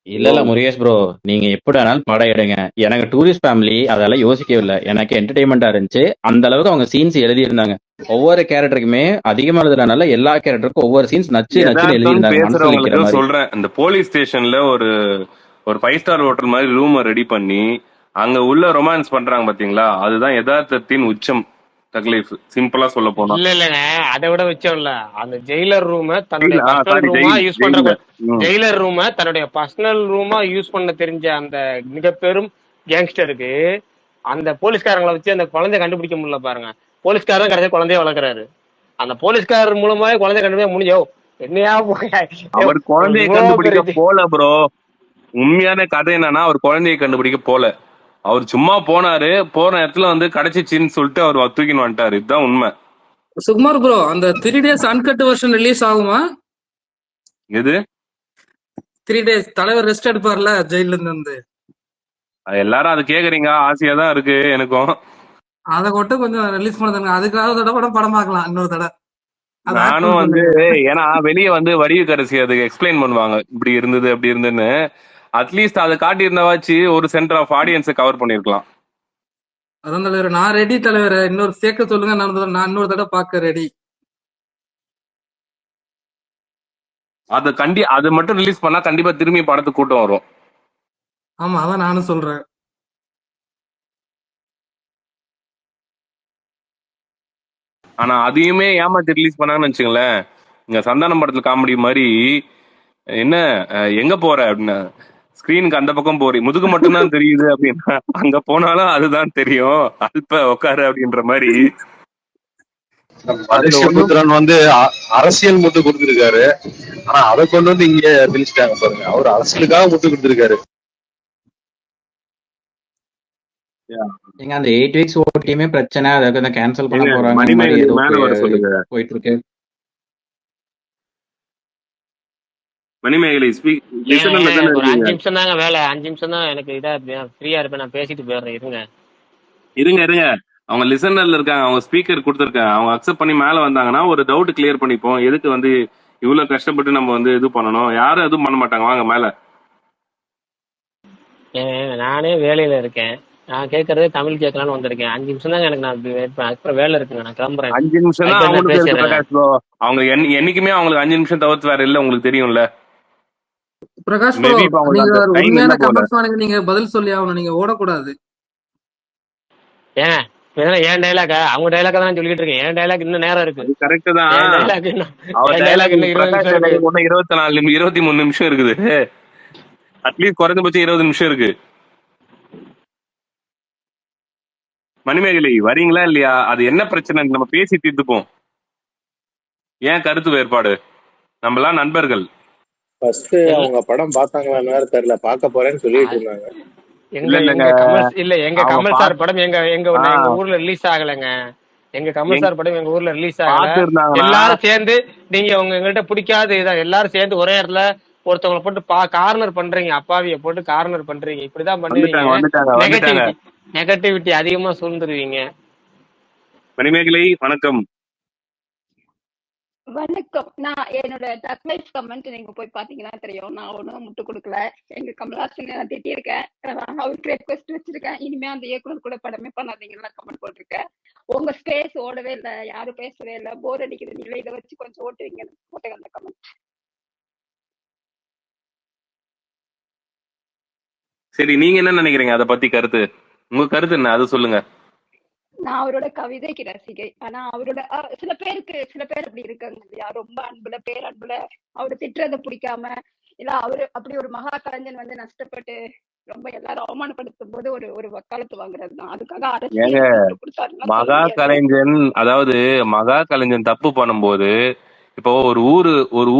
இல்ல இல்ல முருகேஷ் ப்ரோ, நீங்க எப்படி வேணாலும் படம் எடுங்க. எனக்கு டூரிஸ்ட் ஃபேமிலி அதெல்லாம் யோசிக்கவே இல்லை. எனக்கு என்டர்டைன்மெண்டா இருந்துச்சு. அந்த அளவுக்கு அவங்க சீன்ஸ் எழுதி இருந்தாங்க. ஒவ்வொரு கேரக்டருக்குமே அதிகமா எழுதுறதுனால எல்லா கேரக்டருக்கும் ஒவ்வொரு சீன்ஸ் நச்சுன்னு யதார்த்தம் எழுதி இருந்தாங்க, மனசுல நிக்கிற பேசுறவங்களுக்கு மாதிரி. சொல்றேன், இந்த போலீஸ் ஸ்டேஷன்ல ஒரு ஒரு 5 ஸ்டார் ஹோட்டல் மாதிரி ரூமை ரெடி பண்ணி அங்க உள்ள ரொமான்ஸ் பண்றாங்க பாத்தீங்களா, அதுதான் யதார்த்தத்தின் உச்சம். தக்லீஃப் சிம்பிளா சொல்ல போனா இல்லங்க, அதை விட வச்சோம் இல்ல, அந்த ஜெயிலர் ரூம தன்னுடைய பர்சனல் சாரி ரூமா ஜெயில் யூஸ் ஜெயில்ல பண்ற, ஜெயிலர் ரூம தன்னுடைய பர்சனல் ரூமா யூஸ் பண்ண தெரிஞ்ச அந்த மிக பெரும் கேங்ஸ்டருக்கு அந்த போலீஸ்காரங்களை வச்சு அந்த குழந்தைய கண்டுபிடிக்க முடியல பாருங்க. போலீஸ்காரர் கடைசியா குழந்தைய வளர்க்குறாரு. அந்த போலீஸ்காரர் மூலமாவே குழந்தைய கண்டுபிடிக்க முடிஞ்சோ என்னையா அவர் குழந்தையை இவ்வளவு கண்டுபிடிக்க பெரிய போல ப்ரோ. உண்மையான கதை என்னன்னா அவர் குழந்தையை கண்டுபிடிக்க போல, அவர் சும்மா போனாரு, போன இடத்துல வந்து கிடைச்சிச்சின்னு சொல்லிட்டு அவர் தூக்கின்னு வந்துட்டாரு. இதுதான் உண்மை. சுகுமார் ப்ரோ, அந்த 3 days அன்கட் வெர்ஷன் ரிலீஸ் ஆகுமா? எது 3 days தலைவர் ரெஸ்ட் எடுப்பார்ல ஜெயில இருந்து. எல்லாரும் அதை கேக்குறீங்க, ஆசையா தான் இருக்கு எனக்கும். அதை மட்டும் கொஞ்சம் ரிலீஸ் பண்ணுங்க, அதுக்காக தடவை படம் பார்க்கலாம் இன்னொரு தடவை. நானும் வந்து ஏன்னா வெளியே வந்து வடிவுக்கரசி அதுக்கு எக்ஸ்பிளைன் பண்ணுவாங்க, இப்படி இருந்தது அப்படி இருந்துன்னு. அட்லீஸ்ட் அதை காட்டி இருந்தாவாச்சு ஒரு சென்டர் ஆஃப் ஆடியன்ஸை கவர் பண்ணிருக்கலாம். அதான் தலைவர், நான் ரெடி தலைவர், இன்னொரு சேர்க்க சொல்லுங்க, நான் இன்னொரு தடவை பார்க்க ரெடி. அது மட்டும் ரிலீஸ் பண்ணா கண்டிப்பா திரும்பி படத்துக்கு கூட்டம் வரும். ஆமா, அதான் நானும் சொல்றேன். ஆனா அதையுமே ஏமாத்தி ரிலீஸ் பண்ணாங்கன்னு வச்சுங்களேன், இங்க சந்தானம் படத்துல காமெடி மாதிரி, என்ன எங்க போற அப்படின்னா ஸ்கிரீனுக்கு அந்த பக்கம் போறி முதுகு மட்டும்தான் தெரியுது அப்படின்னா அங்க போனாலும் அதுதான் தெரியும், அல்ப உட்காரு அப்படின்ற மாதிரி. மலேசியபுத்திரன் வந்து அரசியல் முட்டு கொடுத்திருக்காரு. ஆனா அதை கொண்டு வந்து இங்க திணிச்சிட்டாங்க பாருங்க. அவர் அரசியலுக்காக முட்டு கொடுத்திருக்காரு. நீங்க அந்த 8 weeks ஓட்டியுமே பிரச்சனை, அதுக்கு கேன்சல் பண்ண போறாங்க மணிமேகலை மேல வர சொல்லுங்க. போயிட்டு இருக்கு. மணிமேகலை ஒரு 5 நிமிஷம் தாங்க வேலை, 5 நிமிஷம் தான் எனக்கு இதா ஃப்ரீயா இருப்பேன், நான் பேசிட்டு போயிடுறேன். இருங்க அவங்க லிசனர்ல இருக்காங்க, அவங்க ஸ்பீக்கர் கொடுத்துருக்காங்க, அவங்க அக்செப்ட் பண்ணி மேல வந்தாங்கன்னா ஒரு டவுட் கிளியர் பண்ணிப்போம். எதுக்கு வந்து இவ்வளவு கஷ்டப்பட்டு நம்ம வந்து இது பண்ணணும், யாரும் எதுவும் பண்ண மாட்டாங்க. வாங்க மேல. நானே வேலையில இருக்கேன், நான் கேட்கறதே தமிழ் கேட்கலான்னு வந்திருக்கேன். 5 நிமிஷம் தாங்க எனக்கு, நான் அப்புறம் வேலை இருக்குங்க, நான் கிளம்புறேன். 5 நிமிஷம் தான் அவங்க என்னைக்குமே அவங்களுக்கு 5 நிமிஷம் தவிர்த்து வேற இல்ல, உங்களுக்கு தெரியும்ல. பிரகாஷ் ப்ரோ, நீங்க உண்மையான கமெண்ட்ஸ் வாங்க, நீங்க பதில் சொல்லி ஆகணும், நீங்க ஓடக்கூடாது. ஏன் என் டைலாக் அவங்க டைலாக் தான் சொல்லிட்டு இருக்கேன், என் டைலாக் இன்னும் நேரம் இருக்கு. கரெக்ட் தான், டைலாக் 23 நிமிஷம் இருக்குது, அட்லீஸ்ட் குறைஞ்சபட்சம் 20 நிமிஷம் இருக்கு. மணிமேகலை வரீங்களா இல்லையா? அது என்ன பிரச்சனை நம்ம பேசி தீர்த்துப்போம். ஏன் கருத்து வேறுபாடு? நம்மளாம் நண்பர்கள். ஃபர்ஸ்ட் அவங்க படம் பார்த்தாங்களான்னு தெரியல, பார்க்க போறேன்னு சொல்லிட்டு இருந்தாங்க. எங்க கமல் சார் படம் எங்க ஊர்ல ரிலீஸ் ஆகலைங்க. எங்க கமல் சார் படம் எங்க ஊர்ல ரிலீஸ் ஆகல. எல்லாரும் சேர்ந்து நீங்க எங்கள்கிட்ட பிடிக்காது இதான், எல்லாரும் சேர்ந்து ஒரே இடத்துல ஒருத்தவங்களை போட்டு கார்னர் பண்றீங்க, அப்பாவிய போட்டு கார்னர் பண்றீங்க, இப்படிதான் பண்ணுவீங்க. நெகட்டிவிட்டி அதிகமா சூழ்ந்துருவீங்க. மணிமேகலை வணக்கம். வணக்கம். நான் என்னோட தக்லைஃப் கமெண்ட் நீங்க போய் பாத்தீங்கன்னா தெரியும், நான் ஒன்னும் முட்டு கொடுக்கல. எங்க கமல்ஹாசன் நான் திட்டிருக்கேன், அவருக்கு ரெக்வெஸ்ட் வச்சிருக்கேன், இனிமே அந்த இயக்குனர் கூட படமே பண்ணாதீங்கன்னா கமெண்ட் போட்டிருக்கேன். உங்க ஸ்பேஸ் ஓடவே இல்லை, யாரும் பேசவே இல்லை, போர் அடிக்கிற நிலை, இதை வச்சு கொஞ்சம் ஓட்டுவீங்க போட்டேன் அந்த கமெண்ட். சரி, நீங்க என்ன நினைக்கிறீங்க அதை பத்தி? கருத்து, உங்க கருத்து என்ன, அது சொல்லுங்க. நான் அவரோட கவிதைக்கு ரசிகை, ஆனா அவரோட சில பேர் அப்படி இருக்காங்க இல்லையா, ரொம்ப அன்புல பேரன்புல அவரு திட்டுறதை பிடிக்காம, இல்ல அவரு அப்படி ஒரு மகா கலைஞன் வந்து நஷ்டப்பட்டு ரொம்ப எல்லாரும் அவமானப்படுத்தும் போது ஒரு வக்காலத்து வாங்குறது தான். அதுக்காக மகா கலைஞன், அதாவது மகா கலைஞன் தப்பு பண்ணும்போது, இப்போ ஒரு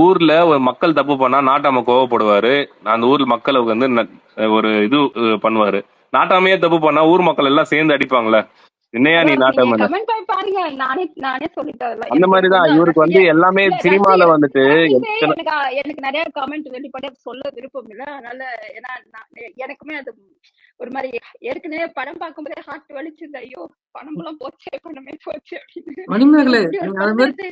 ஊர்ல ஒரு மக்கள் தப்பு பண்ணா நாட்டாம கோவப்படுவாரு, அந்த ஊர்ல மக்களுக்கு வந்து ஒரு இது பண்ணுவாரு. நாட்டாமையே தப்பு பண்ணா ஊர் மக்கள் எல்லாம் சேர்ந்து அடிப்பாங்களே, என்னையா நீ நாட்டம் அந்த மாதிரிதான் இவருக்கு வந்து எல்லாமே சினிமால வந்துட்டு. எனக்கு நிறைய கமெண்ட் வெளிப்படையா சொல்ல விருப்பம் இல்லை, அதனால ஏன்னா எனக்குமே அது ஒரு மாதிரி ஏற்கனவே படம் பார்க்கும்போதே ஹார்ட் வலிச்சது, ஐயோ பணம் எல்லாம் போச்சு, பணமே போச்சு அப்படின்னு.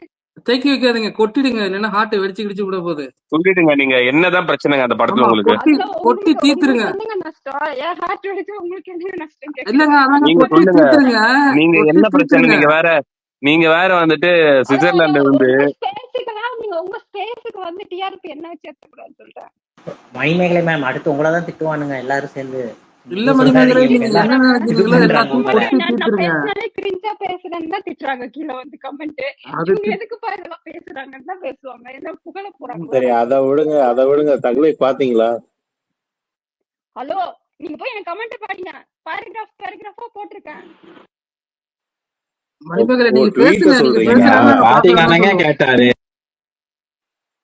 தேக்கி வைக்காதீங்க, கொட்டிடுங்க, இல்லைன்னா ஹார்ட் வெடிச்சு கிடிச்சு விட போகுது. சொல்லிடுங்க நீங்க என்னதான் பிரச்சனைங்க அந்த படத்துல ஆமா, உங்களுக்கு. கொட்டி அதுல கொட்டி உங்களுக்கு தீத்துருங்க. உங்களுக்கு என்னங்க நஷ்டம்? ஏன் ஹார்ட் வெடிச்சு உங்களுக்கு என்ன நஷ்டம் இல்லங்க, கேக்குறேன். அதாங்க நீங்க கொட்டி சொல்லுங்க தீத்துருங்க, நீங்க கொட்டி என்ன பிரச்சனை, தீத்துருங்க. நீங்க வேற வந்துட்டு ஹலோ ஹலோ, சுவிட்சர்லாந்து இருந்து உங்க ஸ்பேஸுக்கெல்லாம் நீங்க உங்க ஸ்பேஸுக்கு வந்து டிஆர்பி என்ன வச்சு ஏற்றக்கூடாதுன்னு சொல்றேன். மணிமேகலை மேம் அடுத்து உங்களை தான் திட்டுவானுங்க எல்லாரும் சேர்ந்து. இல்ல இது மணிமேகலை, சொல்றாதீங்க, நீங்க எல்லாம் என்ன திட்டுறாங்க இது நினைக்கிறீங்களோ பண்றாங்க எல்லாத்தையும் உங்களை. கொட்டி நான் தீத்துருங்க. பேசினாலே கிரிஞ்சா பேசுறேன்னு தான் திட்டுறாங்க கீழே வந்து கமெண்ட். அது இவங்க எதுக்குப்பா இதெல்லாம் பேசுறாங்கன்னு தான் பேசுவாங்க. என்ன புகழ போறாங்களா? சரி, அதை விடுங்க. தகுலை பாத்தீங்களா? ஹலோ, நீங்க போய் எனக்கு கமெண்ட் பாருங்க, பேராகிராஃபா போட்டிருக்கேன். மணிமேகலை, ஓ, நீங்க ட்வீட் பேசுங்க, நீங்க சொல்றீங்க. நீங்க பேசுனா அவர் நாங்க பாக்கலாம்னு பாத்தீங்கன்னாங்க சொல்லுவோம். கேட்டாரு.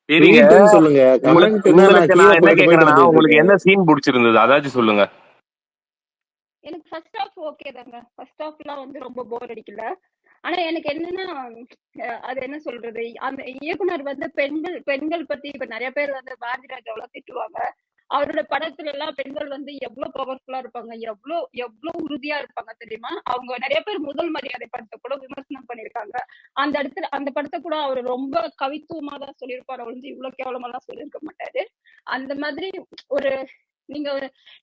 சரிங்க. ட்வீட்னு சொல்லுங்க, கமெண்ட்னா நான் உங்களுக்கு கீழே நான் என்ன போயிட்டு கேக்குறேன்னா, வந்துட்டு உங்களுக்கு இருக்கேன். என்ன சீன் பிடிச்சிருந்தது அதாச்சும் சொல்லுங்க. எனக்கு ஃபர்ஸ்ட் ஹாஃப் ஓகே தாங்க. ஃபர்ஸ்ட் ஹாஃப்லாம் வந்து ரொம்ப போர் அடிக்கல. ஆனா எனக்கு என்னன்னா, அது என்ன சொல்றது, அந்த இயக்குனர் வந்து பெண்கள் பத்தி இப்ப நிறைய பேர் வந்து பாரதி ராஜாவெல்லாம் திட்டுவாங்க. அவரோட படத்துல எல்லாம் பெண்கள் வந்து எவ்வளவு பவர்ஃபுல்லா இருப்பாங்க, எவ்வளவு உறுதியா இருப்பாங்க தெரியுமா? அவங்க நிறைய பேர் முதல் மரியாதை படத்தை கூட விமர்சனம் பண்ணிருக்காங்க. அந்த இடத்துல அந்த படத்தை கூட அவர் ரொம்ப கவித்துவமா தான் சொல்லியிருப்பாரு, ஒழிஞ்சு இவ்வளவு கேவலமா எல்லாம் சொல்லியிருக்க மாட்டாரு. அந்த மாதிரி ஒரு நீங்க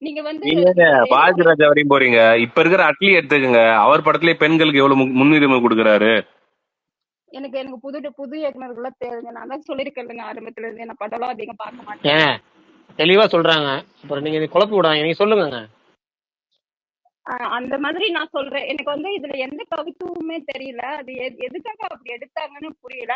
நீங்க வந்து நீங்க பாரதி ராஜா வரையும் போறீங்க. இப்ப இருக்கிற அட்லி எடுத்துக்கங்க, அவர் படத்திலேயே பெண்களுக்கு எவ்வளவு முன்னுரிமை கொடுக்குறாரு. எனக்கு புது இயக்குனர்கள்லாம் தேவைங்க. நான் தான் சொல்லியிருக்கேன் ஆரம்பத்துல இருந்து, நான் படம்லாம் அதிகம் பார்க்க மாட்டேன். ஏன் தெளிவா சொல்றாங்க, அப்புறம் நீங்க குழப்பி விடாங்க, நீங்க சொல்லுங்க. அந்த மாதிரி நான் சொல்றேன். எனக்கு வந்து இதுல எந்த கவித்துவமே தெரியல. அது எதுக்காக அப்படி எடுத்தாங்கன்னு புரியல.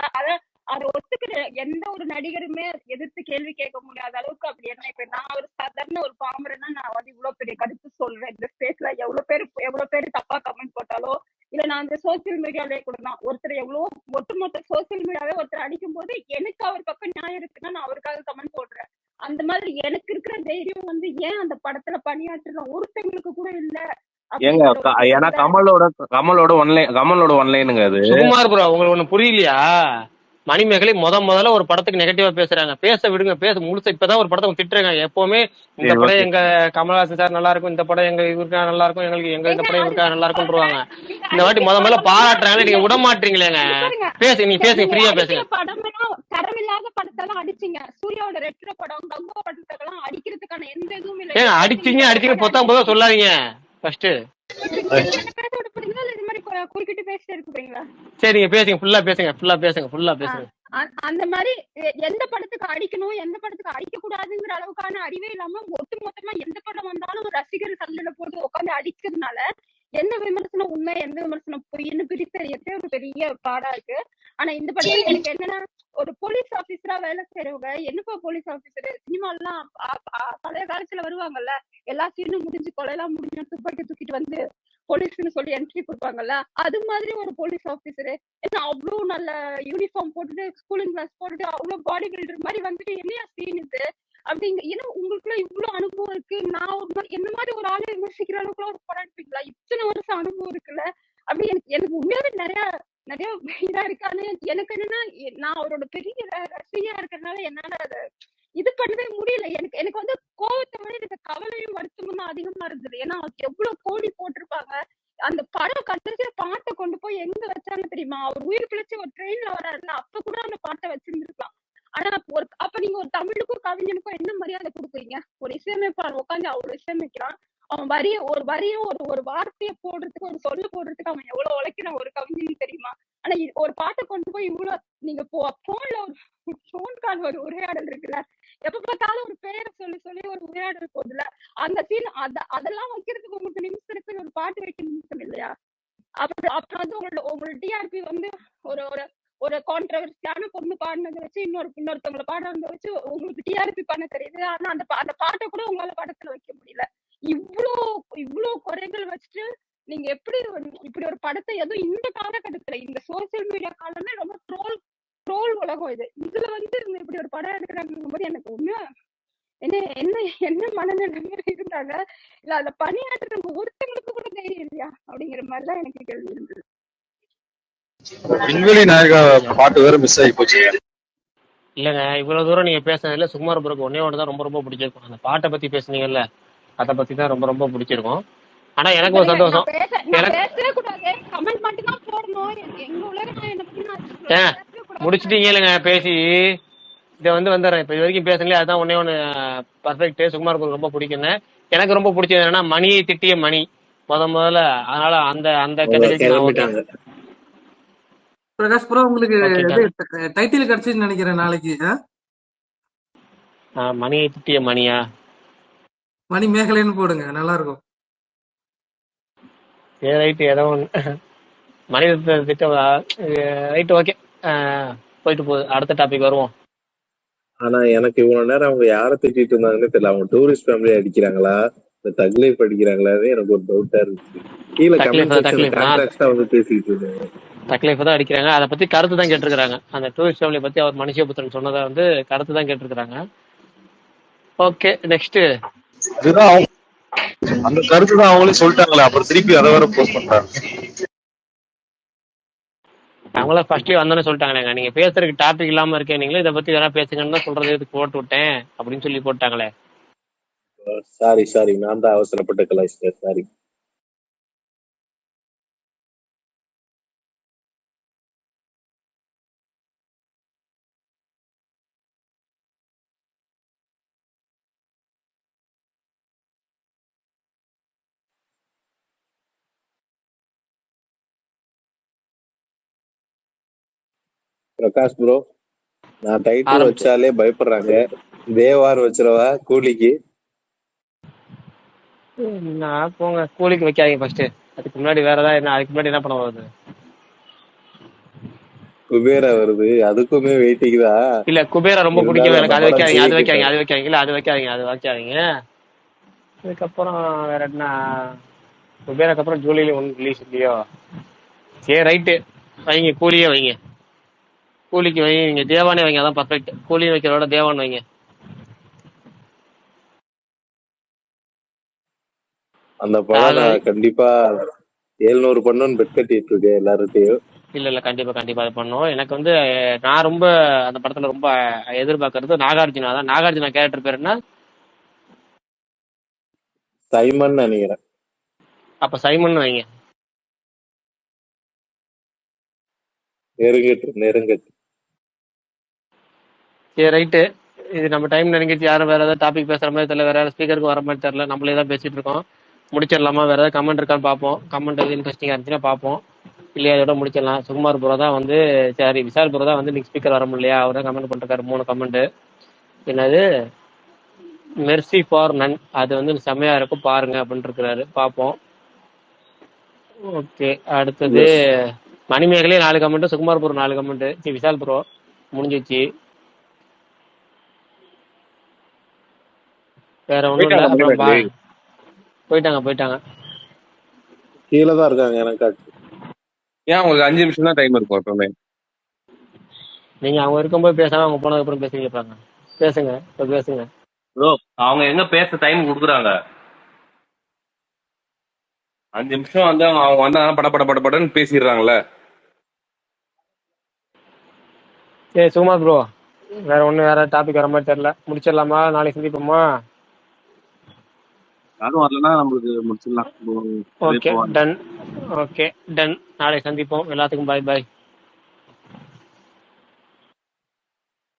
அதை ஒத்துக்கிற எந்த ஒரு நடிகருமே எதிர்த்து கேள்வி கேட்க முடியாத அளவுக்கு அப்படி என்ன. இப்ப நான் ஒரு சாதாரண ஒரு பாமரன்னா நான் வந்து இவ்வளவு பெரிய கருத்து சொல்றேன். இந்த ஸ்பேஸ்ல எவ்வளவு பேர் தப்பா கமெண்ட் போட்டாலோ, இல்ல நான் இந்த சோசியல் மீடியாலே கூட தான் ஒருத்தர் எவ்வளவு ஒட்டுமொத்த சோசியல் மீடியாவே ஒருத்தர் அடிக்கும் போது எனக்கு அவர் பக்கம் நியாயம் இருக்குன்னா நான் அவருக்காக கமெண்ட் போடுறேன். அந்த மாதிரி எனக்கு இருக்கிற தைரியம் வந்து ஏன் அந்த படத்துல பணியாற்றுற ஒருத்தங்களுக்கு கூட இல்ல. ஏங்க ஏன்னா கமலோட ஒன்லைனுங்க அது. சுகுமார் ப்ரோ, உங்களுக்கு ஒண்ணு புரியலையா? மணிமேகலை முதல்ல ஒரு படத்துக்கு நெகட்டிவா பேசுறாங்க. பேச விடுங்க, பேச முழுசா. இப்பதான் ஒரு படத்தை திட்டுறாங்க. எப்பவுமே இந்த படம் எங்க கமலஹாசன் சார் நல்லா இருக்கும், இந்த படம் எங்க இவருக்கா நல்லா இருக்கும், எங்க இந்த படம் இவருக்கா நல்லா இருக்கும்ன்றாங்க. இந்த வாட்டி முதல்ல பாராட்டுறாங்க, நீங்க விட மாட்டீங்களேங்க. பேசுங்க, நீங்க பேசுங்க, ஃப்ரீயா பேசுங்க. படமெல்லாம் தரமில்லாத படத்தெல்லாம் அடிச்சிங்க. சூர்யாவோட ரெட்ரோ படம், கங்கோ படத்தெல்லாம் அடிக்கிறதுக்கான எந்த இதுவும் இல்லை. ஏங்க அடிச்சீங்க பொத்தாம் போதா சொல்லாதீங்க ஃபர்ஸ்ட். பேச விடப்படுங்களா இல்ல இது மாதிரி குறுக்கிட்டு பேசிட்டு இருக்குறீங்களா? சரிங்க, பேசுங்க, ஃபுல்லா பேசுங்க. அந்த மாதிரி எந்த படத்துக்கு அடிக்கணும், எந்த படத்துக்கு அடிக்க கூடாதுங்கிற அளவுக்கான அறிவே இல்லாம ஒட்டுமொத்தமா எந்த படம் வந்தாலும் ரசிகர் சண்டையில போட்டு உட்காந்து அடிக்கிறதுனால எந்த விமர்சனம் உண்மை, எந்த விமர்சனம் பொய்ன்னு பிரித்தறியதே ஒரு பெரிய பாடா இருக்கு. ஆனா இந்த படத்துல எனக்கு என்னன்னா, ஒரு போலீஸ் ஆபீசரா வேலை செய்யறவங்க, என்னப்பா போலீஸ் ஆபீசர் சினிமாலாம் பழைய காலத்துல வருவாங்கல்ல, எல்லா சீனும் முடிஞ்சு கொலையெல்லாம் முடிஞ்சு துப்பாக்கி தூக்கிட்டு வந்து போலீஸ்ன்னு சொல்லி என்ட்ரி கொடுப்பாங்கல்ல, அது மாதிரி ஒரு போலீஸ் ஆபீசரு என்ன அவ்வளவு நல்ல யூனிஃபார்ம் போட்டுட்டு ஸ்கூலிங் கிளாஸ் போட்டுட்டு அவ்வளவு பாடி பில்டர் மாதிரி வந்துட்டு என்னையா சீன் இது அப்படிங்க. ஏன்னா உங்களுக்குள்ள இவ்வளவு அனுபவம் இருக்கு. நான் என்ன மாதிரி ஒரு ஆளை விமர்சிக்கிற அளவுக்குலாம் ஒரு படம் எடுப்பீங்களா? இத்தனை வருஷம் அனுபவம் இருக்குல்ல. அப்படி எனக்கு உண்மையாவே நிறைய இதா இருக்கான்னு எனக்கு என்னன்னா, நான் அவரோட பெரிய ரசிகையா இருக்கிறதுனால என்னால அதை இது பண்ணவே முடியல. எனக்கு வந்து கோவத்தை விட எனக்கு கவலையும் வருத்தமும் தான் அதிகமா இருந்தது. ஏன்னா எவ்வளவு கோடி போட்டிருப்பாங்க. அந்த படம் கடைசியா பாட்டை கொண்டு போய் எங்க வச்சாங்க தெரியுமா? அவர் உயிர் பிழைச்சு ஒரு ட்ரெயின்ல வராருல, அப்ப கூட அந்த பாட்டை வச்சிருந்துருக்கலாம். ஆனா அப்ப நீங்க ஒரு தமிழுக்கும் கவிஞனுக்கும் என்ன மரியாதை கொடுக்குறீங்க? ஒரு இசையமைப்பாளர் உட்காந்து அவ்வளவு இசையமைக்கிறான். அவன் வரியும் ஒரு வார்த்தையை போடுறதுக்கு, ஒரு சொல்ல போடுறதுக்கு அவன் எவ்வளவு உழைக்கிறான் ஒரு கவிஞன் தெரியுமா? ஆனா ஒரு பாட்டை கொண்டு போய் இவ்வளவு நீங்க போன்ல ஒரு போன் கால் ஒரு உரையாடல் இருக்குல்ல, எப்ப பார்த்தாலும் ஒரு பேரை சொல்லி ஒரு உரையாடல் போகுதுல, அந்த சீன் அதெல்லாம் வைக்கிறதுக்கு உங்களுக்கு நிமிஷம் இருக்கு, ஒரு பாட்டு வைக்க நிமிஷம் இல்லையா? அப்புறம் வந்து உங்களோட டிஆர்பி வந்து ஒரு ஒரு கான்ட்ரவர்சியான பொண்ணு பாடினதை வச்சு இன்னொருத்தவங்களை பாடுறத வச்சு உங்களுக்கு டிஆர்பி பண்ண தெரியுது. ஆனா அந்த பாட்டை கூட உங்களால படத்துல வைக்க முடியல. இவ்வளோ குறைகள் வச்சுட்டு நீங்க எப்படி இப்படி ஒரு படத்தை, எதுவும் இந்த காலகட்டத்துல இந்த சோசியல் மீடியா காலமே ரொம்ப ட்ரோல் உலகம் இதுல வந்து இவங்க இப்படி ஒரு படம் எடுக்கிறாங்கும் போது எனக்கு உண்மையா என்ன மனநிலைமையில இருந்தாங்க. இல்ல அதுல பணியாற்றுறவங்க ஒருத்தங்களுக்கு கூட தைரியம் இல்லையா அப்படிங்கிற மாதிரிதான் எனக்கு கேள்வி இருந்தது. விண்வெளி நாயகா பாட்டு வேற மிஸ் ஆகி போச்சு. இல்லங்க, இவ்வளவு தூரம் நீங்க பேசுனதுல சுகுமார் ப்ரோக்கு ஒன்னே தான் ரொம்ப பிடிச்சிருக்கும். அந்த பாட்டை பத்தி பேசுனீங்கல்ல, அதை பத்தி தான் ரொம்ப பிடிச்சிருக்கும். ஆனா எனக்கு ஒரு சந்தோஷம், பேசவே கூடாது, கமெண்ட் மட்டும் தான் போடணும். எங்க உலகம் என்ன பத்தி முடிச்சிட்டீங்க பேசி. இதை வந்துடுறேன். இப்போ இது வரைக்கும் பேசுங்களே, அதுதான் ஒன்னே ஒன்று பர்ஃபெக்ட். சுகுமார் ப்ரோ ரொம்ப பிடிக்குன்னு. எனக்கு ரொம்ப பிடிச்சது என்னன்னா மணியை திட்டிய மணி முதல்ல. அதனால அந்த அந்த அவங்க கேட்டகரிக்கு நான் ஓகே. கிளம்பிட்டாங்க. பிரகாஷ் ப்ரோ உங்களுக்கு ஓகே இது டைட்டில் கிடைச்சுன்னு நினைக்கிறேன் நாளைக்கு. மணியை திட்டிய மணியா, மணி மேகலைன்னு போடுங்க, நல்லா இருக்கும். ரைட்டு. ஏதோ ஒன்று மனித திட்டம். Right, okay. போயிட்டு போகுது. அடுத்த டாபிக் வருவோம். ஆனா எனக்கு இவ்வளவு நேரம் அவங்க யாரை திட்டிட்டு இருந்தாங்கன்னு தெரியல. அவங்க டூரிஸ்ட் ஃபேமிலி அடிக்கிறாங்களா, இந்த தக்லீஃப் அடிக்கிறாங்களான்னு எனக்கு ஒரு டவுட்டா இருந்துச்சு. கீழே கமெண்ட் செக்ஷன் கான்ட்ராக்டா வந்து பேசிட்டு இருந்தேன். தக்லீஃப் தான் அடிக்கிறாங்க. அதை பத்தி கருத்து தான் கேட்டிருக்காங்க. அந்த டூரிஸ்ட் ஃபேமிலி பத்தி அவர் மனுஷபுத்திரன் சொன்னதை கருத்து தான் கேட்டிருக்காங்க. Okay, next. இதுதான் அந்த கருத்து தான் அவங்களே சொல்லிட்டாங்களே, அப்புறம் திருப்பி அதை வேற போஸ்ட் பண்றாங்க. அவங்கள ஃபர்ஸ்ட்லயே வந்தோன்னு சொல்லிட்டாங்களேங்க, நீங்க பேசுறதுக்கு டாபிக் இல்லாம இருக்கேன், நீங்களே இதை பத்தி எதனா பேசுங்கன்னு தான் சொல்றது, இதுக்கு போட்டு விட்டேன் அப்படின்னு சொல்லி போட்டாங்களே. சாரி, நான் தான் அவசரப்பட்ட கலாய்ச்சிட்டேன், சாரி. பிரகாஷ் ப்ரோ, நான் டைட்டில் வச்சாலே பயப்படுறாங்க. தேவார் வச்சிருவா கூலிக்கு. நான் போங்க, கூலிக்கு வைக்காதீங்க ஃபர்ஸ்ட். அதுக்கு முன்னாடி வேற ஏதாவது என்ன, அதுக்கு முன்னாடி என்ன பண்ண வருது? குபேரா வருது, அதுக்குமே வெயிட்டிங் தான். இல்ல, குபேரா ரொம்ப பிடிக்கும் எனக்கு. அது வைக்காதீங்க, அது வைக்காதீங்க, அது வைக்காதீங்க. இல்ல, அது வைக்காதீங்க, அது வைக்காதீங்க. அதுக்கப்புறம் வேற என்ன? குபேராக்கு அப்புறம் ஜூலைல ஒன்றும் ரிலீஸ் இல்லையோ? சரி, ரைட்டு, வைங்க. கூலியே வைங்க. கூலிக்கு வைங்க. நீங்க தேவானே வைங்க, அதான் பர்ஃபெக்ட். கூலி வைக்கிறதோட தேவான் வைங்க. அந்த படம் நான் கண்டிப்பா 700 பண்ணணும்னு பெட் கட்டிட்டு இருக்கேன் எல்லார்கிட்டையும். இல்ல கண்டிப்பா அது பண்ணும். எனக்கு நான் ரொம்ப அந்த படத்துல ரொம்ப எதிர்பார்க்கறது நாகார்ஜுனா தான். நாகார்ஜுனா கேரக்டர் பேர் என்ன? சைமன் நினைக்கிறேன். அப்ப சைமன் வைங்க. நெருங்கட்டு. சரி, ரைட்டு. இது நம்ம டைம் நெருங்கிச்சு. யாரும் வேற ஏதாவது டாபிக் பேசுற மாதிரி தெரியல, வேற யாரும் ஸ்பீக்கருக்கு வர மாதிரி தெரியல. நம்மளே தான் பேசிட்டு இருக்கோம். முடிச்சிடலாமா? வேற ஏதாவது கமெண்ட் இருக்கான்னு பார்ப்போம். கமெண்ட் எது இன்ட்ரெஸ்டிங்கா இருந்துச்சுன்னா பார்ப்போம். இல்லையா இதோட முடிச்சிடலாம். சுகுமார் ப்ரோ தான் சரி, விஷால் ப்ரோ தான் இன்னைக்கு ஸ்பீக்கர் வர முடியலையா? அவர் தான் கமெண்ட் பண்ணிருக்காரு 3 கமெண்ட். என்னது, மெர்சி ஃபார் நன், அது செம்மையா இருக்கும் பாருங்க அப்படின்னு இருக்கிறாரு. பார்ப்போம். ஓகே, அடுத்தது Manimegalai 4 comment, Sukumar bro 4 comment, Vishal bro முடிஞ்சிச்சு. வேற ஒண்ணும் இல்ல. அப்புறம் போயிட்டாங்க. கீழே தான் இருக்காங்க எனக்கு. ஏன் உங்களுக்கு 5 நிமிஷம் தான் டைம் இருக்கும் எப்பவுமே? நீங்க அவங்க இருக்கும்போது பேசாம அவங்க போனதுக்கு அப்புறம் பேசிப்பாங்க. பேசுங்க, இப்ப பேசுங்க ப்ரோ. அவங்க எங்க பேச டைம் கொடுக்குறாங்க? 5 நிமிஷம் அவங்க வந்தா படன்னு பேசிடுறாங்கல்ல. சரி சுகுமார் ப்ரோ, வேற டாபிக் வர மாதிரி தெரியல. முடிச்சிடலாமா? நாளைக்கு சந்திப்போமா? யாரும் வரலன்னா நம்மளுக்கு முடிச்சிடலாம். Okay done. நாளைக்கு சந்திப்போம். எல்லாத்துக்கும் பாய்.